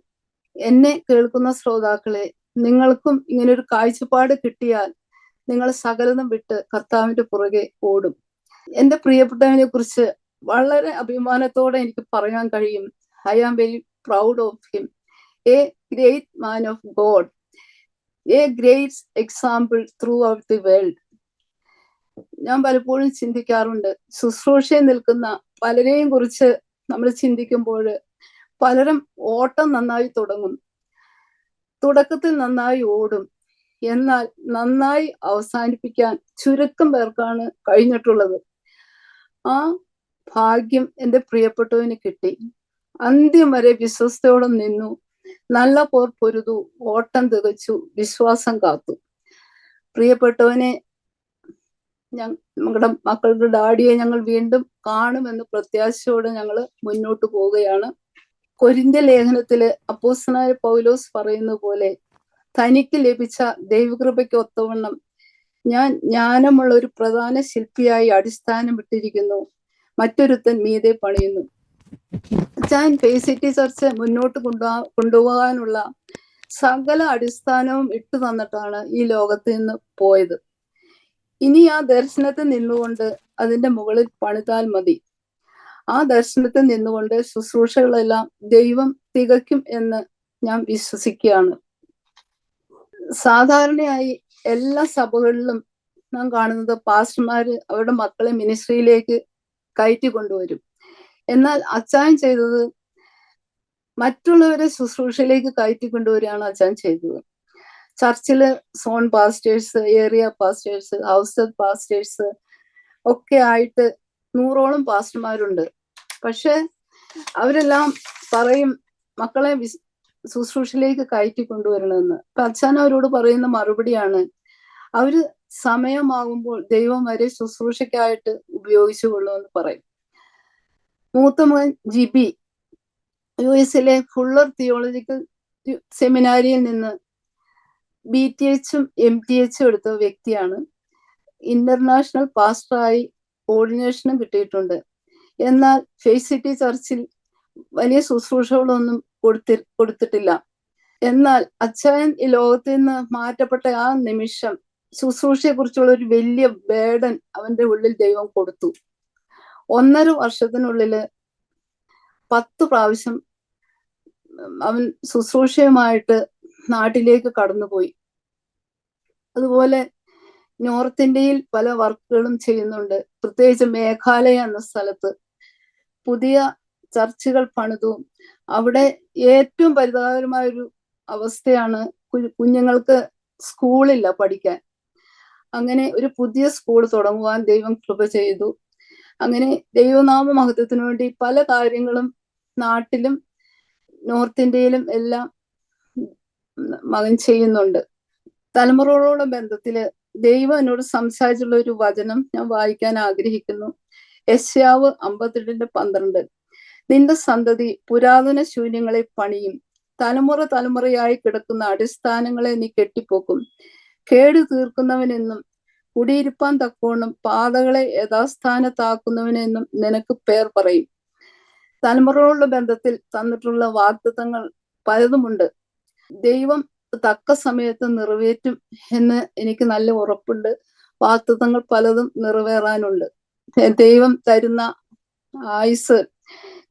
എന്നെ കേൾക്കുന്ന ശ്രോതാക്കളെ, നിങ്ങൾക്കും ഇങ്ങനൊരു കാഴ്ചപ്പാട് കിട്ടിയാൽ നിങ്ങൾ സകലതും വിട്ട് കർത്താവിന്റെ പുറകെ ഓടും. എന്റെ പ്രിയപ്പെട്ടവനെ കുറിച്ച് വളരെ അഭിമാനത്തോടെ എനിക്ക് പറയാൻ കഴിയും, I am very proud of him, a great man of God, a great example throughout the world. ഞാൻ പലപ്പോഴും ചിന്തിക്കാറുണ്ട്, ശുശ്രൂഷയിൽ നിൽക്കുന്ന പലരെയും കുറിച്ച് നമ്മൾ ചിന്തിക്കുമ്പോൾ പലരും ഓട്ടം നന്നായി തുടങ്ങും, തുടക്കത്തിൽ നന്നായി ഓടും, എന്നാൽ നന്നായി അവസാനിപ്പിക്കാൻ ചുരുക്കം പേർക്കാണ് കഴിഞ്ഞിട്ടുള്ളത്. ആ ഭാഗ്യം എൻ്റെ പ്രിയപ്പെട്ടവന് കിട്ടി. അന്ത്യം വരെ വിശ്വസ്തയോടെ നിന്നു, നല്ല പോർ പൊരുതു, ഓട്ടം തികച്ചു, വിശ്വാസം കാത്തു. പ്രിയപ്പെട്ടവനെ, നമ്മുടെ മക്കളുടെ ഡാഡിയെ ഞങ്ങൾ വീണ്ടും കാണുമെന്ന് പ്രത്യാശയോടെ ഞങ്ങൾ മുന്നോട്ട് പോവുകയാണ്. കൊരിന്ത്യ ലേഖനത്തില് അപ്പോസ്തലനായ പൗലോസ് പറയുന്ന പോലെ, തനിക്ക് ലഭിച്ച ദൈവകൃപയ്ക്ക് ഒത്തവണ്ണം ഞാൻ ജ്ഞാനമുള്ള ഒരു പ്രധാന ശില്പിയായി അടിസ്ഥാനം ഇട്ടിരിക്കുന്നു, മറ്റൊരുത്തൻ മീതെ പണിയുന്നു. ഞാൻ PCT ചർച്ച മുന്നോട്ട് കൊണ്ടുപോകാനുള്ള സകല അടിസ്ഥാനവും ഇട്ടു തന്നിട്ടാണ് ഈ ലോകത്ത് നിന്ന് പോയത്. ഇനി ആ ദർശനത്തിൽ നിന്നുകൊണ്ട് അതിന്റെ മുകളിൽ പണിതാൽ മതി. ആ ദർശനത്തിൽ നിന്നുകൊണ്ട് ശുശ്രൂഷകളെല്ലാം ദൈവം തികയ്ക്കും എന്ന് ഞാൻ വിശ്വസിക്കുകയാണ്. സാധാരണയായി എല്ലാ സഭകളിലും നാം കാണുന്നത് പാസ്റ്റർമാര് അവരുടെ മക്കളെ മിനിസ്ട്രിയിലേക്ക് കയറ്റി കൊണ്ടുവരും. എന്നാൽ അച്ചായൻ ചെയ്തത് മറ്റുള്ളവരെ ശുശ്രൂഷയിലേക്ക് കയറ്റി കൊണ്ടുവരികയാണ് അച്ചായൻ ചെയ്തത്. ചർച്ചില് zone pastors, area pastors, house pastors ഒക്കെ ആയിട്ട് 100ഓളം പാസ്റ്റർമാരുണ്ട്. പക്ഷെ അവരെല്ലാം പറയും മക്കളെ ശുശ്രൂഷയിലേക്ക് കയറ്റി കൊണ്ടുവരണമെന്ന്. അപ്പൊ അച്ഛൻ അവരോട് പറയുന്ന മറുപടിയാണ്, അവര് സമയമാകുമ്പോൾ ദൈവം വരെ ശുശ്രൂഷയ്ക്കായിട്ട് ഉപയോഗിച്ചു കൊള്ളുമെന്ന് പറയും. മൂത്ത മകൻ ജിബി US ഫുള്ളർ തിയോളജിക്കൽ സെമിനാരിയിൽ നിന്ന് BTHഉം MTHഉം എടുത്ത വ്യക്തിയാണ്. ഇന്റർനാഷണൽ പാസ്റ്ററായി ഓർഡിനേഷനും കിട്ടിയിട്ടുണ്ട്. എന്നാൽ PCT ചർച്ചിൽ വലിയ ശുശ്രൂഷകളൊന്നും കൊടുത്തിട്ടില്ല. എന്നാൽ അച്ചായൻ ഈ ലോകത്തിൽ നിന്ന് മാറ്റപ്പെട്ട ആ നിമിഷം ശുശ്രൂഷയെ കുറിച്ചുള്ള ഒരു വലിയ ബേർഡൻ അവന്റെ ഉള്ളിൽ ദൈവം കൊടുത്തു. 1.5 വർഷത്തിനുള്ളില് 10 പ്രാവശ്യം അവൻ ശുശ്രൂഷയുമായിട്ട് നാട്ടിലേക്ക് കടന്നുപോയി. അതുപോലെ നോർത്ത് ഇന്ത്യയിൽ പല വർക്കുകളും ചെയ്യുന്നുണ്ട്. പ്രത്യേകിച്ച് മേഘാലയ എന്ന സ്ഥലത്ത് പുതിയ ചർച്ചുകൾ പണിതു. അവിടെ ഏറ്റവും പരിതാപകരമായ ഒരു അവസ്ഥയാണ്, കുഞ്ഞുങ്ങൾക്ക് സ്കൂളില്ല പഠിക്കാൻ. അങ്ങനെ ഒരു പുതിയ സ്കൂൾ തുടങ്ങുവാൻ ദൈവം കൃപ ചെയ്തു. അങ്ങനെ ദൈവനാമ മഹത്വത്തിനു വേണ്ടി പല കാര്യങ്ങളും നാട്ടിലും നോർത്ത് ഇന്ത്യയിലും എല്ലാം മകൻ ചെയ്യുന്നുണ്ട്. തലമുറകളോട് ബന്ധത്തില് ദൈവം എന്നോട് സംസാരിച്ചുള്ള ഒരു വചനം ഞാൻ വായിക്കാൻ ആഗ്രഹിക്കുന്നു. യെശയ്യാവ് 58:12. നിന്റെ സന്തതി പുരാതന ശൂന്യങ്ങളെ പണിയും, തലമുറ തലമുറയായി കിടക്കുന്ന അടിസ്ഥാനങ്ങളെ നീ കെട്ടിപ്പോക്കും. കേടു തീർക്കുന്നവനെന്നും കുടിയിരിപ്പാൻ തക്കവണ്ണം പാതകളെ യഥാസ്ഥാനത്താക്കുന്നവനെന്നും നിനക്ക് പേർ പറയും. തലമുറകളുടെ ബന്ധത്തിൽ തന്നിട്ടുള്ള വാഗ്ദത്തങ്ങൾ പലതുമുണ്ട്. ദൈവം തക്ക സമയത്ത് നിറവേറ്റും എന്ന് എനിക്ക് നല്ല ഉറപ്പുണ്ട്. വാഗ്ദത്തങ്ങൾ പലതും നിറവേറാനുണ്ട്. ദൈവം തരുന്ന ആയുസ്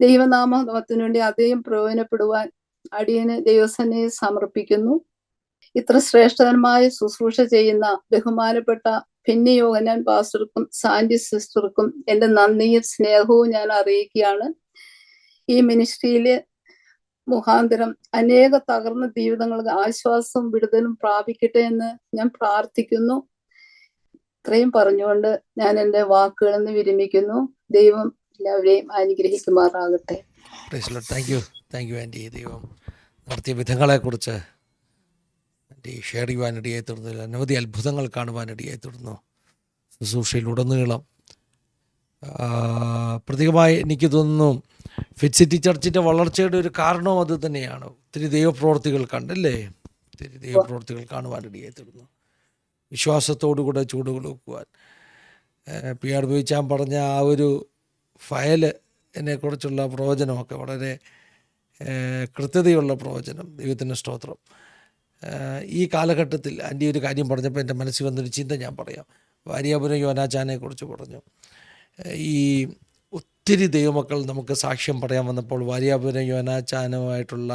ദൈവനാമത്തിനു വേണ്ടി അദ്ദേഹം പ്രയോജനപ്പെടുവാൻ അടിയന് ദൈവസന്നിധിയിൽ സമർപ്പിക്കുന്നു. ഇത്ര ശ്രേഷ്ഠകരമായ ശുശ്രൂഷ ചെയ്യുന്ന ബഹുമാനപ്പെട്ട ഫിന്നി യോഹന്നാൻ പാസ്റ്റർക്കും സാൻഡി സിസ്റ്റർക്കും എൻ്റെ നന്ദിയും സ്നേഹവും ഞാൻ അറിയിക്കുകയാണ്. ഈ മിനിസ്ട്രിയില് മുഖാന്തരം അനേക തകർന്ന ജീവിതങ്ങൾക്ക് ആശ്വാസവും വിടുതലും പ്രാപിക്കട്ടെ എന്ന് ഞാൻ പ്രാർത്ഥിക്കുന്നു. ഇത്രയും പറഞ്ഞുകൊണ്ട് ഞാൻ എൻ്റെ വാക്കുകളിൽ നിന്ന് വിരമിക്കുന്നു. ദൈവം എല്ലാവരെയും അനുഗ്രഹിക്കുമാറാകട്ടെ.
Thank you anti. ദൈവം നടത്തിയ വിധങ്ങളെക്കുറിച്ച് ആൻറ്റി ഷെയർ ചെയ്യുവാനിടയായി തീർന്നു. അനവധി അത്ഭുതങ്ങൾ കാണുവാനിടയായി തീർന്നു ശുശ്രൂഷയിലുടനീളം. പ്രത്യേകമായി എനിക്ക് തോന്നുന്നു ഫിറ്റ് ചർച്ചിൻ്റെ വളർച്ചയുടെ ഒരു കാരണവും അത് തന്നെയാണ്. ഒത്തിരി ദൈവപ്രവർത്തികൾ കണ്ടല്ലേ, ഒത്തിരി ദൈവപ്രവർത്തികൾ കാണുവാനിടയായി തീർന്നു. വിശ്വാസത്തോടുകൂടെ ചൂടുകൊടുക്കുവാൻ പി ആർ ബേച്ചാൻ പറഞ്ഞ ആ ഒരു ഫയലിനെക്കുറിച്ചുള്ള പ്രവചനമൊക്കെ വളരെ കൃത്യതയുള്ള പ്രവചനം. ദൈവത്തിൻ്റെ സ്തോത്രം. ഈ കാലഘട്ടത്തിൽ ആൻറ്റി ഒരു കാര്യം പറഞ്ഞപ്പോൾ എൻ്റെ മനസ്സിൽ വന്നൊരു ചിന്ത ഞാൻ പറയാം. വാര്യാപുരം യോനാച്ചാനെക്കുറിച്ച് പറഞ്ഞു. ഈ ഒത്തിരി ദൈവമക്കൾ നമുക്ക് സാക്ഷ്യം പറയാൻ വന്നപ്പോൾ വാര്യാപുരം യോനാച്ചാനുമായിട്ടുള്ള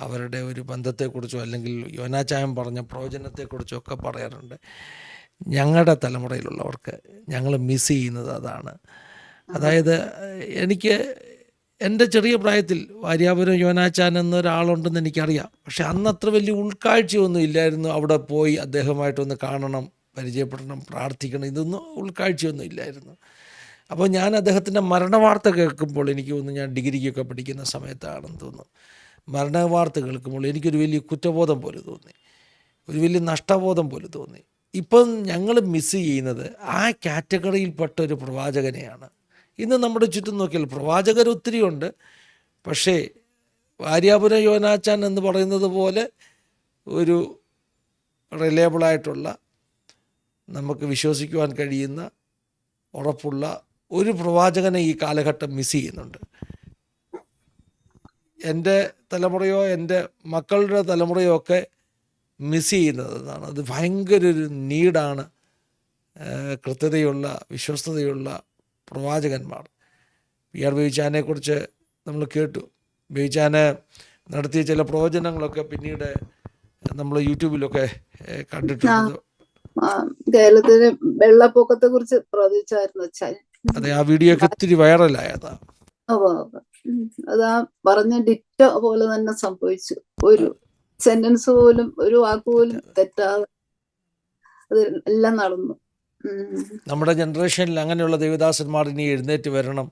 അവരുടെ ഒരു ബന്ധത്തെക്കുറിച്ചോ അല്ലെങ്കിൽ യോനാച്ചായൻ പറഞ്ഞ പ്രവചനത്തെക്കുറിച്ചോ ഒക്കെ പറയാറുണ്ട്. ഞങ്ങളുടെ തലമുറയിലുള്ളവർക്ക് ഞങ്ങൾ മിസ് ചെയ്യുന്നത് അതാണ്. അതായത് എനിക്ക് എൻ്റെ ചെറിയ പ്രായത്തിൽ വാര്യാപുരം യോനാച്ചാൻ എന്നൊരാളുണ്ടെന്ന് എനിക്കറിയാം. പക്ഷെ അന്ന് അത്ര വലിയ ഉൾക്കാഴ്ചയൊന്നും ഇല്ലായിരുന്നു. അവിടെ പോയി അദ്ദേഹമായിട്ടൊന്ന് കാണണം, പരിചയപ്പെടണം, പ്രാർത്ഥിക്കണം, ഇതൊന്നും ഉൾക്കാഴ്ചയൊന്നും ഇല്ലായിരുന്നു. അപ്പോൾ ഞാൻ അദ്ദേഹത്തിൻ്റെ മരണവാർത്ത കേൾക്കുമ്പോൾ എനിക്ക് തോന്നുന്നു, ഞാൻ ഡിഗ്രിക്കൊക്കെ പഠിക്കുന്ന സമയത്താണെന്ന് തോന്നുന്നു, മരണവാർത്ത കേൾക്കുമ്പോൾ എനിക്കൊരു വലിയ കുറ്റബോധം പോലെ തോന്നി, ഒരു വലിയ നഷ്ടബോധം പോലെ തോന്നി. ഇപ്പം ഞങ്ങൾ മിസ് ചെയ്യുന്നത് ആ കാറ്റഗറിയിൽപ്പെട്ട ഒരു പ്രവാചകനെയാണ്. ഇന്ന് നമ്മുടെ ചുറ്റും നോക്കിയാൽ പ്രവാചകർ ഒത്തിരിയുണ്ട്. പക്ഷേ വാര്യാപുരം യോനാച്ചാൻ എന്ന് പറയുന്നത് പോലെ ഒരു റിലയബിളായിട്ടുള്ള, നമുക്ക് വിശ്വസിക്കുവാൻ കഴിയുന്ന, ഉറപ്പുള്ള ഒരു പ്രവാചകനെ ഈ കാലഘട്ടം മിസ് ചെയ്യുന്നുണ്ട്. എൻ്റെ തലമുറയോ എൻ്റെ മക്കളുടെ തലമുറയോ ഒക്കെ മിസ് ചെയ്യുന്നതാണ്. അത് ഭയങ്കര ഒരു നീഡാണ്. കൃത്യതയുള്ള, വിശ്വസ്തതയുള്ള പ്രവാചകന്മാർ. പി ആർ ബേച്ചാനെക്കുറിച്ച് നമ്മൾ കേട്ടു. ബേച്ചാന് നടത്തിയ ചില പ്രവചനങ്ങളൊക്കെ പിന്നീട് നമ്മൾ യൂട്യൂബിലൊക്കെ കണ്ടിട്ടുണ്ട്.
കേരളത്തിലെ വെള്ളപ്പൊക്കത്തെ കുറിച്ച് പ്രവചിച്ചായിരുന്നു വെച്ചാൽ.
അതെ, ആ വീഡിയോ ഒക്കെ ഒത്തിരി വൈറലായതാ.
അത് ആ പറഞ്ഞ ഡിറ്റോ പോലെ തന്നെ സംഭവിച്ചു. ഒരു സെന്റൻസ് പോലും, ഒരു വാക്ക് പോലും തെറ്റാതെ അത് എല്ലാം നടന്നു.
നമ്മുടെ ജനറേഷനിൽ അങ്ങനെയുള്ള ദേവദാസന്മാർ ഇനി എഴുന്നേറ്റ് വരണം.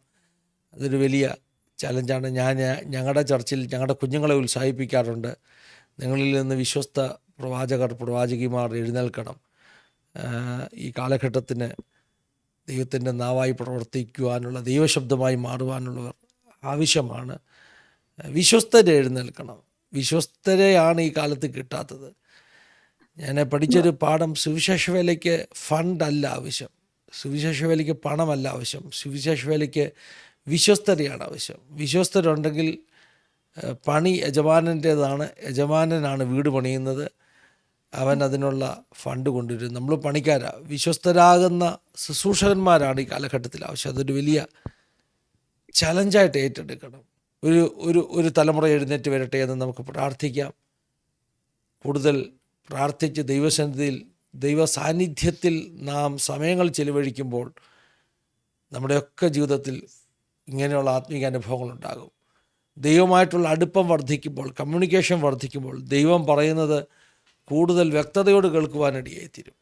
അതൊരു വലിയ ചലഞ്ചാണ്. ഞങ്ങളുടെ ചർച്ചിൽ ഞങ്ങളുടെ കുഞ്ഞുങ്ങളെ ഉത്സാഹിപ്പിക്കാറുണ്ട്. നിങ്ങളിൽ നിന്ന് വിശ്വസ്ത പ്രവാചകർ, പ്രവാചകിമാർ എഴുന്നേൽക്കണം. ഈ കാലഘട്ടത്തിന് ദൈവത്തിൻ്റെ നാവായി പ്രവർത്തിക്കുവാനുള്ള, ദൈവശബ്ദമായി മാറുവാനുള്ളവർ ആവശ്യമാണ്. വിശ്വസ്തരെ എഴുന്നേൽക്കണം. വിശ്വസ്തരെയാണ് ഈ കാലത്ത് കിട്ടാത്തത്. ഞാൻ പഠിച്ചൊരു പാഠം, സുവിശേഷ വേലയ്ക്ക് ഫണ്ടല്ല ആവശ്യം, സുവിശേഷ വേലയ്ക്ക് പണമല്ല ആവശ്യം, സുവിശേഷ വേലയ്ക്ക് വിശ്വസ്തരെയാണ് ആവശ്യം. വിശ്വസ്തരുണ്ടെങ്കിൽ പണി യജമാനൻ്റേതാണ്, യജമാനനാണ് വീട് പണിയുന്നത്. അവൻ അതിനുള്ള ഫണ്ട് കൊണ്ടുവരും. നമ്മൾ പണിക്കാരാ, വിശ്വസ്തരാകുന്ന ശുശ്രൂഷകന്മാരാണ് ഈ കാലഘട്ടത്തിൽ ആവശ്യം. അതൊരു വലിയ ചലഞ്ചായിട്ട് ഏറ്റെടുക്കണം. ഒരു ഒരു ഒരു തലമുറ എഴുന്നേറ്റ് വരട്ടെ എന്ന് നമുക്ക് പ്രാർത്ഥിക്കാം. കൂടുതൽ പ്രാർത്ഥിച്ച് ദൈവസന്നിധിയിൽ ദൈവ സാന്നിധ്യത്തിൽ നാം സമയങ്ങൾ ചെലവഴിക്കുമ്പോൾ നമ്മുടെയൊക്കെ ജീവിതത്തിൽ ഇങ്ങനെയുള്ള ആത്മീക അനുഭവങ്ങളുണ്ടാകും. ദൈവമായിട്ടുള്ള അടുപ്പം വർദ്ധിക്കുമ്പോൾ, കമ്മ്യൂണിക്കേഷൻ വർദ്ധിക്കുമ്പോൾ ദൈവം പറയുന്നത് കൂടുതൽ വ്യക്തതയോട് കേൾക്കുവാനിടയായിത്തീരും.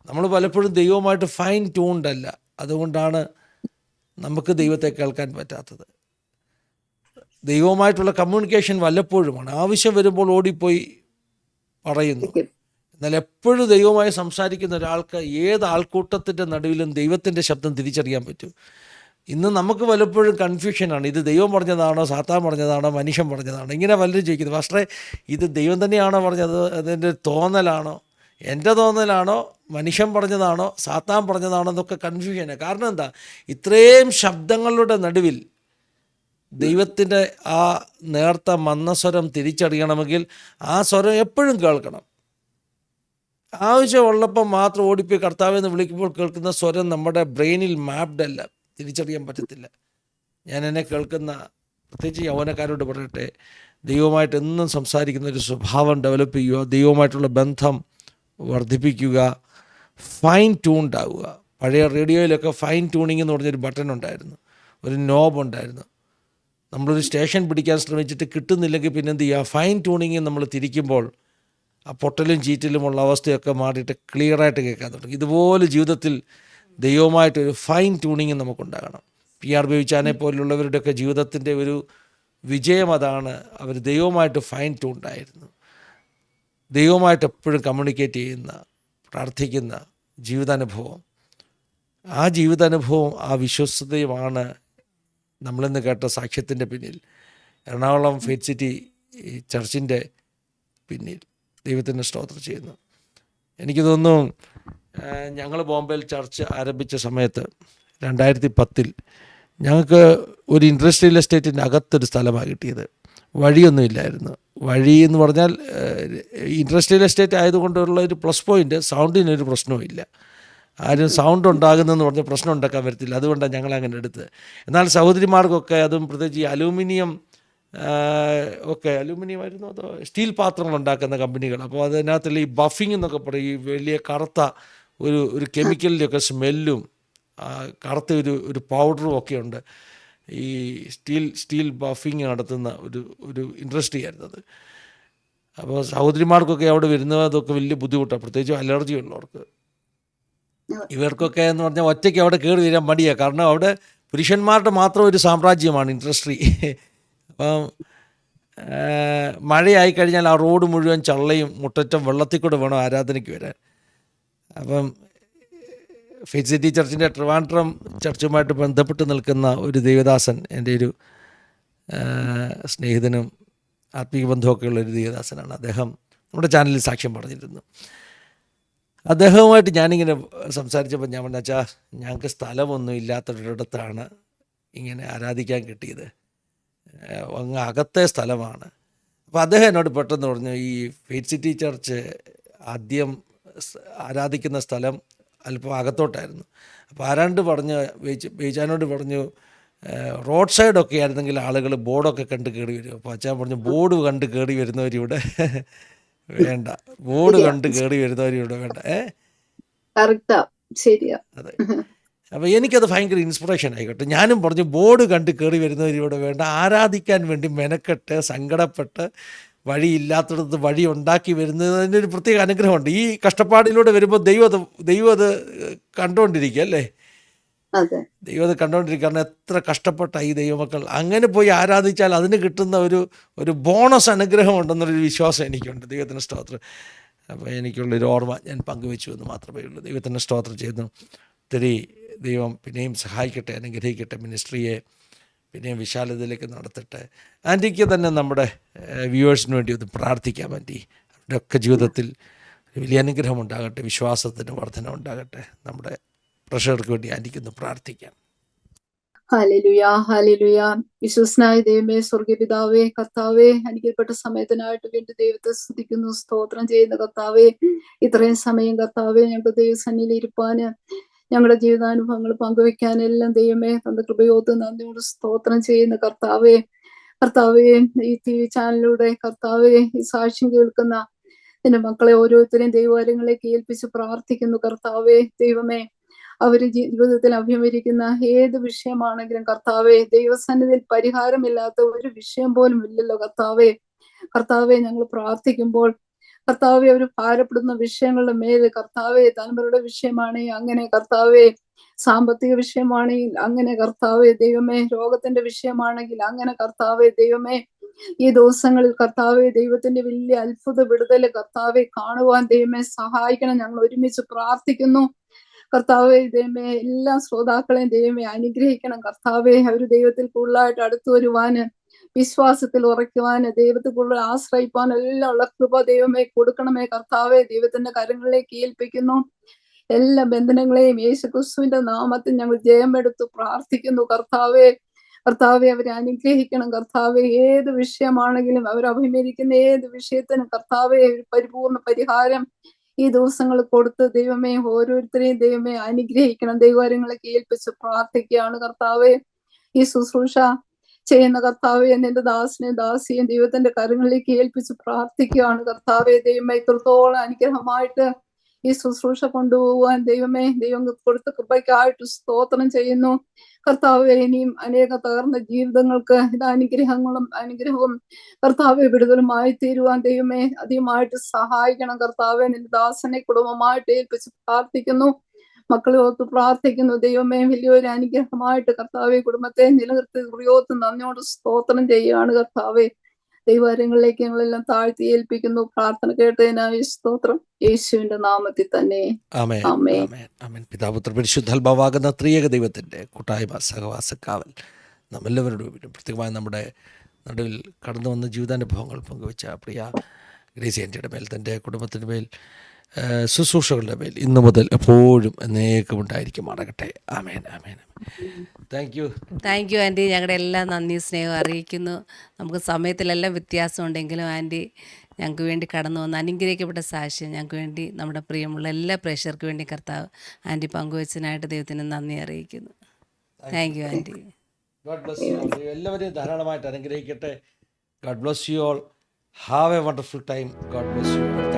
നമ്മൾ പലപ്പോഴും ദൈവമായിട്ട് ഫൈൻ ട്യൂൺഡ് അല്ല. അതുകൊണ്ടാണ് നമുക്ക് ദൈവത്തെ കേൾക്കാൻ പറ്റാത്തത്. ദൈവവുമായിട്ടുള്ള കമ്മ്യൂണിക്കേഷൻ വല്ലപ്പോഴുമാണ്. ആവശ്യം വരുമ്പോൾ ഓടിപ്പോയി പറയുന്നു. എന്നാൽ എപ്പോഴും ദൈവവുമായി സംസാരിക്കുന്ന ഒരാൾക്ക് ഏത് ആൾക്കൂട്ടത്തിൻ്റെ നടുവിലും ദൈവത്തിൻ്റെ ശബ്ദം തിരിച്ചറിയാൻ പറ്റും. ഇന്ന് നമുക്ക് പലപ്പോഴും കൺഫ്യൂഷനാണ്. ഇത് ദൈവം പറഞ്ഞതാണോ, സാത്താൻ പറഞ്ഞതാണോ, മനുഷ്യൻ പറഞ്ഞതാണോ? ഇങ്ങനെ പലരും ചോദിക്കുന്നത്. പക്ഷേ ഇത് ദൈവം തന്നെയാണോ പറഞ്ഞത്, അതിൻ്റെ തോന്നലാണോ, എൻ്റെ തോന്നലാണോ, മനുഷ്യൻ പറഞ്ഞതാണോ, സാത്താൻ പറഞ്ഞതാണോ എന്നൊക്കെ കൺഫ്യൂഷനാണ്. കാരണം എന്താ? ഇത്രയും ശബ്ദങ്ങളുടെ നടുവിൽ ദൈവത്തിൻ്റെ ആ നേർത്ത മന്ദസ്വരം തിരിച്ചറിയണമെങ്കിൽ ആ സ്വരം എപ്പോഴും കേൾക്കണം. ആവശ്യമുള്ളപ്പം മാത്രം ഓടിപ്പോയി കർത്താവെന്ന് വിളിക്കുമ്പോൾ കേൾക്കുന്ന സ്വരം നമ്മുടെ ബ്രെയിനിൽ മാപ്ഡ് അല്ല, തിരിച്ചറിയാൻ പറ്റത്തില്ല. ഞാൻ എന്നെ കേൾക്കുന്ന പ്രത്യേകിച്ച് യൗവനക്കാരോട് പറയട്ടെ, ദൈവമായിട്ട് എന്നും സംസാരിക്കുന്ന ഒരു സ്വഭാവം ഡെവലപ്പ് ചെയ്യുക, ദൈവമായിട്ടുള്ള ബന്ധം വർദ്ധിപ്പിക്കുക, ഫൈൻ ട്യൂൺഡ് ആവുക. പഴയ റേഡിയോയിലൊക്കെ ഫൈൻ ട്യൂണിംഗ് എന്ന് പറഞ്ഞൊരു ബട്ടൺ ഉണ്ടായിരുന്നു, ഒരു നോബ് ഉണ്ടായിരുന്നു. നമ്മളൊരു സ്റ്റേഷൻ പിടിക്കാൻ ശ്രമിച്ചിട്ട് കിട്ടുന്നില്ലെങ്കിൽ പിന്നെ എന്ത് ചെയ്യുക? ഫൈൻ ട്യൂണിങ് നമ്മൾ തിരിക്കുമ്പോൾ ആ പൊട്ടലും ചീറ്റലുമുള്ള അവസ്ഥയൊക്കെ മാറിയിട്ട് ക്ലിയറായിട്ട് കേൾക്കാൻ തുടങ്ങി. ഇതുപോലെ ജീവിതത്തിൽ ദൈവമായിട്ടൊരു ഫൈൻ ട്യൂണിങ് നമുക്കുണ്ടാകണം. PR ബേബിച്ചാനെ പോലുള്ളവരുടെയൊക്കെ ജീവിതത്തിൻ്റെ ഒരു വിജയം അതാണ്. അവർ ദൈവമായിട്ട് ഫൈൻ ട്യൂൺഡായിരുന്നു. ദൈവമായിട്ട് എപ്പോഴും കമ്മ്യൂണിക്കേറ്റ് ചെയ്യുന്ന, പ്രാർത്ഥിക്കുന്ന ജീവിതാനുഭവം. ആ ജീവിതാനുഭവം, ആ വിശ്വസ്തതയുമാണ് നമ്മളിന്ന് കേട്ട സാക്ഷ്യത്തിൻ്റെ പിന്നിൽ, എറണാകുളം ഫെയ്ത്ത് സിറ്റി ചർച്ചിൻ്റെ പിന്നിൽ. ദൈവത്തിന് സ്തോത്രം ചെയ്യുന്നു. എനിക്ക് തോന്നുന്നു ഞങ്ങൾ ബോംബെയിൽ ചർച്ച് ആരംഭിച്ച സമയത്ത് 2010 ഞങ്ങൾക്ക് ഒരു ഇൻഡസ്ട്രിയൽ എസ്റ്റേറ്റിൻ്റെ അകത്തൊരു സ്ഥലമാണ് കിട്ടിയത്. വഴിയൊന്നുമില്ലായിരുന്നു. വഴി എന്ന് പറഞ്ഞാൽ ഇൻഡസ്ട്രിയൽ എസ്റ്റേറ്റ് ആയതുകൊണ്ടുള്ള ഒരു പ്ലസ് പോയിൻ്റ്, സൗണ്ടിനൊരു പ്രശ്നവും ഇല്ല. ആരും സൗണ്ട് ഉണ്ടാകുന്നതെന്ന് പറഞ്ഞാൽ പ്രശ്നം ഉണ്ടാക്കാൻ വരത്തില്ല. അതുകൊണ്ടാണ് ഞങ്ങൾ അങ്ങനെ എടുത്തത്. എന്നാൽ സഹോദരിമാർക്കൊക്കെ, അതും പ്രത്യേകിച്ച് ഈ അലൂമിനിയം ആയിരുന്നു, അതോ സ്റ്റീൽ പാത്രങ്ങൾ ഉണ്ടാക്കുന്ന കമ്പനികൾ. അപ്പോൾ അതിനകത്തുള്ള ഈ ബഫിംഗ് എന്നൊക്കെ പറയും, ഈ വലിയ കറുത്ത ഒരു കെമിക്കലിൻ്റെയൊക്കെ സ്മെല്ലും കറുത്ത ഒരു പൗഡറും ഒക്കെ ഉണ്ട്. ഈ സ്റ്റീൽ ബഫിങ് നടത്തുന്ന ഒരു ഇൻഡസ്ട്രി ആയിരുന്നു അത്. അപ്പോൾ സഹോദരിമാർക്കൊക്കെ അവിടെ വരുന്നത് അതൊക്കെ വലിയ ബുദ്ധിമുട്ടാണ്, പ്രത്യേകിച്ച് അലർജി ഉള്ളവർക്ക്. ഇവർക്കൊക്കെ എന്ന് പറഞ്ഞാൽ ഒറ്റയ്ക്ക് അവിടെ കയറി വരാൻ മടിയാണ്. കാരണം അവിടെ പുരുഷന്മാരുടെ മാത്രം ഒരു സാമ്രാജ്യമാണ് ഇൻഡസ്ട്രി. അപ്പം മഴയായി കഴിഞ്ഞാൽ ആ റോഡ് മുഴുവൻ ചള്ളയും മുട്ടറ്റം വെള്ളത്തിൽ കൂടെ വേണം ആരാധനയ്ക്ക് വരാൻ. അപ്പം ഫെയ്ത്ത് സിറ്റി ചർച്ചിൻ്റെ ട്രിവാൻഡ്രം ചർച്ചുമായിട്ട് ബന്ധപ്പെട്ട് നിൽക്കുന്ന ഒരു ദേവദാസൻ, എൻ്റെ ഒരു സ്നേഹിതനും ആത്മീയ ബന്ധമൊക്കെ ഉള്ളൊരു ദേവദാസനാണ്. അദ്ദേഹം നമ്മുടെ ചാനലിൽ സാക്ഷ്യം പറഞ്ഞിരുന്നു. അദ്ദേഹവുമായിട്ട് ഞാനിങ്ങനെ സംസാരിച്ചപ്പോൾ ഞാൻ പറഞ്ഞു, അച്ഛാ, ഞങ്ങൾക്ക് സ്ഥലമൊന്നും ഇല്ലാത്തൊരിടത്താണ് ഇങ്ങനെ ആരാധിക്കാൻ കിട്ടിയത്, അങ്ങ് അകത്തെ സ്ഥലമാണ്. അപ്പോൾ അദ്ദേഹം എന്നോട് പെട്ടെന്ന് പറഞ്ഞു, ഈ ഫെയ്ത്ത് സിറ്റി ചർച്ച് ആദ്യം ആരാധിക്കുന്ന സ്ഥലം അല്പം അകത്തോട്ടായിരുന്നു. അപ്പോൾ ആരാണ്ട് പറഞ്ഞു, ബേജാനോട് പറഞ്ഞു, റോഡ് സൈഡൊക്കെ ആയിരുന്നെങ്കിൽ ആളുകൾ ബോർഡൊക്കെ കണ്ട് കയറി വരും. അപ്പോൾ അച്ഛൻ പറഞ്ഞു, ബോർഡ് കണ്ട് കയറി വരുന്നവരിവിടെ വേണ്ട, ബോർഡ് കണ്ട് കയറി വരുന്നവരിവിടെ വേണ്ട. അതെ. അപ്പോൾ എനിക്കത് ഭയങ്കര ഇൻസ്പിറേഷൻ ആയിക്കോട്ടെ. ഞാനും പറഞ്ഞു, ബോർഡ് കണ്ട് കയറി വരുന്നവരിവിടെ വേണ്ട, ആരാധിക്കാൻ വേണ്ടി മെനക്കെട്ട് സങ്കടപ്പെട്ട് വഴിയില്ലാത്തടത്ത് വഴി ഉണ്ടാക്കി വരുന്നതിൻ്റെ ഒരു പ്രത്യേക അനുഗ്രഹമുണ്ട്. ഈ കഷ്ടപ്പാടിലൂടെ വരുമ്പോൾ ദൈവം അത് കണ്ടുകൊണ്ടിരിക്കുക അല്ലേ? ദൈവം അത് കണ്ടുകൊണ്ടിരിക്കുക. കാരണം എത്ര കഷ്ടപ്പെട്ട ഈ ദൈവമക്കൾ അങ്ങനെ പോയി ആരാധിച്ചാൽ അതിന് കിട്ടുന്ന ഒരു ബോണസ് അനുഗ്രഹം ഉണ്ടെന്നൊരു വിശ്വാസം എനിക്കുണ്ട്. ദൈവത്തിന് സ്തോത്രം. അപ്പോൾ എനിക്കുള്ളൊരു ഓർമ്മ ഞാൻ പങ്കുവെച്ചു എന്ന് മാത്രമേ ഉള്ളൂ. ദൈവത്തിന് സ്തോത്രം ചെയ്യുന്നു. ഒത്തിരി ദൈവം പിന്നെയും സഹായിക്കട്ടെ, അനുഗ്രഹിക്കട്ടെ, മിനിസ്ട്രിയെ പിന്നെയും വിശാലതയിലേക്ക് നടത്തട്ടെ. ആൻറ്റിക്ക് തന്നെ നമ്മുടെ വ്യൂവേഴ്സിന് വേണ്ടി ഒന്ന് പ്രാർത്ഥിക്കാം. ആൻറ്റി, അവരുടെ ഒക്കെ ജീവിതത്തിൽ വലിയ അനുഗ്രഹം ഉണ്ടാകട്ടെ, വിശ്വാസത്തിന് വർധന ഉണ്ടാകട്ടെ. നമ്മുടെ പ്രഷർക്ക് വേണ്ടി ആൻറ്റിക്കൊന്ന് പ്രാർത്ഥിക്കാം.
Hallelujah, hallelujah. വിശ്വസ്തനായ ദൈവമേ, സ്വർഗീയ പിതാവേ, കർത്താവേ, അനുഗ്രഹിക്കപ്പെട്ട സമയത്തിനായിട്ട് വീണ്ടും ദൈവത്തെ സ്തുതിക്കുന്നു, സ്തോത്രം ചെയ്യുന്ന കർത്താവേ. ഇത്രയും സമയം കർത്താവേ ഞങ്ങൾക്ക് ദൈവസന്നിധിയിൽ ഇരുപ്പാന്, ഞങ്ങളുടെ ജീവിതാനുഭവങ്ങൾ പങ്കുവെക്കാനെല്ലാം ദൈവമേ തന്റെ കൃപയോത്ത് നന്ദിയോട് സ്തോത്രം ചെയ്യുന്ന കർത്താവേ. കർത്താവേ, ഈ TV ചാനലിലൂടെ കർത്താവേ ഈ സാക്ഷ്യം കേൾക്കുന്ന എന്റെ മക്കളെ ഓരോരുത്തരെയും ദൈവകാര്യങ്ങളിലേക്ക് ഏൽപ്പിച്ച് പ്രാർത്ഥിക്കുന്നു കർത്താവേ. ദൈവമേ, അവര് ജീവിതത്തിൽ അഭിമുഖീകരിക്കുന്ന ഏത് വിഷയമാണെങ്കിലും കർത്താവേ, ദൈവസന്നിധിയിൽ പരിഹാരമില്ലാത്ത ഒരു വിഷയം പോലും ഇല്ലല്ലോ കർത്താവേ. കർത്താവെ, ഞങ്ങൾ പ്രാർത്ഥിക്കുമ്പോൾ കർത്താവെ, അവർ ഭാരപ്പെടുന്ന വിഷയങ്ങളുടെ മേൽ കർത്താവെ, തലമുറയുടെ വിഷയമാണെങ്കിൽ അങ്ങനെ കർത്താവെ, സാമ്പത്തിക വിഷയമാണെങ്കിൽ അങ്ങനെ കർത്താവെ ദൈവമേ, രോഗത്തിന്റെ വിഷയമാണെങ്കിൽ അങ്ങനെ കർത്താവെ ദൈവമേ, ഈ ദിവസങ്ങളിൽ കർത്താവെ ദൈവത്തിന്റെ വലിയ അത്ഭുത വിടുതല് കർത്താവെ കാണുവാൻ ദൈവമേ സഹായിക്കണം. ഞങ്ങൾ ഒരുമിച്ച് പ്രാർത്ഥിക്കുന്നു കർത്താവെ. ദൈവമേ, എല്ലാ ശ്രോതാക്കളെയും ദൈവമേ അനുഗ്രഹിക്കണം കർത്താവെ. അവര് ദൈവത്തിൽ കൂടുതലായിട്ട് അടുത്തു വരുവാന്, വിശ്വാസത്തിൽ ഉറയ്ക്കുവാന്, ദൈവത്തിൽ കൂടുതൽ ആശ്രയിപ്പാൻ എല്ലാം ഉള്ള കൃപ ദൈവമേ കൊടുക്കണമേ കർത്താവെ. ദൈവത്തിന്റെ കരങ്ങളിലേക്ക് ഏൽപ്പിക്കുന്നു. എല്ലാ ബന്ധനങ്ങളെയും യേശുക്രിസ്തുവിന്റെ നാമത്തിൽ ഞങ്ങൾ ജയമെടുത്ത് പ്രാർത്ഥിക്കുന്നു കർത്താവെ. കർത്താവെ, അവരെ അനുഗ്രഹിക്കണം കർത്താവെ. ഏത് വിഷയമാണെങ്കിലും അവർ അഭിമുഖീകരിക്കുന്ന ഏത് വിഷയത്തിനും കർത്താവെ ഒരു പരിപൂർണ പരിഹാരം ഈ ദിവസങ്ങൾ കൊടുത്ത് ദൈവമേ ഓരോരുത്തരെയും ദൈവമേ അനുഗ്രഹിക്കണം. ദൈവകാര്യങ്ങളൊക്കെ ഏൽപ്പിച്ച് പ്രാർത്ഥിക്കുകയാണ് കർത്താവെ. ഈ ശുശ്രൂഷ ചെയ്യുന്ന കർത്താവെ, നിന്റെ ദാസനെയും ദാസിയെയും ദൈവത്തിന്റെ കരങ്ങളിലേക്ക് ഏൽപ്പിച്ച് പ്രാർത്ഥിക്കുകയാണ് കർത്താവെ. ദൈവമേ, ഇത്രത്തോളം അനുഗ്രഹമായിട്ട് ഈ ശുശ്രൂഷ കൊണ്ടുപോകുവാൻ ദൈവമേ, ദൈവം കൊടുത്ത കൃപയ്ക്കായിട്ട് സ്തോത്രം ചെയ്യുന്നു കർത്താവെ. ഇനിയും അനേക തകർന്ന ജീവിതങ്ങൾക്ക് ഇത് അനുഗ്രഹവും കർത്താവെ വിടുതലുമായി തീരുവാൻ ദൈവമേ അധികമായിട്ട് സഹായിക്കണം കർത്താവെ. നിന്റെ ദാസനെ കുടുംബമായിട്ട് ഏൽപ്പിച്ച് പ്രാർത്ഥിക്കുന്നു, മക്കളെ ഓർത്ത് പ്രാർത്ഥിക്കുന്നു ദൈവമേ. വലിയൊരു അനുഗ്രഹമായിട്ട് കർത്താവെ കുടുംബത്തെ നിലനിർത്തി ഹൃദയോത്ത് നന്ദിയോട് സ്തോത്രം ചെയ്യുകയാണ് കർത്താവെ. ദൈവകാര്യങ്ങളിലേക്ക് ഞങ്ങളെല്ലാം താഴ്ത്തി ഏൽപ്പിക്കുന്നു. പ്രാർത്ഥന കേട്ടതിനായി സ്തോത്രം, യേശുവിന്റെ നാമത്തിൽ തന്നെ
ആമേൻ,
ആമേൻ.
ആമേൻ, ആമേൻ. പിതാപുത്ര പരിശുദ്ധാത്മാവാകുന്ന ത്രിയേക ദൈവത്തിൻ്റെ കൂട്ടായ്മ, സഹവാസക്കാവൽ നമ്മെല്ലാവരോടും പ്രത്യേകമായി നമ്മുടെ നടുവിൽ കടന്നു വന്ന ജീവിതാനുഭവങ്ങൾ പങ്കുവെച്ച പ്രിയ ഗ്രേസി ആൻ്റിയുടെ മേൽ, തൻ്റെ കുടുംബത്തിൻ്റെ മേൽ, ശുശ്രൂഷകളുടെ മേൽ ഇന്നു മുതൽ എപ്പോഴും എന്നേക്കും ഉണ്ടായിരിക്കും അടകട്ടെ. ആമേൻ, ആമേൻ. Thank you
aunty. ഞങ്ങളുടെ എല്ലാ നന്ദി സ്നേഹവും അറിയിക്കുന്നു. നമുക്ക് സമയത്തിലെല്ലാം വ്യത്യാസമുണ്ടെങ്കിലും ആൻറ്റി ഞങ്ങൾക്ക് വേണ്ടി കടന്നു വന്ന് അനുഗ്രഹിക്കപ്പെട്ട സാക്ഷ്യം ഞങ്ങൾക്ക് വേണ്ടി, നമ്മുടെ പ്രിയമുള്ള എല്ലാ പ്രേക്ഷകർക്ക് വേണ്ടി കർത്താവ് ആൻറ്റി പങ്കുവച്ചതിനായിട്ട് ദൈവത്തിന് നന്ദി അറിയിക്കുന്നു. Thank you anti.
God bless you all. എല്ലാവരെയും ധാരാളമായിട്ട് അനുഗ്രഹിക്കട്ടെ. God bless you all. Have A wonderful time. God bless you.